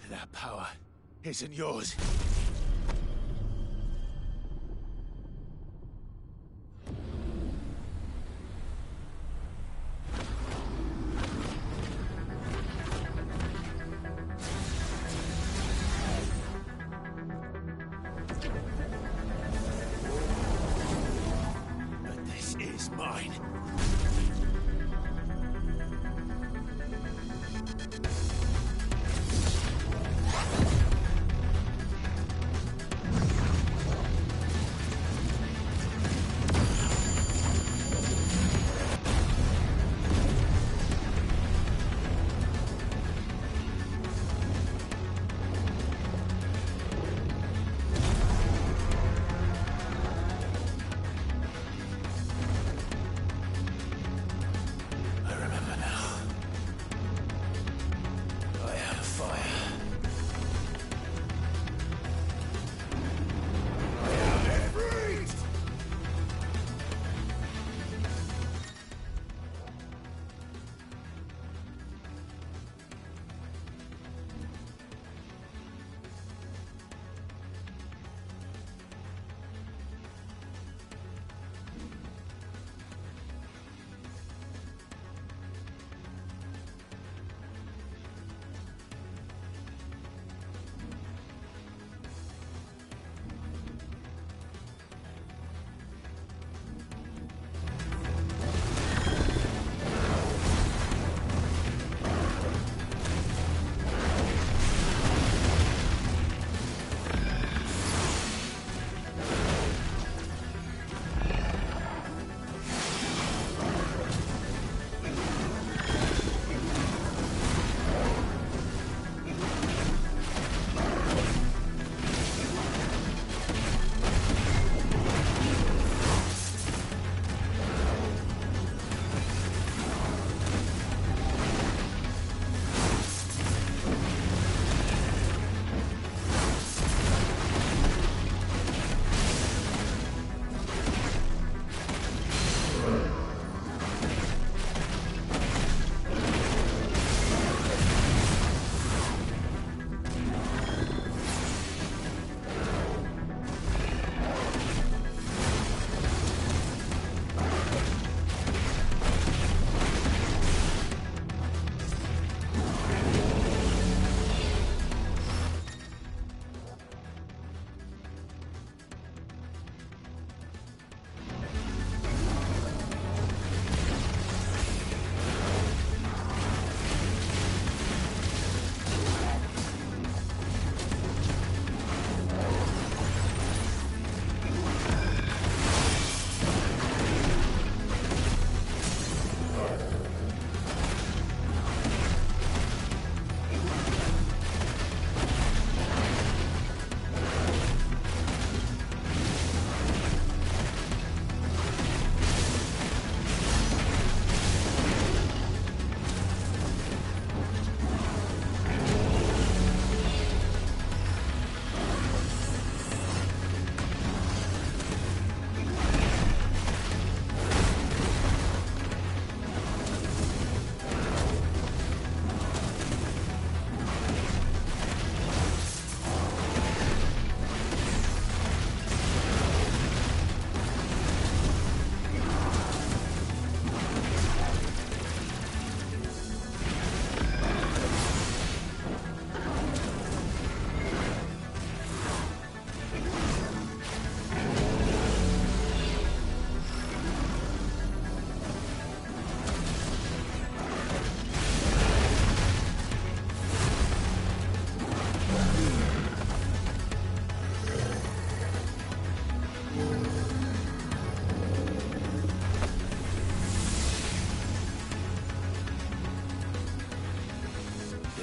That power isn't yours. But this is mine.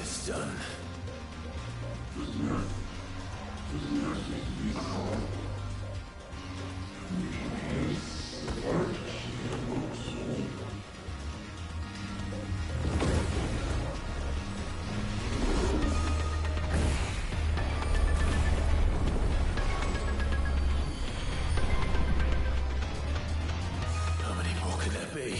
It's done. How many more could there be?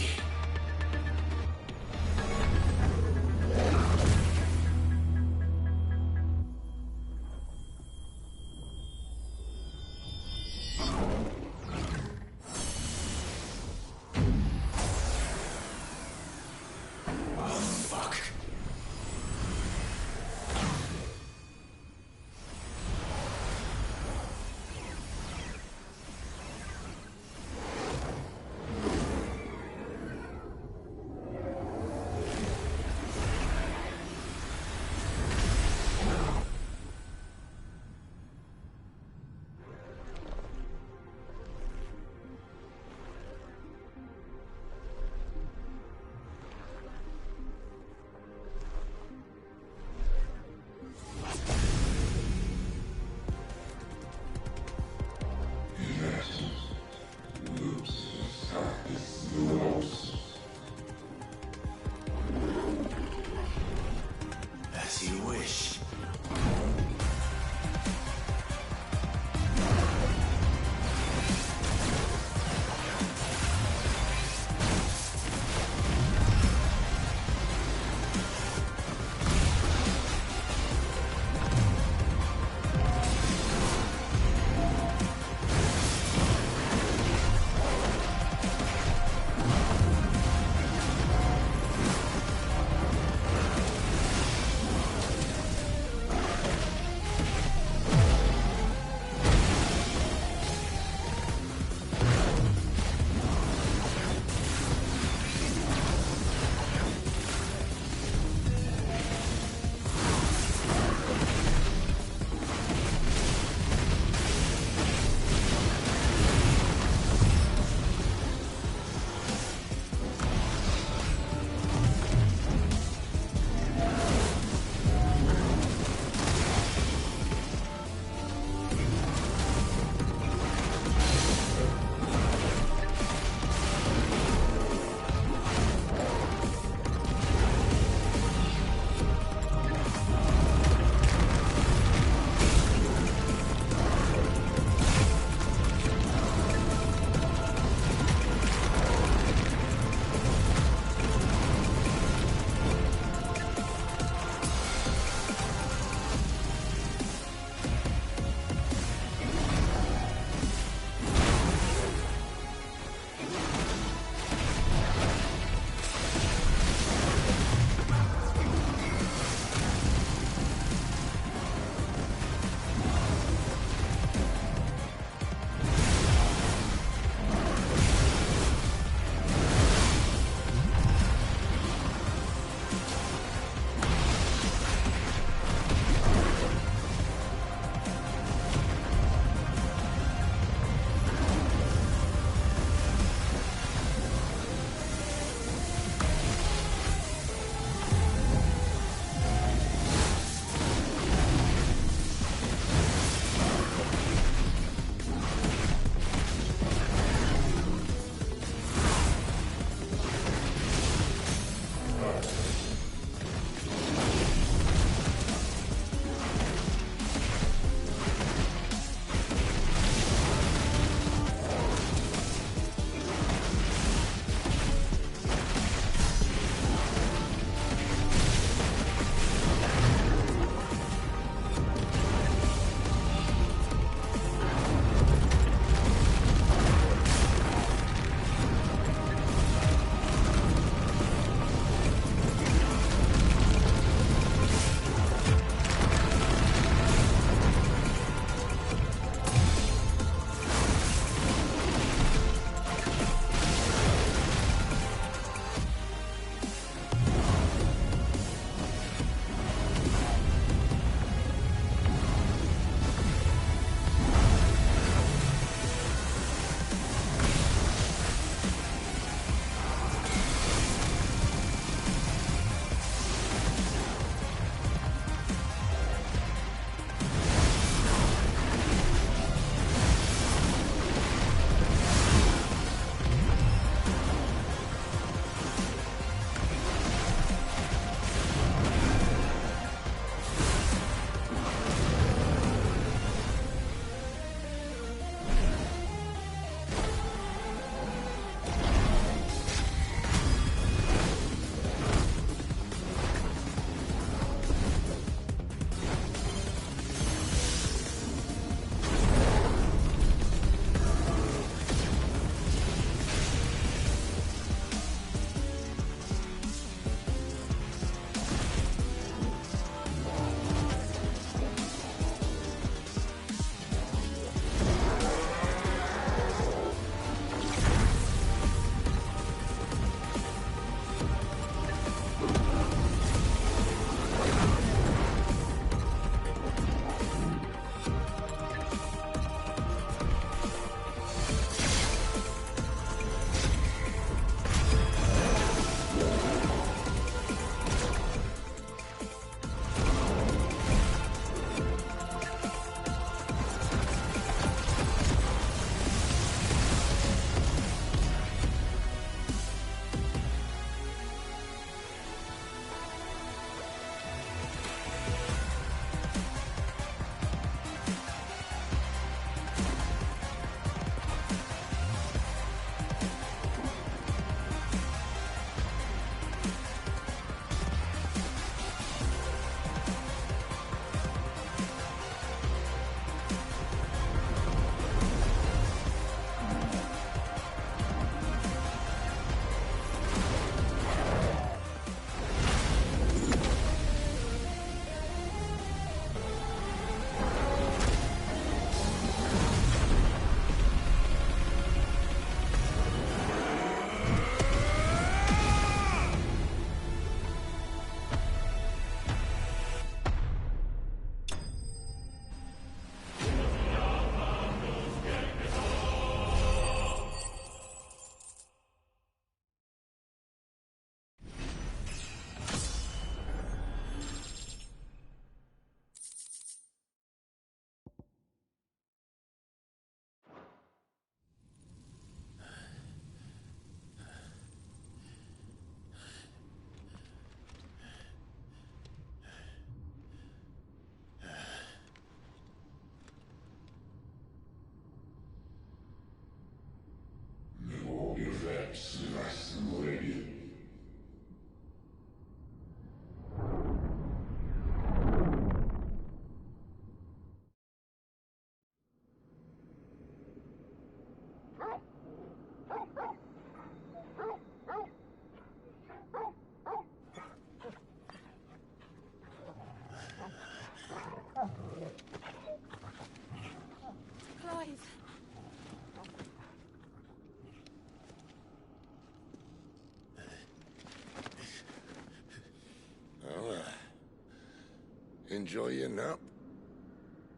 Enjoy your nap?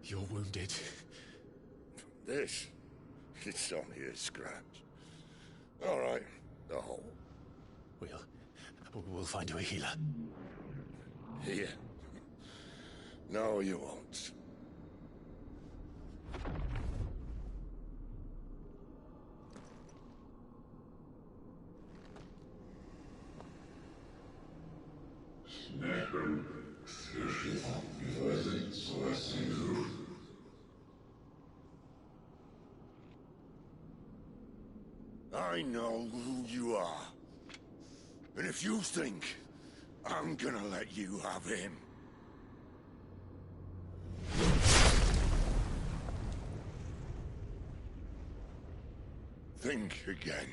You're wounded. This? It's only a scratch. All right, the hole. We'll find you a healer. Here? No, you won't. I know who you are. And if you think I'm gonna let you have him... think again.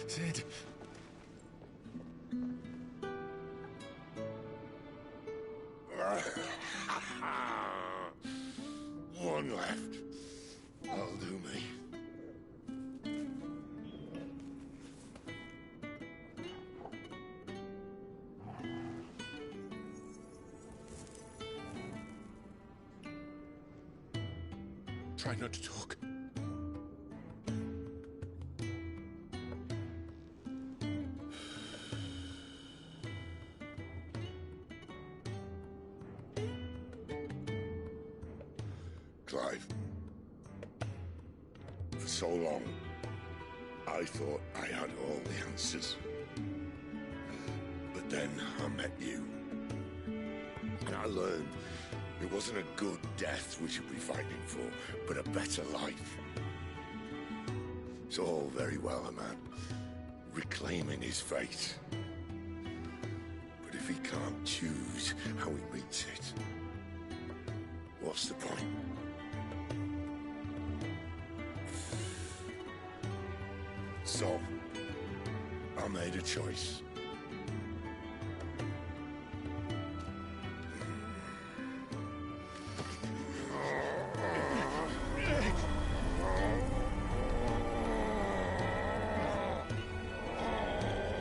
Sid. One left. That'll do me. Try not to talk. Clive. For so long, I thought I had all the answers. But then I met you. And I learned it wasn't a good death we should be fighting for, but a better life. It's all very well a man reclaiming his fate. But if he can't choose how he meets it, what's the point? So, I made a choice.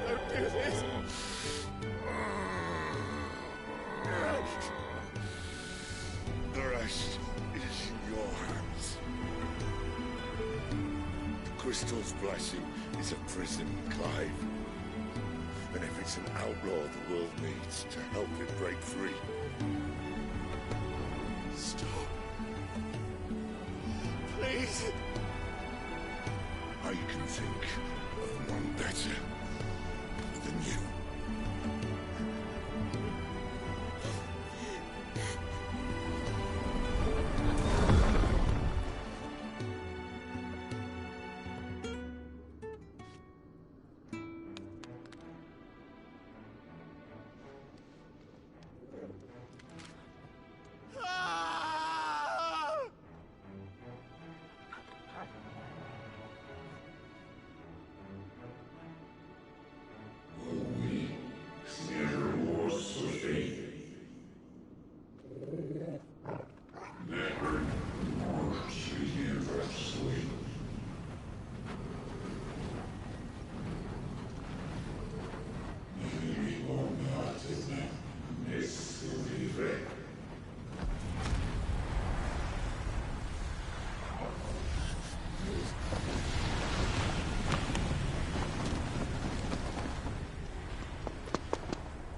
Don't do this! The rest is in your hands. The Crystal's blessing is a prison, Clive. And if it's an outlaw the world needs to help it break free... Stop. Please. I can think of one better than you.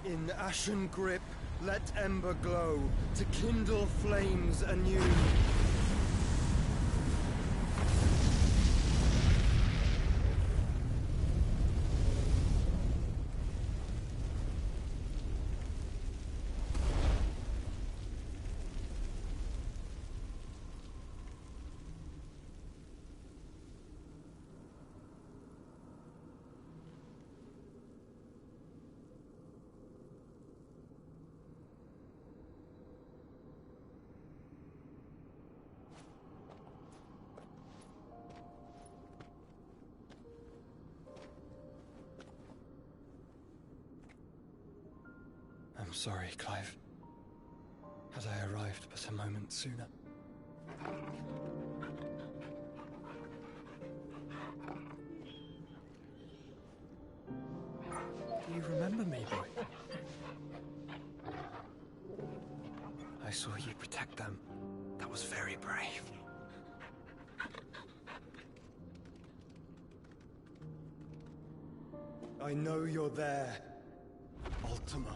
In ashen grip, let ember glow, to kindle flames anew. I'm sorry, Clive. Had I arrived but a moment sooner. Do you remember me, boy? I saw you protect them. That was very brave. I know you're there, Ultima.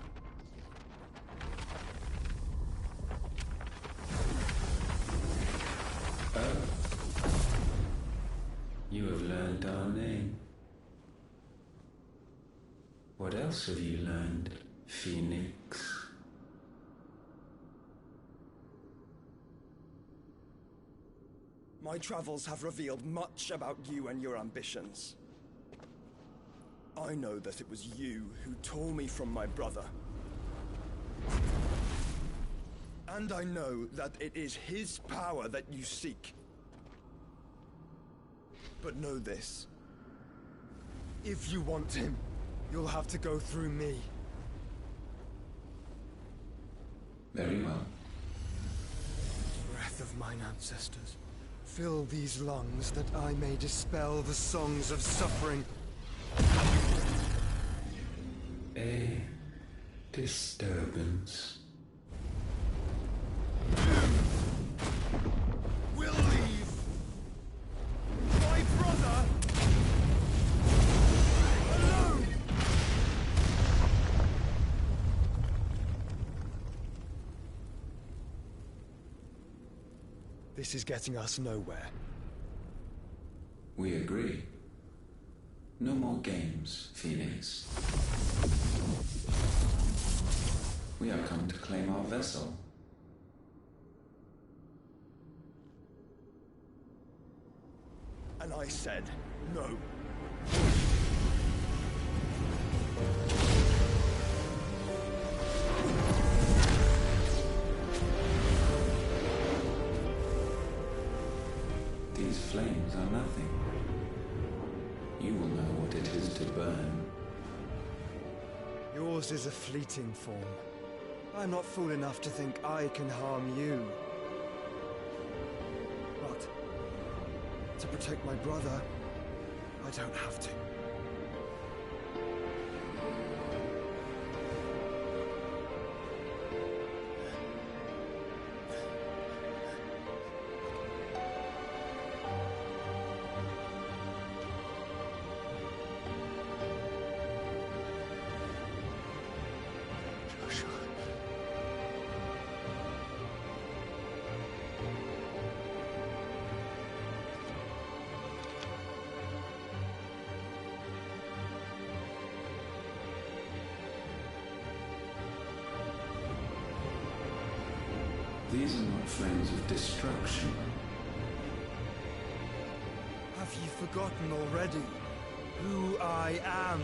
You have learned our name. What else have you learned, Phoenix? My travels have revealed much about you and your ambitions. I know that it was you who tore me from my brother. And I know that it is his power that you seek. But know this. If you want him, you'll have to go through me. Very well. Breath of mine ancestors, fill these lungs that I may dispel the songs of suffering. A disturbance. We'll leave. My brother alone. This is getting us nowhere. We agree. No more games, Phoenix. We have come to claim our vessel. And I said no. These flames are nothing. You will know what it is to burn. Yours is a fleeting form. I'm not fool enough to think I can harm you. But to protect my brother, I don't have to. These are not flames of destruction. Have you forgotten already who I am?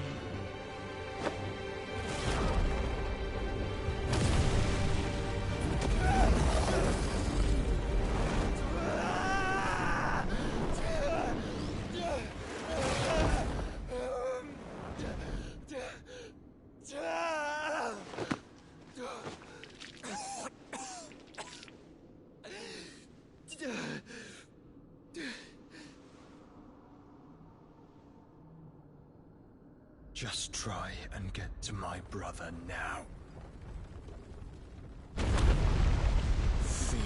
Just try and get to my brother now. Fiend.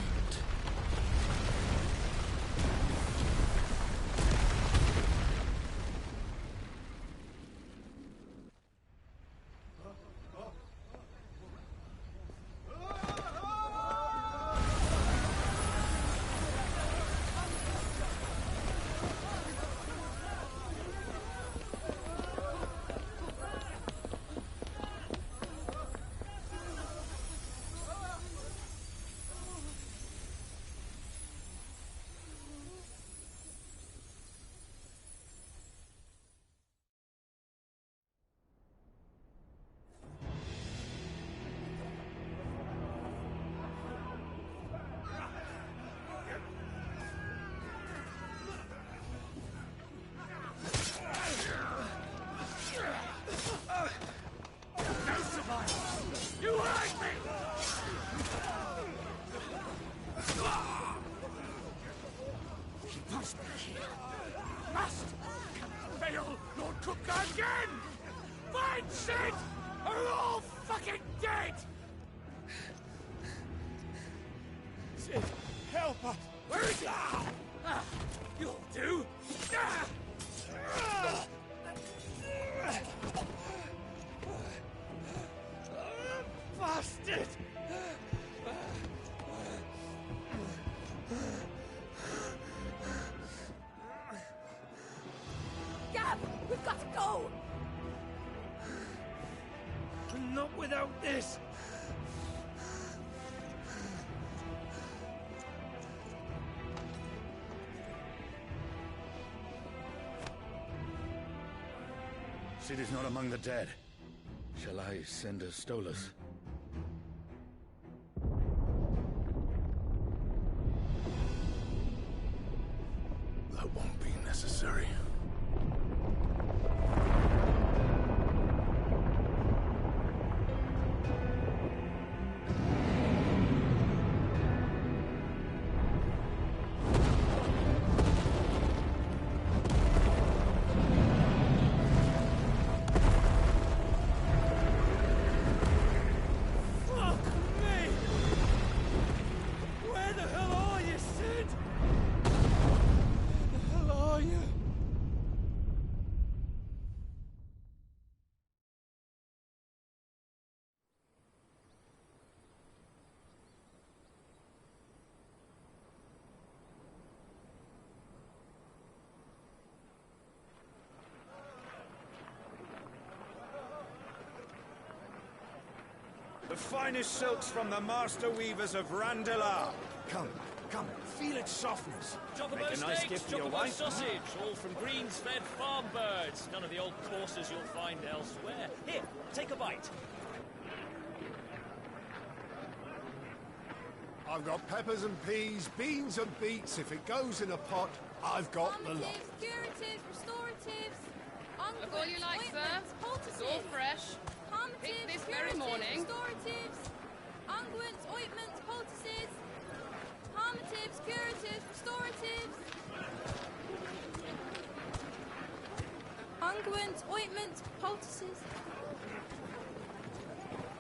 Must be here. Must! Fail, Lord Cook again! Find Sid! Or we're all fucking dead! Sid, help us! Where is he? You'll do! Bastard! Gab, we've got to go! Not without this! Sid is not among the dead. Shall I send a Stolas? That won't be necessary. The finest silks from the master weavers of Randalar. Come, feel its softness. Chocobo Make a nice steaks, gift for your chocobo wife. sausage, all from greens-fed farm birds. None of the old courses you'll find elsewhere. Here, take a bite. I've got peppers and peas, beans and beets. If it goes in a pot, I've got the lot. Curatives, restoratives, Look all you like, sir. It's all fresh. Picked this very morning. Restoratives, unguents, ointments, poultices, palmatives, curatives, restoratives, unguents, ointments, poultices.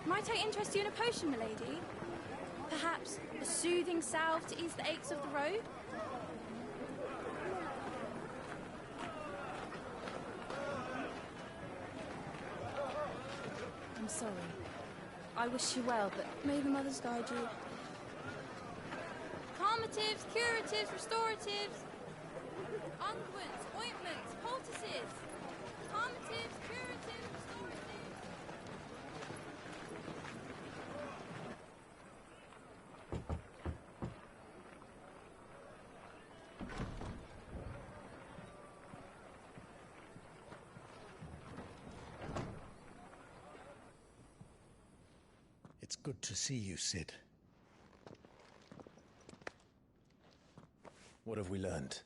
Might I interest you in a potion, milady? Perhaps a soothing salve to ease the aches of the road? I'm sorry. I wish you well, but may the mothers guide you. Calmatives, curatives, restoratives, unguents, ointments, poultices. Calmatives, curatives, restoratives. It's good to see you, Sid. What have we learned?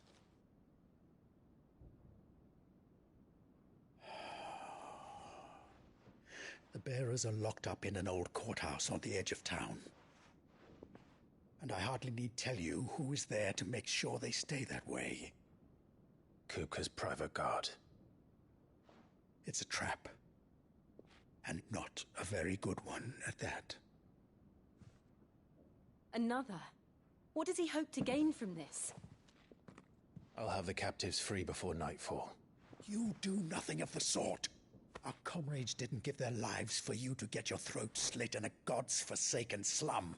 The bearers are locked up in an old courthouse on the edge of town. And I hardly need tell you who is there to make sure they stay that way. Kupka's private guard. It's a trap. And not a very good one at that. Another? What does he hope to gain from this? I'll have the captives free before nightfall. You do nothing of the sort. Our comrades didn't give their lives for you to get your throat slit in a god's forsaken slum.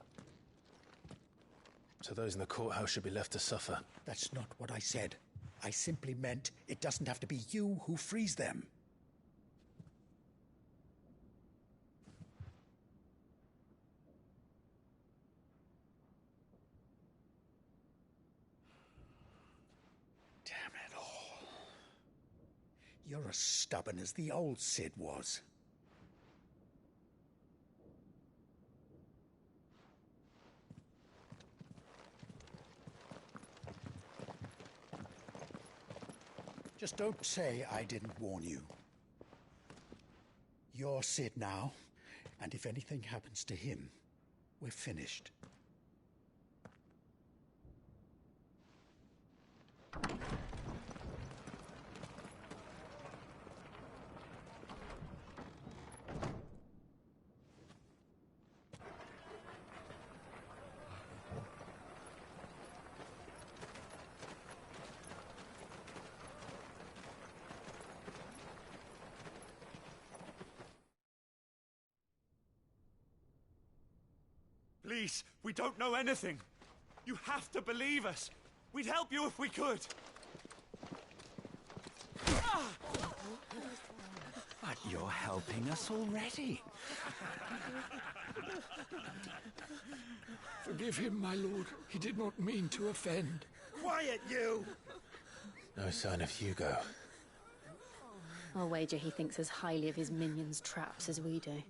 So those in the courthouse should be left to suffer. That's not what I said. I simply meant it doesn't have to be you who frees them. You're as stubborn as the old Sid was. Just don't say I didn't warn you. You're Sid now, and if anything happens to him, we're finished. Please, we don't know anything. You have to believe us. We'd help you if we could. But you're helping us already. Forgive him, my lord. He did not mean to offend. Quiet, you! No sign of Hugo. I'll wager he thinks as highly of his minions' traps as we do.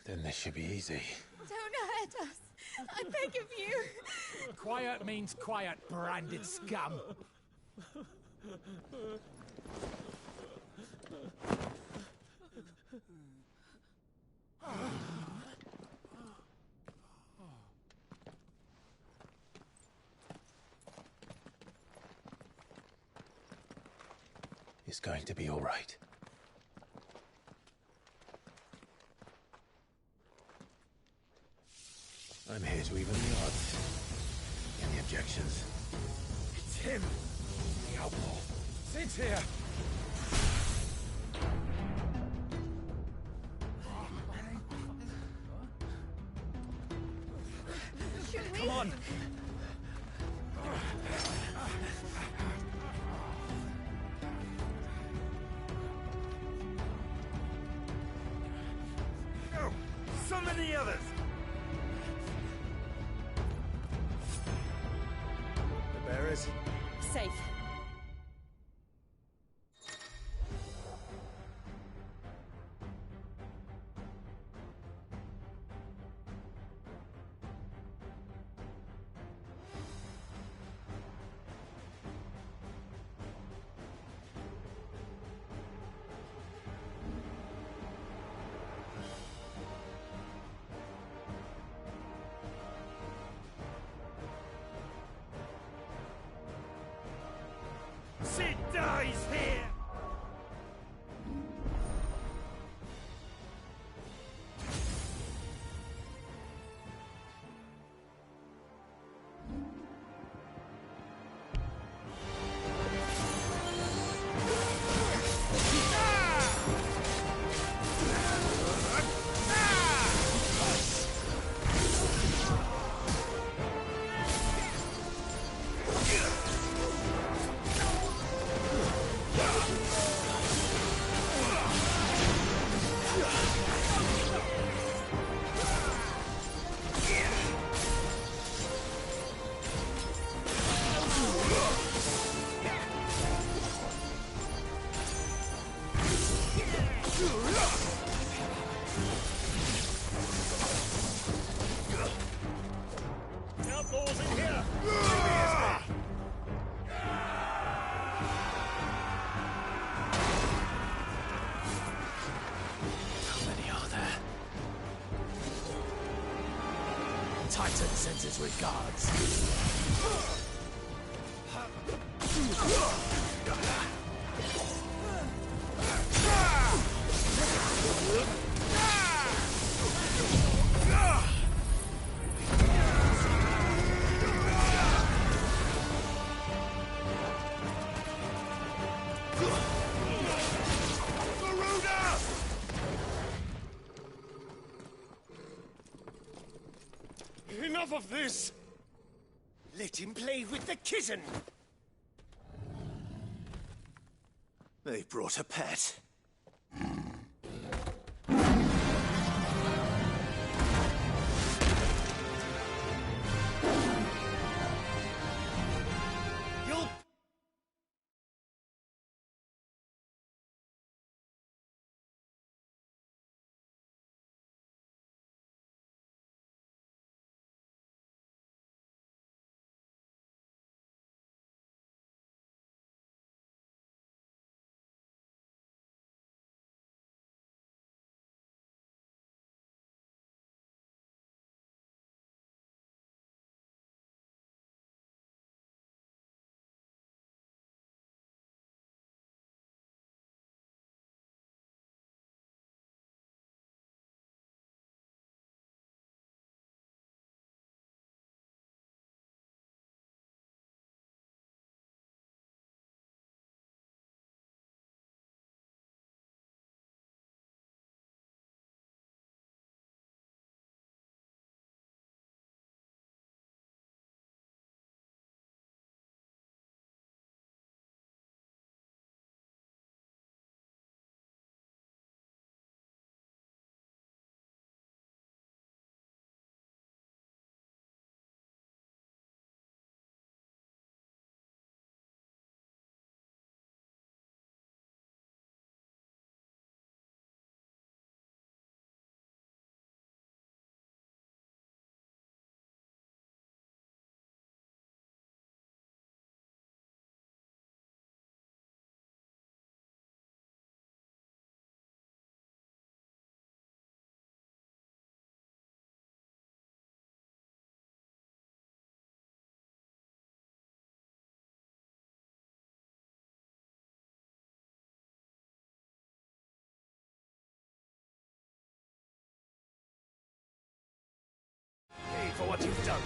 Then this should be easy. Don't hurt us. I beg of you. Quiet means quiet, branded scum. It's going to be all right. I'm here to even the odds. Any objections? It's him, the outlaw. Sit here. Come on! No! Summon the others! The bearers? Safe. Sid dies here! Outlaws in here! How many are there? Titan sends his regards. Enough of this! Let him play with the kitten! They brought a pet.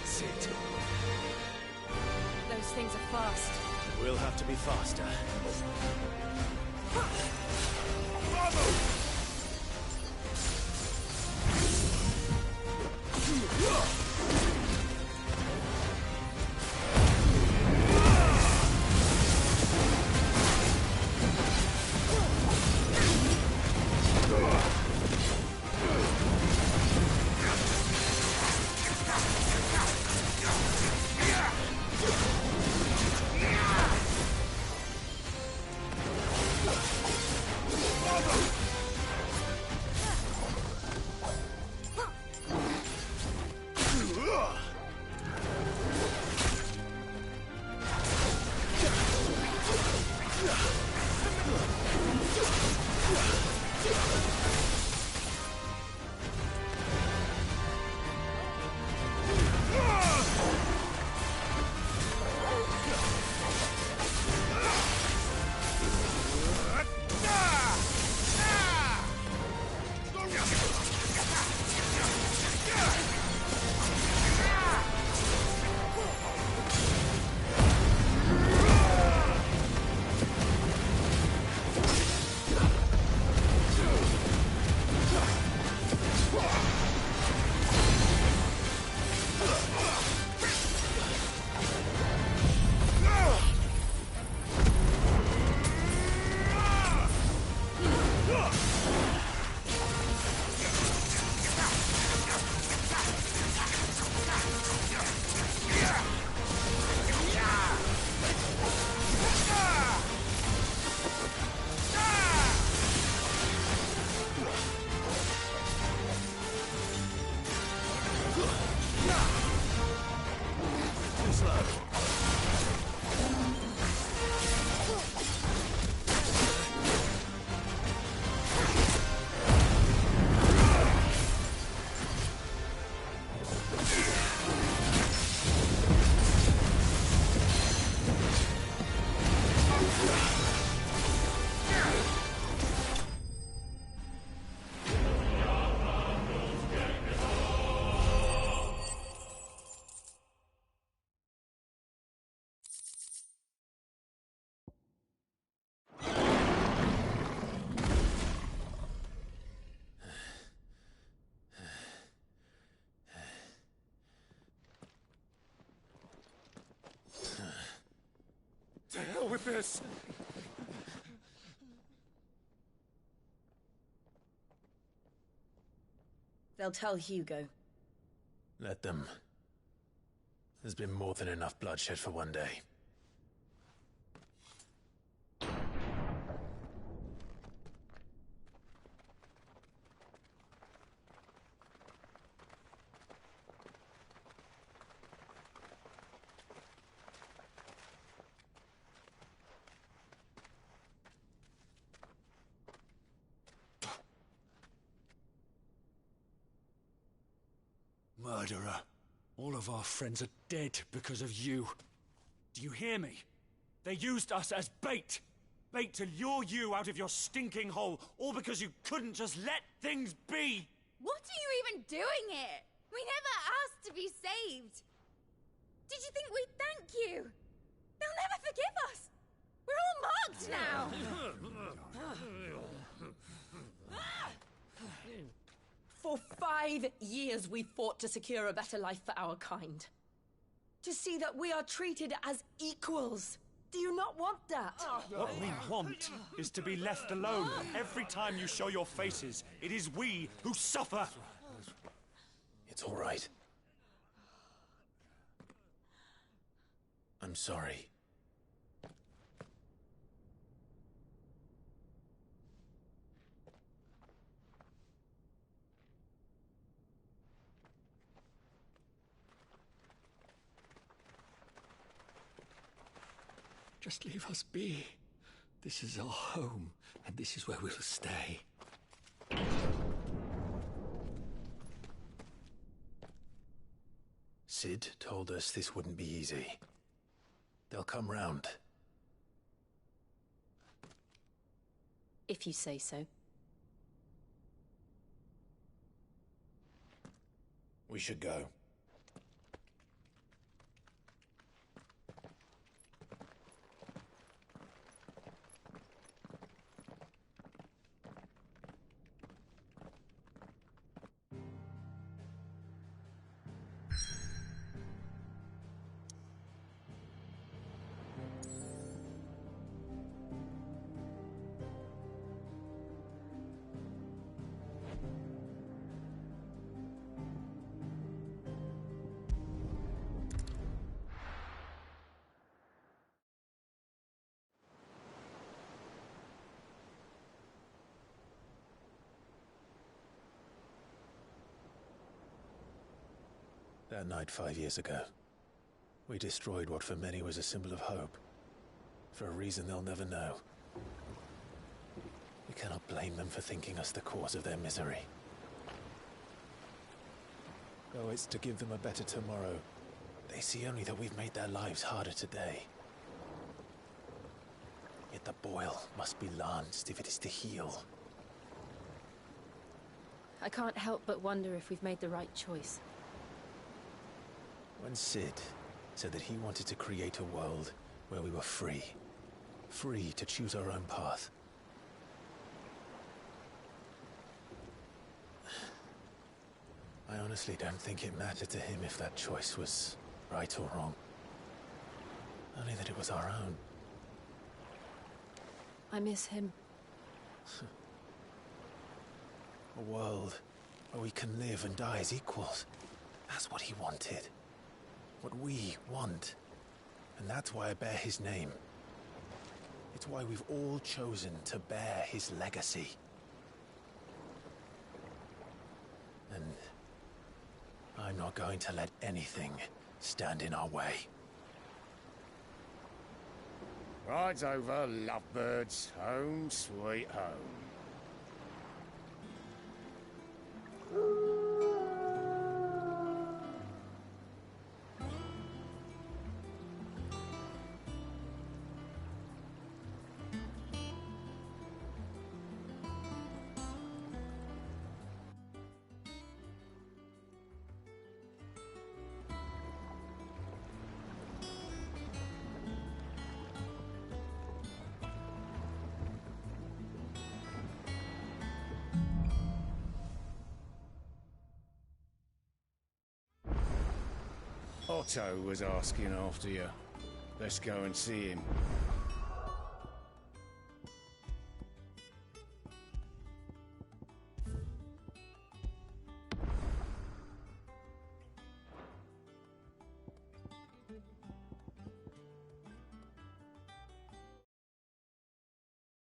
Cid. Those things are fast. We'll have to be faster. To hell with this! They'll tell Hugo. Let them. There's been more than enough bloodshed for one day. Murderer. All of our friends are dead because of you. Do you hear me? They used us as bait. Bait to lure you out of your stinking hole, all because you couldn't just let things be. What are you even doing here? We never asked to be saved. Did you think we'd thank you? They'll never forgive us. We're all marked now. For 5 years we fought to secure a better life for our kind. To see that we are treated as equals. Do you not want that? What we want is to be left alone. Every time you show your faces, it is we who suffer. It's all right. I'm sorry. Just leave us be. This is our home, and this is where we'll stay. Cid told us this wouldn't be easy. They'll come round. If you say so. We should go. That night 5 years ago, we destroyed what for many was a symbol of hope. For a reason they'll never know. We cannot blame them for thinking us the cause of their misery. Though it's to give them a better tomorrow, they see only that we've made their lives harder today. Yet the boil must be lanced if it is to heal. I can't help but wonder if we've made the right choice. When Cid said that he wanted to create a world where we were free. Free to choose our own path. I honestly don't think it mattered to him if that choice was right or wrong. Only that it was our own. I miss him. A world where we can live and die as equals. That's what he wanted. What we want. And that's why I bear his name. It's why we've all chosen to bear his legacy. And I'm not going to let anything stand in our way. Rides over, lovebirds, home sweet home. Otto was asking after you. Let's go and see him.